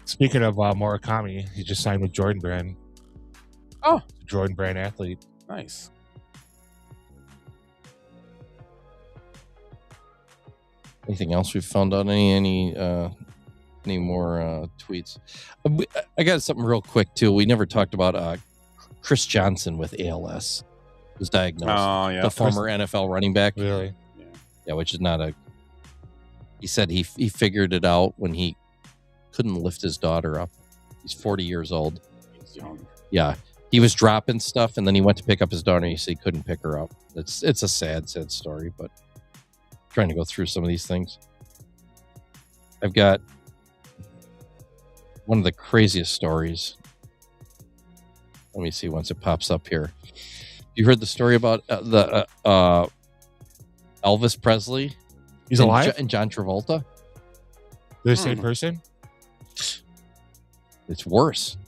Speaking of Murakami, he just signed with Jordan Brand. Oh. Jordan Brand athlete. Nice. Anything else we've found out? Any more tweets? I got something real quick too. We never talked about Chris Johnson with ALS. Was diagnosed. Oh yeah, the former NFL running back. Really? Yeah, which is not a. He said he figured it out when he couldn't lift his daughter up. He's 40 years old. He's young. Yeah, he was dropping stuff, and then he went to pick up his daughter, and he said he couldn't pick her up. It's a sad story, but trying to go through some of these things. I've got one of the craziest stories. Let me see once it pops up here. You heard the story about the Elvis Presley? He's alive? And John Travolta? They're the same person? It's worse.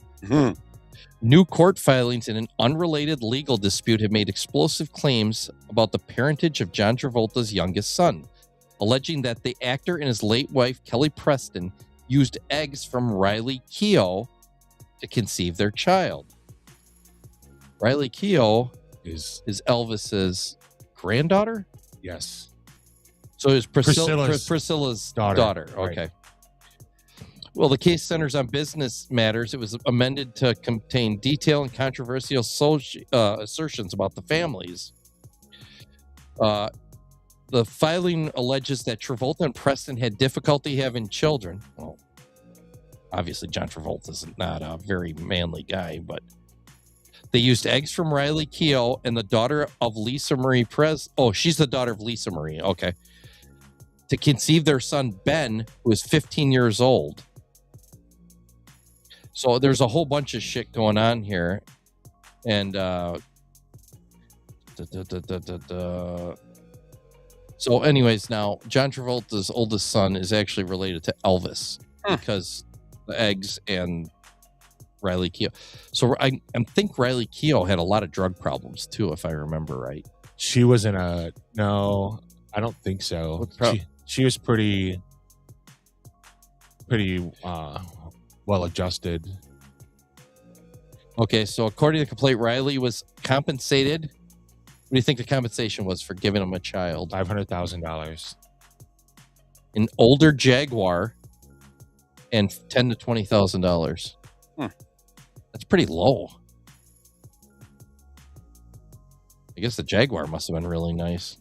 New court filings in an unrelated legal dispute have made explosive claims about the parentage of John Travolta's youngest son, alleging that the actor and his late wife, Kelly Preston, used eggs from Riley Keough to conceive their child. Riley Keough is Elvis's granddaughter? Yes. So it's Priscilla's daughter. Okay. Right. Well, the case centers on business matters. It was amended to contain detailed and controversial assertions about the families. The filing alleges that Travolta and Preston had difficulty having children. Well, obviously, John Travolta is not a very manly guy, but they used eggs from Riley Keough and the daughter of Lisa Marie she's the daughter of Lisa Marie. Okay. To conceive their son, Ben, who is 15 years old. So there's a whole bunch of shit going on here. And so anyways, now John Travolta's oldest son is actually related to Elvis because the eggs and Riley Keough. So I think Riley Keough had a lot of drug problems too, if I remember right. She was in a... No, I don't think so. She was pretty well adjusted. Okay, so according to the complaint, Riley was compensated. What do you think the compensation was for giving him a child? $500,000. An older Jaguar and $10,000 to $20,000. That's pretty low. I guess the Jaguar must have been really nice.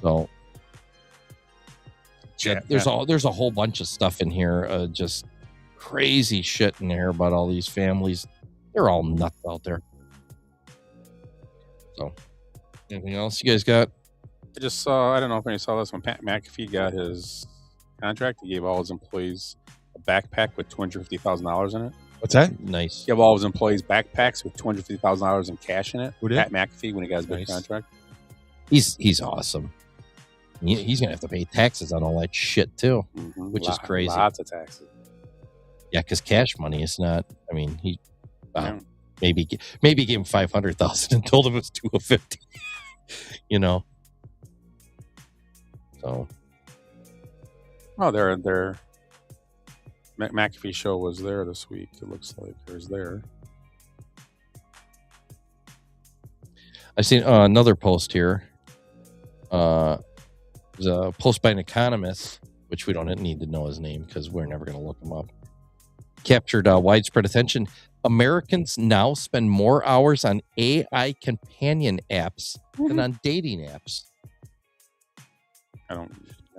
So there's a whole bunch of stuff in here, just crazy shit in there about all these families. They're all nuts out there. So, anything else you guys got? I just saw, I don't know if anybody saw this, when Pat McAfee got his contract, he gave all his employees a backpack with $250,000 in it. What's that? Nice. He gave all his employees backpacks with $250,000 in cash in it. Who did? Pat McAfee, when he got his big contract. He's awesome. He's gonna have to pay taxes on all that shit too, which is crazy. Lots of taxes. Yeah, because cash money is not. I mean, he maybe gave him $500,000 and told him it was $250,000. You know. So. Oh, their McAfee show was there this week. It looks like there's there. I've seen another post here. There's a post by an economist, which we don't need to know his name because we're never going to look him up. Captured widespread attention. Americans now spend more hours on AI companion apps than on dating apps. I don't.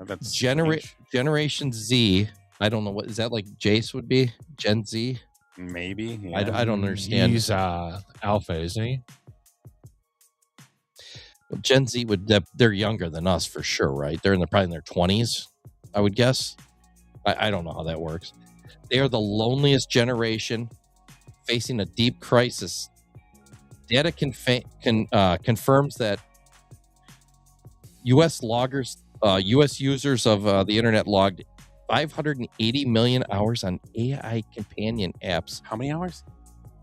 That's Generation Z. I don't know what is that like. Jace would be Gen Z. Maybe. Yeah. I don't understand. He's alpha, isn't he? Well, Gen Z they're younger than us for sure, right? They're probably in their 20s, I would guess. I don't know how that works. They are the loneliest generation, facing a deep crisis. Data confirms that U.S. users of the internet logged 580 million hours on AI companion apps. How many hours?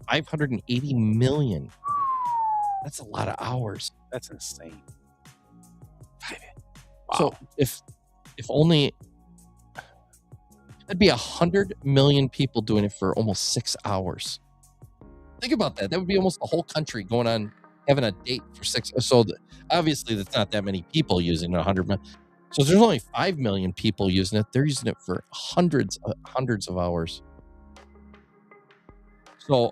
580 million. That's a lot of hours. That's insane. Wow. So if only that'd be 100 million people doing it for almost 6 hours. Think about that. That would be almost the whole country going on having a date for 6. So obviously, that's not that many people using 100 million. So there's only 5 million people using it. They're using it for hundreds of hours. So,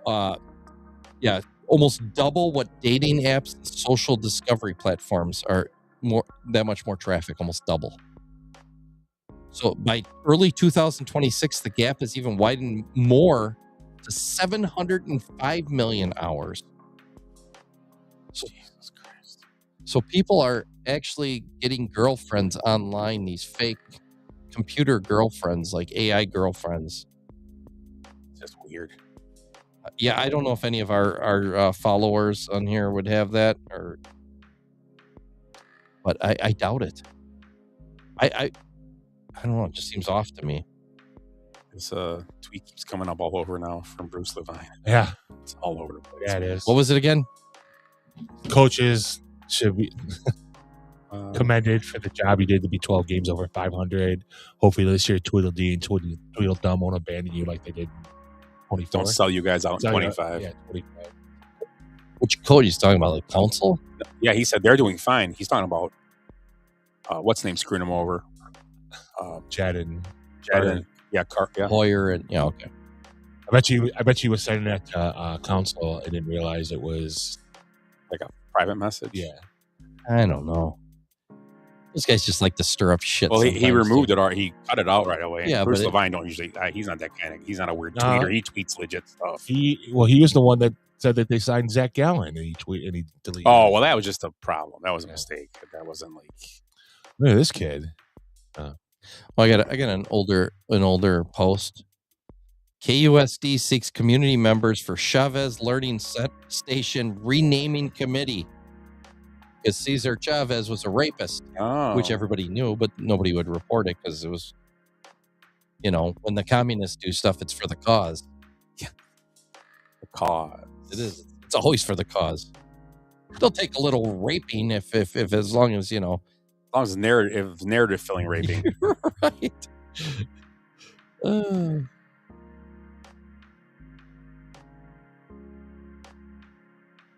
almost double what dating apps and social discovery platforms are that much more traffic, almost double. So by early 2026, the gap has even widened more to 705 million hours. Jesus Christ. So people are actually getting girlfriends online, these fake computer girlfriends, like AI girlfriends. It's just weird. Yeah, I don't know if any of our followers on here would have that, but I doubt it. I don't know. It just seems off to me. This tweet keeps coming up all over now from Bruce Levine. Yeah. It's all over the place. Yeah, it is. What was it again? Coaches should be commended for the job he did to be 12 games over 500. Hopefully this year Tweedledee and Tweedledum won't abandon you like they did in 24. Don't sell you guys out in 25. Yeah, 25. Which coach he's talking about? Like Council? Yeah, he said they're doing fine. He's talking about what's name screwing him over. Chad and yeah, Hoyer and okay. I bet you was sending that to Council and didn't realize it was like a private message. Yeah, I don't know. Those guys just like to stir up shit. Well, he removed it. He cut it out right away. Yeah, Bruce Levine don't usually. He's not that kind of. He's not a weird tweeter. He tweets legit stuff. He was the one that said that they signed Zach Gallen and he deleted. Oh well, that was just a problem. That was a mistake. That wasn't like. Look at this kid. Well, I got an older post. KUSD seeks community members for Chavez Learning Station renaming committee. Because Cesar Chavez was a rapist, which everybody knew, but nobody would report it because it was, when the communists do stuff, it's for the cause. Yeah. The cause. It is. It's always for the cause. They'll take a little raping if as long as, As long as narrative filling raping. Right.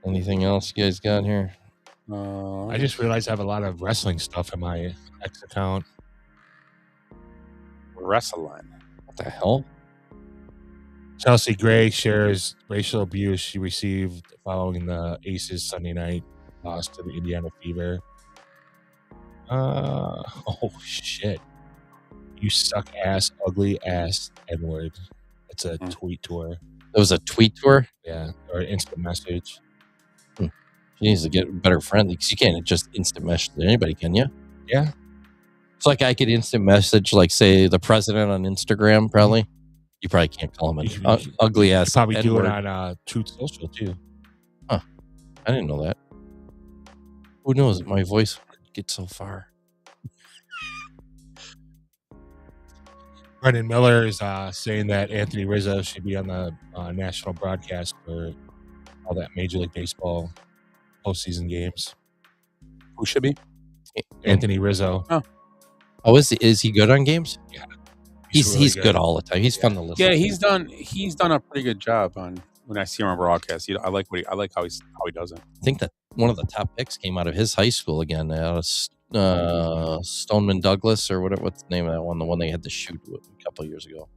Anything else you guys got here? I just realized I have a lot of wrestling stuff in my X account. Wrestling. What the hell? Chelsea Gray shares racial abuse she received following the Aces Sunday night loss to the Indiana Fever. Oh shit! You suck ass, ugly ass, N-word. It's a tweet to her. It was a tweet to her? Yeah, or an instant message. She needs to get a better friend because you can't just instant message anybody, can you? Yeah. It's like I could instant message, like, say, the president on Instagram, probably. You probably can't call him an ugly ass. Probably N-word. do it on Truth Social, too. Huh. I didn't know that. Who knows? My voice would get so far. Brendan Miller is saying that Anthony Rizzo should be on the national broadcast for all that Major League Baseball postseason games. Who should be? Anthony Rizzo. Oh, is he good on games? Yeah. He's really good all the time. He's fun to listen Yeah, to. he's done a pretty good job on when I see him on broadcast. I like how he does it. I think that one of the top picks came out of his high school again, out of Stoneman Douglas or what's the name of that one? The one they had to shoot a couple of years ago.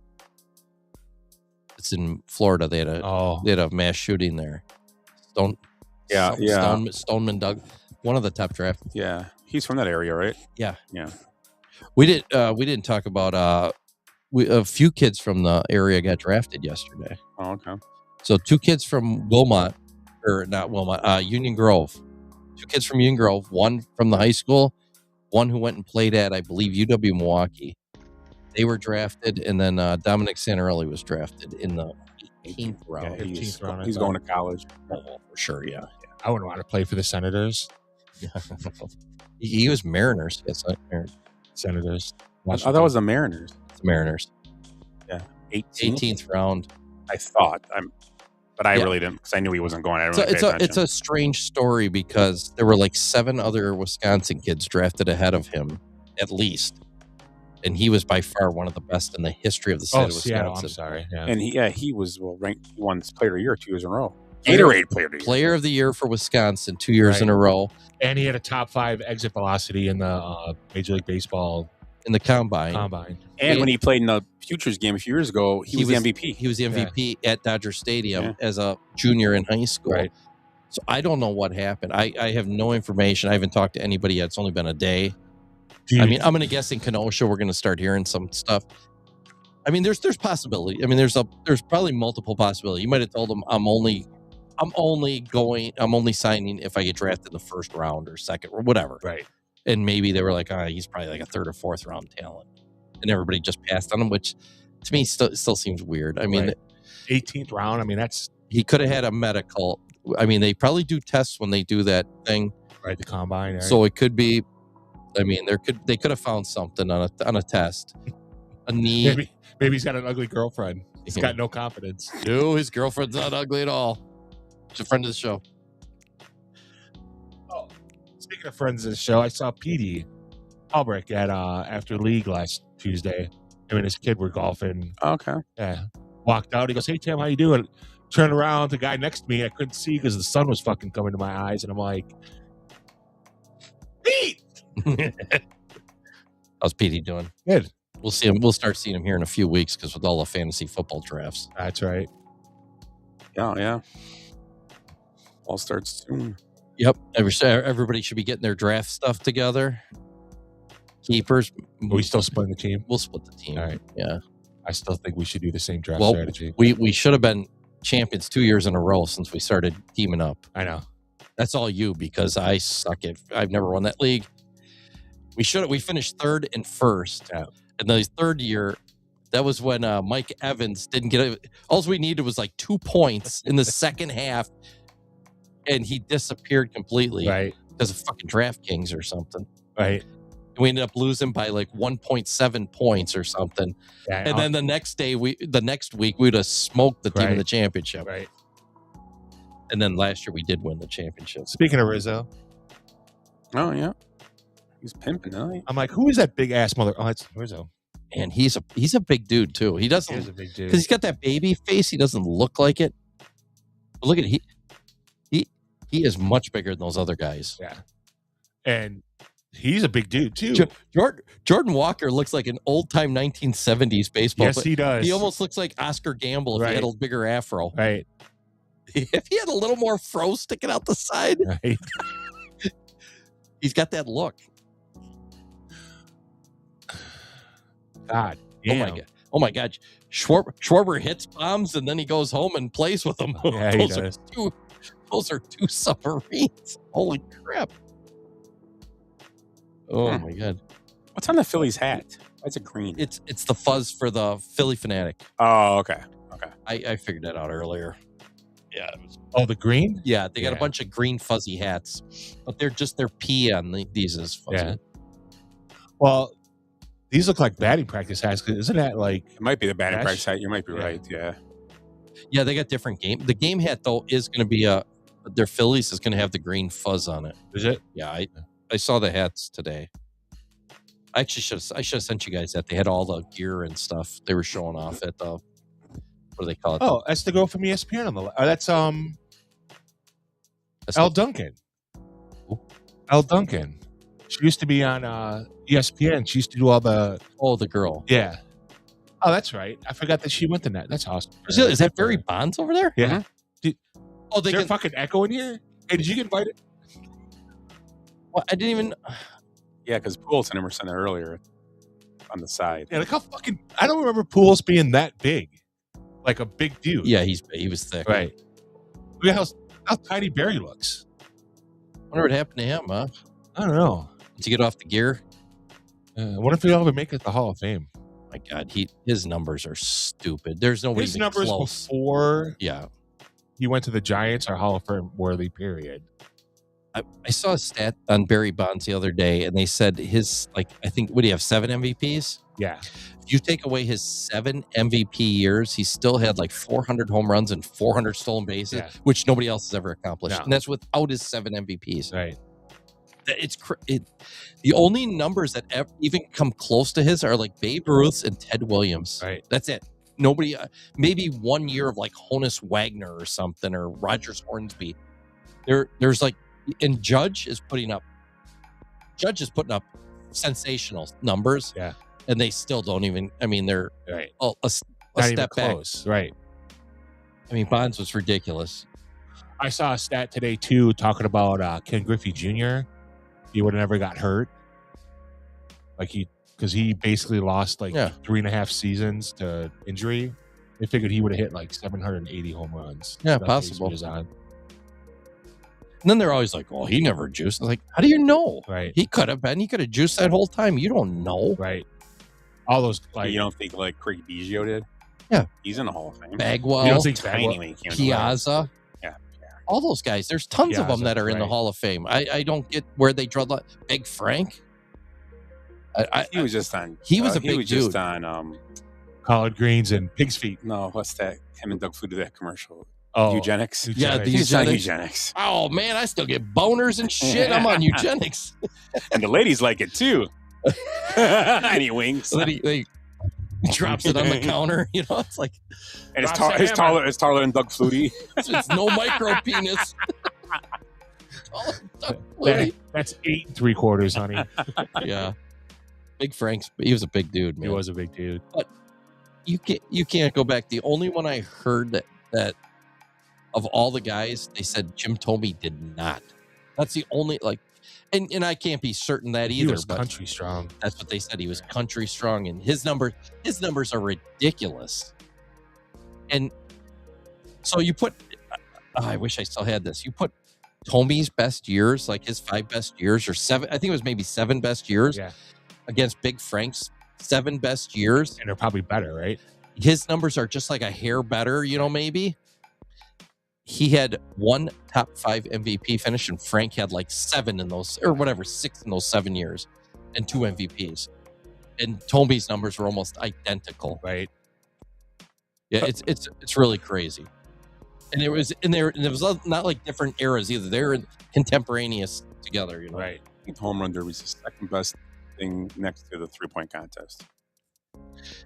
It's in Florida. They had a mass shooting there. Stoneman Doug, one of the top draft. Yeah, he's from that area, right? Yeah. We didn't talk about a few kids from the area got drafted yesterday. Oh, okay. So 2 kids from Union Grove. 2 kids from Union Grove, one from the high school, one who went and played at, I believe, UW Milwaukee. They were drafted, and then Dominic Santarelli was drafted in the 18th round. Yeah, he's going to college. Oh, for sure, yeah. I wouldn't want to play for the Senators. He was Mariners. Yes, Senators. I thought it was the Mariners. It's the Mariners. Yeah, 18th round. I thought. But I really didn't because I knew he wasn't going. It's a strange story because there were like 7 other Wisconsin kids drafted ahead of him, at least. And he was by far one of the best in the history of the state of Wisconsin. Seattle, I'm sorry. Yeah. And he was ranked. He won Player of the Year 2 years in a row. Gatorade Player of the Year for Wisconsin 2 years in a row. And he had a top 5 exit velocity in the Major League Baseball in the combine. And when he played in the Futures game a few years ago, he was the MVP. He was the MVP at Dodger Stadium as a junior in high school. Right. So I don't know what happened. I have no information. I haven't talked to anybody yet. It's only been a day. I mean, I'm going to guess in Kenosha we're going to start hearing some stuff. I mean, there's possibility. I mean, there's probably multiple possibilities. You might have told them I'm only signing if I get drafted in the first round or second or whatever. Right. And maybe they were like, he's probably like a third or fourth round talent, and everybody just passed on him, which to me still seems weird. I mean, 18th round. I mean, he could have had a medical. I mean, they probably do tests when they do that thing, right? The combine. Right? So it could be. I mean, they could have found something on a test. A knee. Maybe he's got an ugly girlfriend. He's got no confidence. No, his girlfriend's not ugly at all. She's a friend of the show. Oh, speaking of friends of the show, I saw Petey Albrecht at after league last Tuesday. Him and his kid were golfing. Okay. Yeah. Walked out. He goes, "Hey Tim, how you doing?" Turned around, the guy next to me, I couldn't see because the sun was fucking coming to my eyes, and I'm like, Pete. How's Petey doing? Good. We'll see him. We'll start seeing him here in a few weeks because with all the fantasy football drafts. That's right. Yeah. All starts soon. Yep. Everybody should be getting their draft stuff together. Keepers. Are we still splitting the team? We'll split the team. All right. Yeah. I still think we should do the same draft well, strategy. We should have been champions 2 years in a row since we started teaming up. I know. That's all you because I suck at. I've never won that league. We finished third and first. Yeah. And the third year, that was when Mike Evans didn't get it. All we needed was like 2 points in the second half, and he disappeared completely. Right. Because of fucking DraftKings or something. Right. And we ended up losing by like 1.7 points or something. Yeah, and then the next week, we'd have smoked the team in the championship. Right. And then last year, we did win the championship. Speaking of Rizzo. Oh, yeah. He's pimping, huh? I'm like, who is that big ass mother? Oh, it's Rizzo. And he's a big dude too. He doesn't. He's a big dude because he's got that baby face. He doesn't look like it. But look at he is much bigger than those other guys. Yeah, and he's a big dude too. Jordan Walker looks like an old time 1970s baseball. Yes, he does. He almost looks like Oscar Gamble if he had a bigger afro. Right. If he had a little more fro sticking out the side. Right. He's got that look. God damn. Oh my God. Schwarber hits bombs and then he goes home and plays with them. Yeah, he does. Those are two submarines. Holy crap. Oh my God. What's on the Phillies hat? Why's it green? It's the fuzz for the Philly Fanatic. Oh, okay. I figured that out earlier. Yeah. The green? Yeah, they got a bunch of green fuzzy hats, but they're P on these is fuzzy. Yeah. Well, these look like batting practice hats. Isn't that like... It might be the batting practice hat. You might be right. Yeah. Yeah, they got different game. The game hat, though, is going to be their Phillies is going to have the green fuzz on it. Is it? Yeah, I saw the hats today. I should have sent you guys that. They had all the gear and stuff they were showing off at the... What do they call it? Oh, that's the girl from ESPN on the left. That's Elle Duncan. Elle Duncan. She used to be on ESPN. She used to do all the... Oh, the girl. Yeah. Oh, that's right. I forgot that she went to that. That's awesome. Is that Barry Bonds over there? Yeah. Oh, is there a fucking echo in here? Hey, did you get invited? Well, I didn't even... Yeah, because Pools and him were sent there earlier on the side. Yeah, look how fucking... I don't remember Pools being that big. Like a big dude. Yeah, he was thick. Right. Look at how tiny Barry looks. Wonder what happened to him, huh? I don't know. Did you get off the gear? What if he'll ever make it to the Hall of Fame? My God, his numbers are stupid. There's nobody His even numbers close. Before he went to the Giants are Hall of Fame worthy, period. I saw a stat on Barry Bonds the other day, and they said his, I think, what do you have, 7 MVPs? Yeah. If you take away his 7 MVP years, he still had 400 home runs and 400 stolen bases, which nobody else has ever accomplished. No. And that's without his 7 MVPs. Right. The only numbers that even come close to his are Babe Ruth's and Ted Williams. Right. That's it. Nobody, maybe 1 year of Honus Wagner or something, or Rogers Hornsby. There's and Judge is putting up sensational numbers. Yeah. And they still don't even, they're right. a Not step even back. close. Right. Bonds was ridiculous. I saw a stat today too talking about Ken Griffey Jr. He would have never got hurt, because he basically lost 3.5 seasons to injury. They figured he would have hit 780 home runs. Yeah, That possible. base was on. And then they're always like, "Well, he never juiced." I was like, how do you know? Right. He could have been. He could have juiced that whole time. You don't know. Right. All those you don't think Craig Biggio did? Yeah. He's in the Hall of Fame. Bagwell, You don't think tiny Bagwell- when he came to Piazza. Yeah. All those guys. There's tons of them Piazza, that are in the right. Hall of Fame. I don't get where they draw the Big Frank. He was just on. He was a he big was dude. just on. collard greens and pig's feet. No, what's that? Him and Doug Flutie did that commercial. Oh, Eugenics. Yeah, the He's on eugenics. eugenics. Oh man, I still get boners and shit. I'm on eugenics. And the ladies like it too. And he winks. So then he drops it on the counter. It's like, And it's, Drops the hammer. it's taller than Doug Flutie. it's no micro penis. That's 8 3/4, honey. Yeah, Big Frank's. He was a big dude, man. He was a big dude. But you can't go back. The only one I heard that of all the guys, they said Jim Thome did not. That's the only and I can't be certain that He either. was but country strong. that's what they said. He was country strong, and his numbers are ridiculous. And so you put, I wish I still had this. You put Tome's best years, like his 5 best years, or 7. I think it was maybe 7 best years, Yeah. against Big Frank's 7 best years. And they're probably better, right? His numbers are just like a hair better, maybe. He had 1 top 5 MVP finish, and Frank had 7 in those, or whatever, 6 in those 7 years, and 2 MVPs. And Tome's numbers were almost identical. Right. Yeah, it's really crazy. And it was not like different eras either. They were contemporaneous together, Right. I think home run derby is the second best thing next to the 3-point contest. And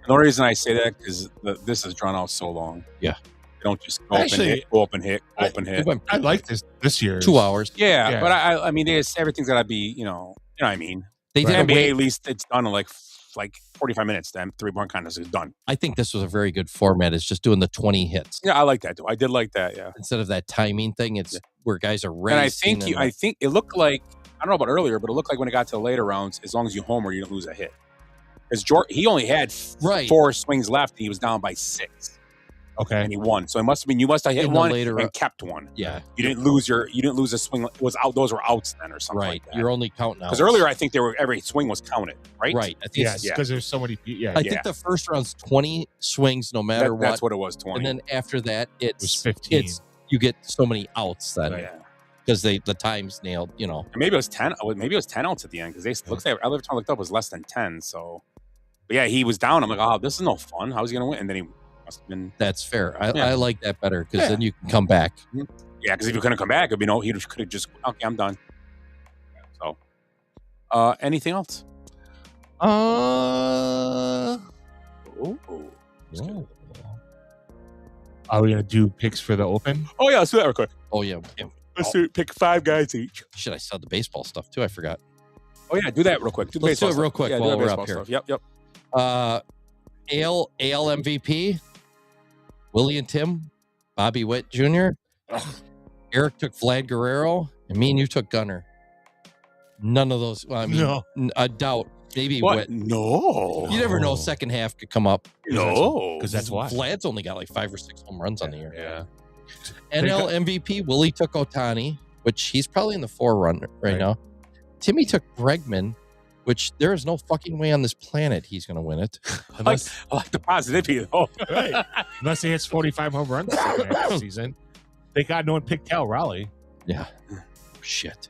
the only reason I say that is this is drawn out so long. Yeah. They don't just go up and hit. It I like this year. 2 hours. Yeah, but I mean, everything's got to be, you know what I mean. They did NBA, at least it's done in like 45 minutes. Then 3-point contest is done. I think this was a very good format. It's just doing the 20 hits. Yeah, I like that too. I did like that. Yeah. Instead of that timing thing, it's where guys are racing. And I think it looked like, I don't know about earlier, but it looked like when it got to the later rounds, as long as you homer, you don't lose a hit. Because he only had 4 swings left, and he was down by 6. Okay. And he won. So it must have been you must have hit In the one later and kept one. Yeah. You didn't lose a swing. It was out. Those were outs then, or something like that. You're only counting out. Because earlier, I think every swing was counted, right? Right. I think Yes, because there's so many people. Yeah. I think the first round's 20 swings, no matter what. That's what it was, 20. And then after that, it was 15. You get so many outs then. Yeah. Because the time's nailed, And maybe it was 10. Maybe it was 10 outs at the end because they looks like every time I looked up it was less than 10. So, but yeah, he was down. I'm like, oh, this is no fun. How's he gonna win? And then he must have been. That's fair. I like that better because then you can come back. Yeah, because if you couldn't come back, it'd be he could have just okay, I'm done. So, anything else? Are we gonna do picks for the Open? Oh yeah, let's do that real quick. Oh yeah. Let's pick 5 guys each. Shit, I saw the baseball stuff too. I forgot. Oh yeah, do that real quick. Let's do it real quick Yeah, while do we're baseball up here. stuff. Yep. AL MVP, Willie and Tim, Bobby Witt Jr. Eric took Vlad Guerrero, and me and you took Gunner. None of those. Well, I mean, No. I doubt. Maybe What? Witt. No. You never know. Second half could come up. No. Because that's why. Vlad's only got like 5 or 6 home runs on the year. Yeah. NL MVP, Willie took Ohtani, which he's probably in the 4-run right now. Timmy took Bregman, which there is no fucking way on this planet he's going to win it. I like the positivity though. Right. Unless he hits 45 home runs this season. Thank God no one picked Cal Raleigh. Yeah. Shit.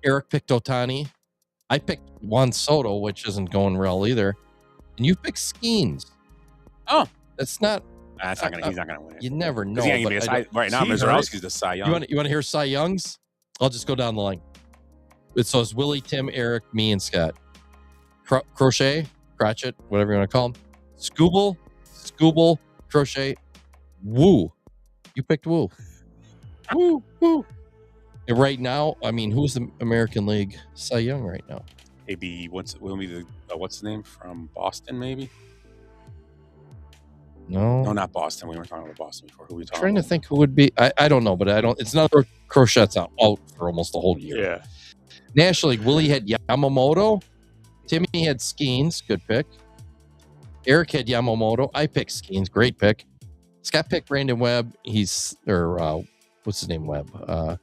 Eric picked Ohtani. I picked Juan Soto, which isn't going well either. And you picked Skeens. Oh. That's not... He's not gonna win it. You never know. Right now, Mizorowski's the Cy Young. You want to hear Cy Youngs? I'll just go down the line. So it's Willie, Tim, Eric, me, and Scott. Crochet, whatever you want to call him. Scooble, Crochet, Woo. You picked Woo. Woo. And right now, I mean, who's the American League Cy Young right now? Maybe what's his name from Boston? Maybe. No, not Boston. We weren't talking about Boston before. Who we talking Trying to about? think who would be. I don't know, but I don't. It's not Crochet's out for almost the whole year. Yeah. National League, Willie had Yamamoto. Timmy had Skeens. Good pick. Eric had Yamamoto. I picked Skeens. Great pick. Scott picked Brandon Webb. What's his name? Webb.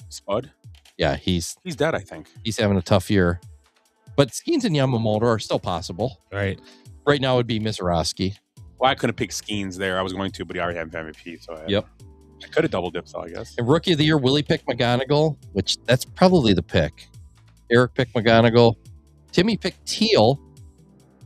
Spud? Yeah, he's dead, I think. He's having a tough year. But Skeens and Yamamoto are still possible. Right. Right now it would be Mizorowski. Well, I couldn't pick Skeens there. I was going to, but he already had MVP. So I could have double dipped, though, I guess. And Rookie of the Year, Willie picked McGonigal, which that's probably the pick. Eric picked McGonigal. Timmy picked Teal.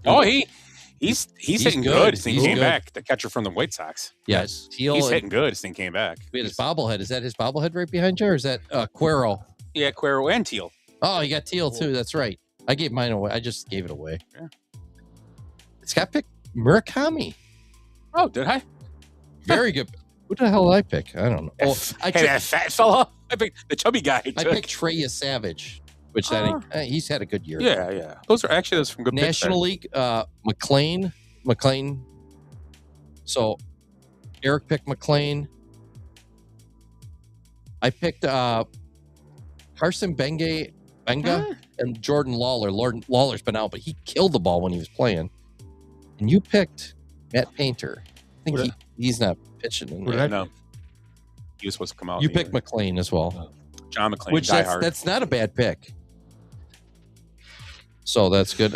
Oh, he's hitting good. His thing He's came good. back. The catcher from the White Sox. Yes, Teal. He's hitting good. His thing came back. We had his bobblehead. Is that his bobblehead right behind you, or is that Cuero? Yeah, Cuero and Teal. Oh, you got Teal too. That's right. I gave mine away. I just gave it away. Yeah. Scott picked Murakami. Oh, did I? Very good. Who the hell did I pick? I don't know. Oh, That fat fella. I picked the chubby guy. I picked Treya Savage, which he's had a good year. Yeah. Those are some good National League, McLean. So Eric picked McLean. I picked Carson Benga and Jordan Lawler. Lawler's been out, but he killed the ball when he was playing. And you picked Matt Painter. I think he's not pitching. No. He was supposed to come out. You picked McLean as well. John McLean. Which that's not a bad pick. So that's good.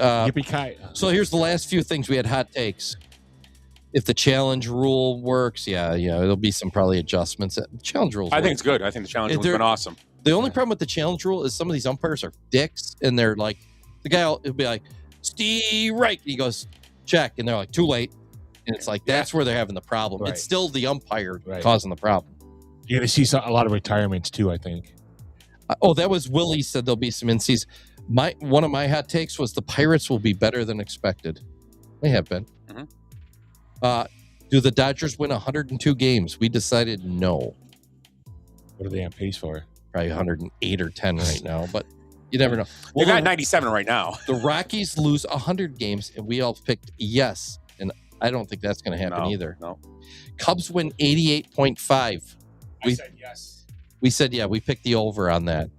So here's the last few things we had hot takes. If the challenge rule works, there'll be some probably adjustments. Challenge rules. I think it's good. I think the challenge rule's been awesome. The only problem with the challenge rule is some of these umpires are dicks, and they're like, the guy will be like, Steve Reich. He goes, check, and they're like, too late. And it's like, that's where they're having the problem. Right. It's still the umpire causing the problem. You're going to see a lot of retirements too, I think. That was Willie said there'll be some NCs. One of my hot takes was the Pirates will be better than expected. They have been. Mm-hmm. Do the Dodgers win 102 games? We decided no. What are they on pace for? Probably 108 or 10 right now, but you never know. They got 97 right now. The Rockies lose 100 games, and we all picked yes. And I don't think that's going to happen either. No. Cubs win 88.5. I said yes. We said we picked the over on that.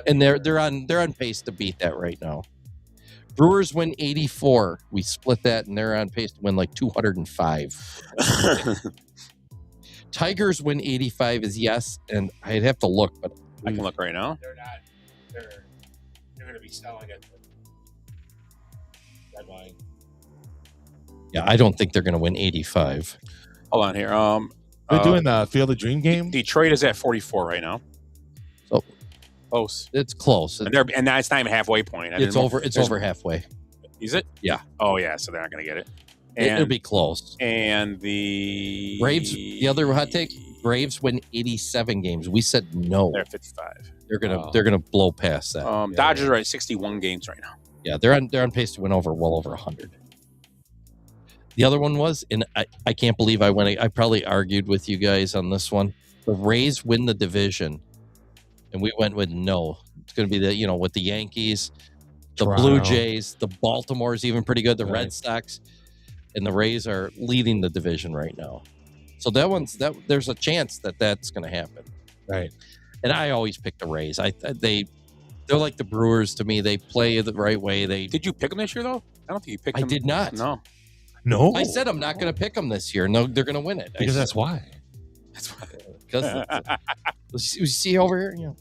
And they're on pace to beat that right now. Brewers win 84. We split that, and they're on pace to win like 205. Tigers win 85 is yes, and I'd have to look, but I can look right now. They're not. They're going to be selling at the deadline. Yeah, I don't think they're going to win 85. Hold on here. They're doing the Field of Dream game. Detroit is at 44 right now. So close. It's close. And that's not even halfway point. It's over halfway. Is it? Yeah. Oh yeah. So they're not going to get it. It'll be close. And the Braves. The other hot take: Braves win 87 games. We said no. They're 55. They're gonna blow past that. Dodgers are at 61 games right now. Yeah, they're on pace to win well over 100. The other one was, and I can't believe I probably argued with you guys on this one. The Rays win the division, and we went with no. It's going to be with the Yankees, the Toronto. Blue Jays, the Baltimore's even pretty good. The Red Sox, and the Rays are leading the division right now. So there's a chance that's going to happen. Right. And I always pick the Rays. They're like the Brewers to me. They play the right way. Did you pick them this year though? I don't think you picked them. I did not. No. I said I'm not going to pick them this year. No, they're going to win it. Because that's why. That's why. Because you see over here,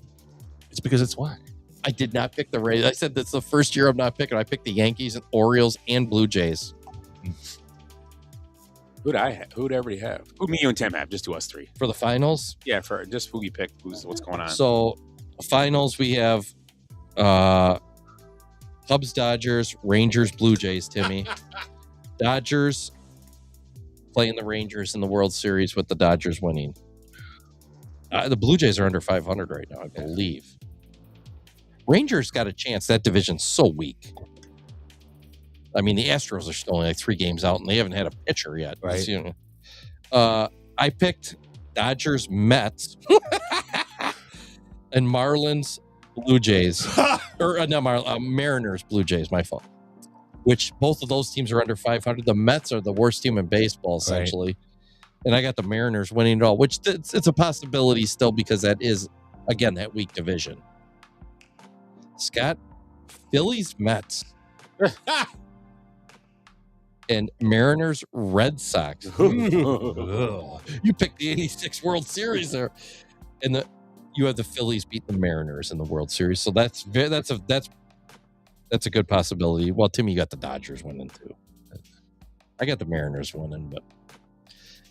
It's because it's why. I did not pick the Rays. I said that's the first year I'm not picking. I picked the Yankees and Orioles and Blue Jays. Who'd everybody have? Who'd me, you, and Tim have? Just do us three. For the finals? Yeah, for just who we picked. What's going on? So, finals, we have Cubs, Dodgers, Rangers, Blue Jays, Timmy. Dodgers playing the Rangers in the World Series with the Dodgers winning. The Blue Jays are under 500 right now, I believe. Rangers got a chance. That division's so weak. I mean, the Astros are still only like 3 games out, and they haven't had a pitcher yet. Right. I picked Dodgers, Mets, and Marlins, Blue Jays. Or not Mariners, Blue Jays. My fault. which both of those teams are under 500. The Mets are the worst team in baseball, essentially. And I got the Mariners winning it all, which it's a possibility still because that is, again, that weak division. Scott, Phillies, Mets. And Mariners, Red Sox. You picked the 86 World Series there. And you have the Phillies beat the Mariners in the World Series. So that's a good possibility. Well, Timmy, you got the Dodgers winning too. I got the Mariners winning, but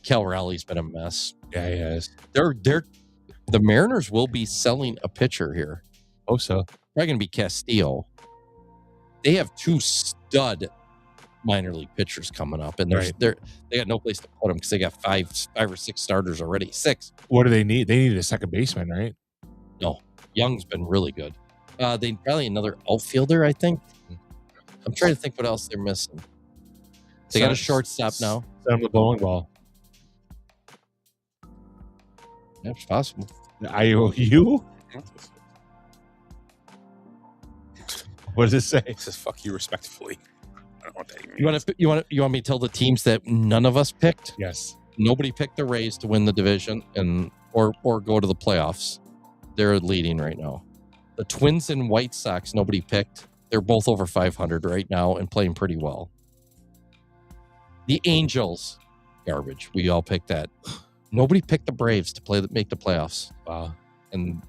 Cal Raleigh's been a mess. Yeah, he has. The Mariners will be selling a pitcher here. Oh, so Probably going to be Castillo. They have 2 stud minor league pitchers coming up, and they got no place to put them because they got five or six starters already. 6. What do they need? They need a second baseman, right? No, Young's been really good. They probably another outfielder, I think. I'm trying to think what else they're missing. They got a shortstop now. Send them the bowling ball. Yeah, it's possible. IOU? What does it say? It says "fuck you" respectfully. I don't know what that even means. You want me to tell the teams that none of us picked? Yes. Nobody picked the Rays to win the division or go to the playoffs. They're leading right now. The Twins and White Sox, nobody picked. They're both over 500 right now and playing pretty well. The Angels, garbage. We all picked that. Nobody picked the Braves to make the playoffs. And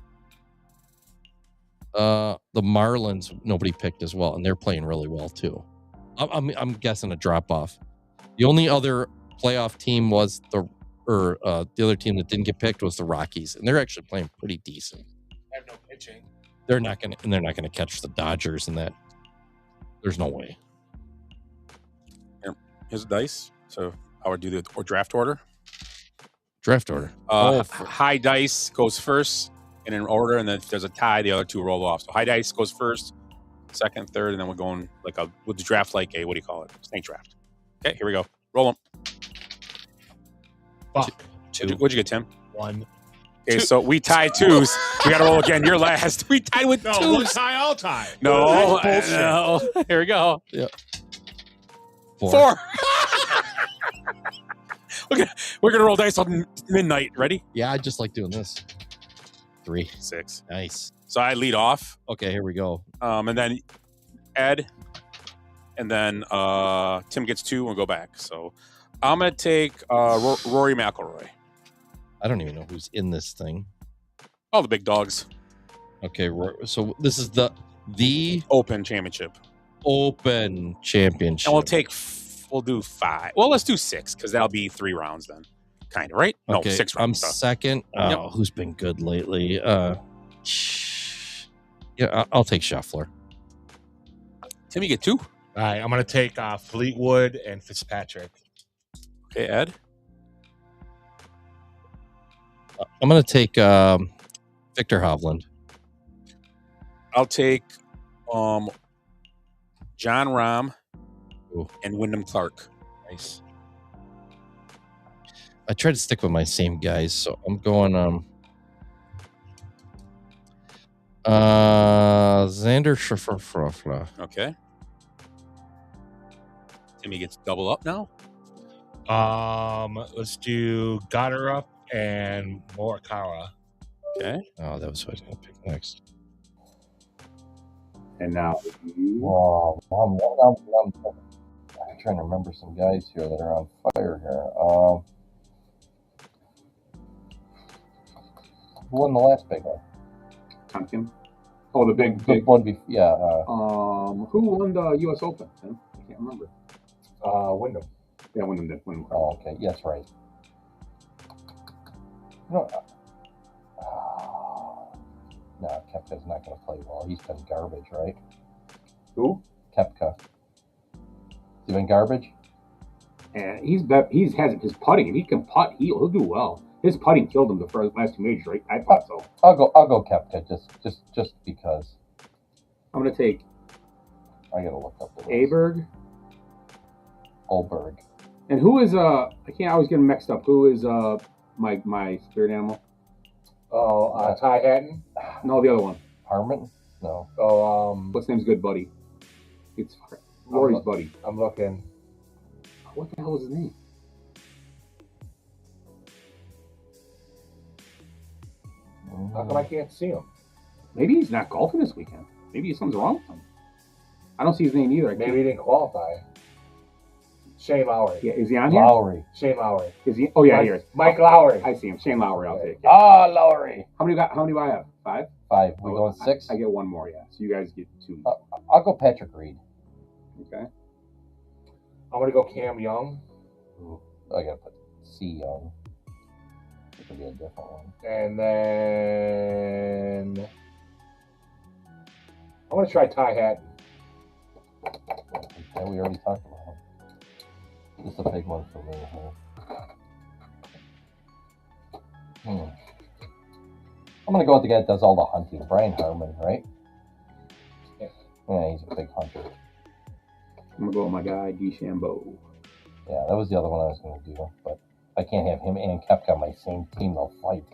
the Marlins, nobody picked as well, and they're playing really well too. I'm guessing a drop off. The only other playoff team was the other team that didn't get picked was the Rockies, and they're actually playing pretty decent. I have no pitching. They're not gonna catch the Dodgers in that. There's no way. Here's the dice. So I would do the draft order. Draft order. High dice goes first in an order, and then if there's a tie, the other 2 roll off. So high dice goes first, second, third, and then we're going we'll draft like a, what do you call it? Snake draft. Okay, here we go. Roll them. Fuck. 2. What'd you get, Tim? 1. Okay, so we tied 2s. We got to roll again. You're last. We tied with 2s. One tie, I'll tie. No. Here we go. Yeah. 4. We're gonna roll dice on midnight. Ready? Yeah, I just like doing this. 3. 6. Nice. So I lead off. Okay, here we go. And then Ed, and then Tim gets 2. We'll go back. So I'm gonna take Rory McIlroy. I don't even know who's in this thing. All the big dogs. Okay, so this is the Open Championship. Open Championship. And we'll do 5. Well, let's do 6 because that'll be 3 rounds then. Kind of, right? No, okay, 6 I'm rounds. second. Oh, who's been good lately? Yeah, I'll take Scheffler. Tim, you get 2. All right, I'm going to take Fleetwood and Fitzpatrick. Okay, Ed. I'm going to take Victor Hovland. I'll take John Rahm and Wyndham Clark. Nice. I try to stick with my same guys, so I'm going Xander Schauffele. Okay. Timmy gets double up now. Let's do Goddard and Morikawa. Okay. Oh, that was what I was going to pick next. And now, I'm trying to remember some guys here that are on fire here. Who won the last big one? Tompkins. Oh, the big one. Yeah. Who won the U.S. Open? I can't remember. Wyndham. Yeah, Wyndham did. Oh, okay. Yes, right. No, Koepka's not going to play well. He's been garbage, right? Who? Koepka. He's been garbage. And he has his putting. If he can putt, he'll do well. His putting killed him the last 2 majors, right? I thought so. I'll go Koepka just because. I'm gonna take. I gotta look up the Aberg. Olberg. And who is I always get him mixed up. Who is my spirit animal? Oh, Ty Hatton. No, the other one. Harmon. No. What's his name's good buddy? It's Lori's buddy. I'm looking. What the hell is his name? How come I can't see him? Maybe he's not golfing this weekend. Maybe something's wrong with him. I don't see his name either. Maybe he didn't qualify. Shane Lowry. Yeah, is he on here? Lowry. Shane Lowry. Is he? Oh yeah, Mike, here. Mike Lowry. I see him. Shane Lowry. I'll take it. Ah, Lowry. How many do I have? 5. 5. We going 6? I get one more. Yeah. So you guys get 2. I'll go Patrick Reed. Okay. I'm gonna go Cam Young. Ooh, I gotta put C Young. It could be a different one. And then I'm gonna try Ty Hatton. Yeah, we already talked about him. This is a big one for me. I'm gonna go with the guy that does all the hunting, Brian Harmon, right? Yeah, he's a big hunter. I'm gonna go with my guy DeChambeau. Yeah, that was the other one I was gonna do, but I can't have him and Kepka on my same team. They'll fight.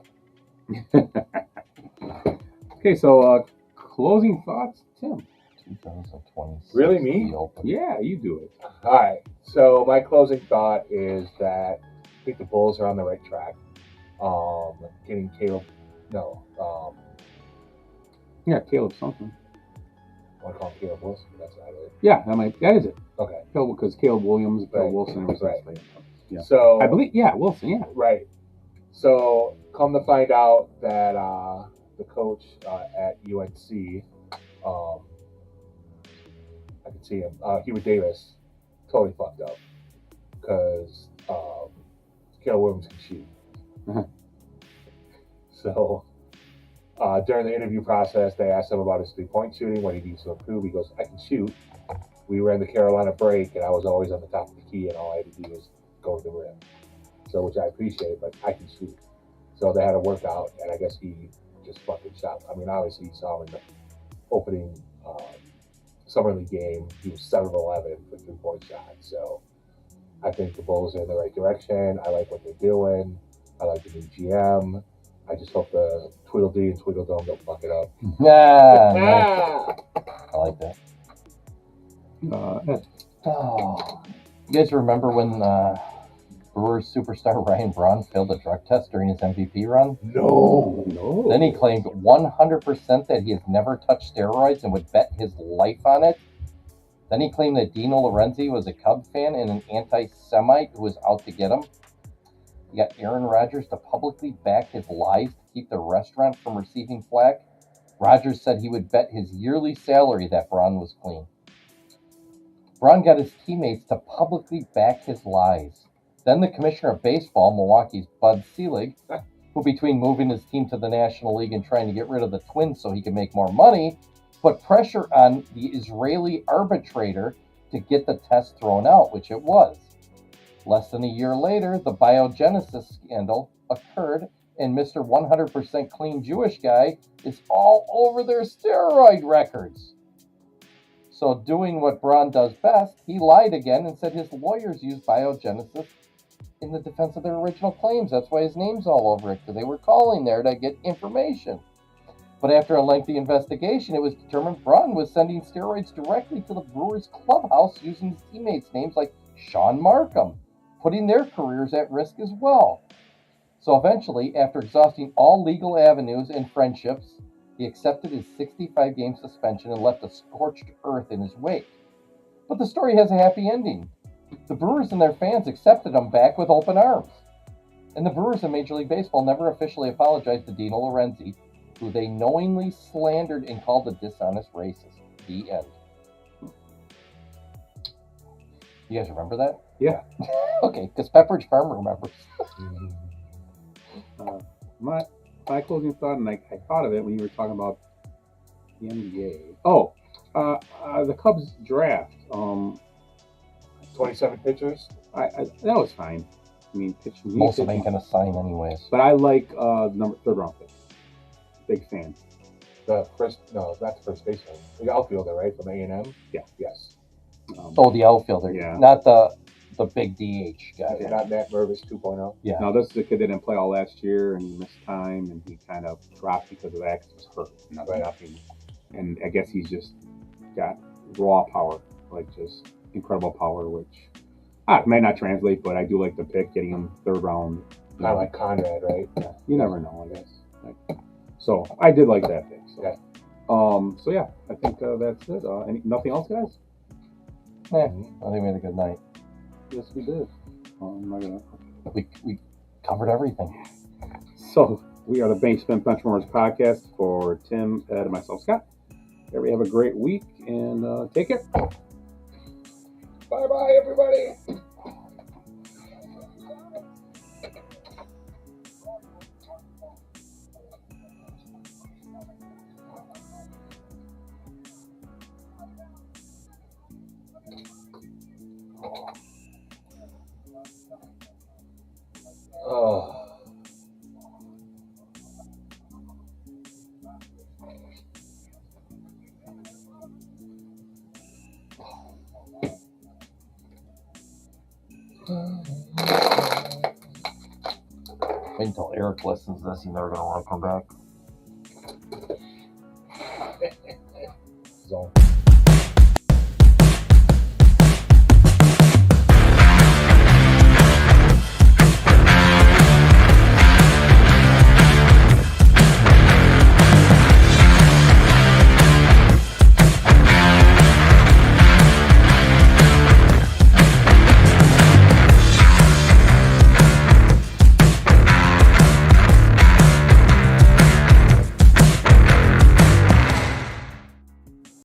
Okay, so closing thoughts, Tim. 2020. Really, me? Yeah, you do it. All right. So my closing thought is that I think the Bulls are on the right track. Getting Caleb. No. Yeah, Caleb something. I want to call him Caleb Wilson, but that's not it. Yeah, that is it. Okay. Because Caleb Williams, Bill Right. Wilson, and Right. Yeah. So I believe, yeah, Wilson, yeah. Right. So come to find out that the coach at UNC, I can see him, Hubert Davis, totally fucked up because Caleb Williams can shoot. So during the interview process, they asked him about his 3-point shooting, what he needs to improve. He goes, I can shoot. We ran the Carolina break, and I was always on the top of the key, and all I had to do was go to the rim. So, which I appreciate, but I can shoot. So they had a workout, and I guess he just fucking shot. I mean, obviously, you saw him in the opening Summer League game. He was 7 of 11 for 3-point shots. So I think the Bulls are in the right direction. I like what they're doing. I like the new GM. I just hope the Tweedledee and Tweedledum don't fuck it up. Yeah, I like that. You guys remember when Brewers superstar Ryan Braun failed a drug test during his MVP run? No. Then he claimed 100% that he has never touched steroids and would bet his life on it. Then he claimed that Dino Lorenzi was a Cub fan and an anti-Semite who was out to get him. He got Aaron Rodgers to publicly back his lies to keep the restaurant from receiving flack. Rodgers said he would bet his yearly salary that Braun was clean. Braun got his teammates to publicly back his lies. Then the commissioner of baseball, Milwaukee's Bud Selig, who between moving his team to the National League and trying to get rid of the Twins so he could make more money, put pressure on the Israeli arbitrator to get the test thrown out, which it was. Less than a year later, the biogenesis scandal occurred, and Mr. 100% clean Jewish guy is all over their steroid records. So doing what Braun does best, he lied again and said his lawyers used biogenesis in the defense of their original claims. That's why his name's all over it, because they were calling there to get information. But after a lengthy investigation, it was determined Braun was sending steroids directly to the Brewers clubhouse using his teammates' names like Sean Markham, putting their careers at risk as well. So eventually, after exhausting all legal avenues and friendships, he accepted his 65-game suspension and left a scorched earth in his wake. But the story has a happy ending. The Brewers and their fans accepted him back with open arms. And the Brewers in Major League Baseball never officially apologized to Dino Lorenzi, who they knowingly slandered and called a dishonest racist. The end. You guys remember that? Yeah. Okay, because Pepperidge Farm remembers. My closing thought, and I thought of it when you were talking about the NBA. Oh, the Cubs draft. 27 pitchers. That was fine. I mean, pitching. Most of them ain't gonna sign anyways. But I like third round pick. Big fan. The first, no, not the first baseman. The outfielder, right, from A&M. Yeah. Yes. The outfielder. Yeah. Not the big DH guy. Not Matt Mervis 2.0. Yeah. No, this is a kid that didn't play all last year and he missed time and he kind of dropped because of that. He was hurt. Nothing. And I guess he's just got raw power. like just incredible power, which may not translate, but I do like the pick, getting him third round. Kind of like Conrad, right? Yeah, you never know, I guess. So I did like that pick. So. Okay. So yeah, I think that's it. Nothing else, guys? I think we had a good night. Yes, we did. We covered everything. So we are the Basement Benchwarmers podcast for Tim, Ed, and myself, Scott. Everybody have a great week and take care. Bye-bye, everybody. Oh. Wait until Eric listens to this, he's never gonna want to come back.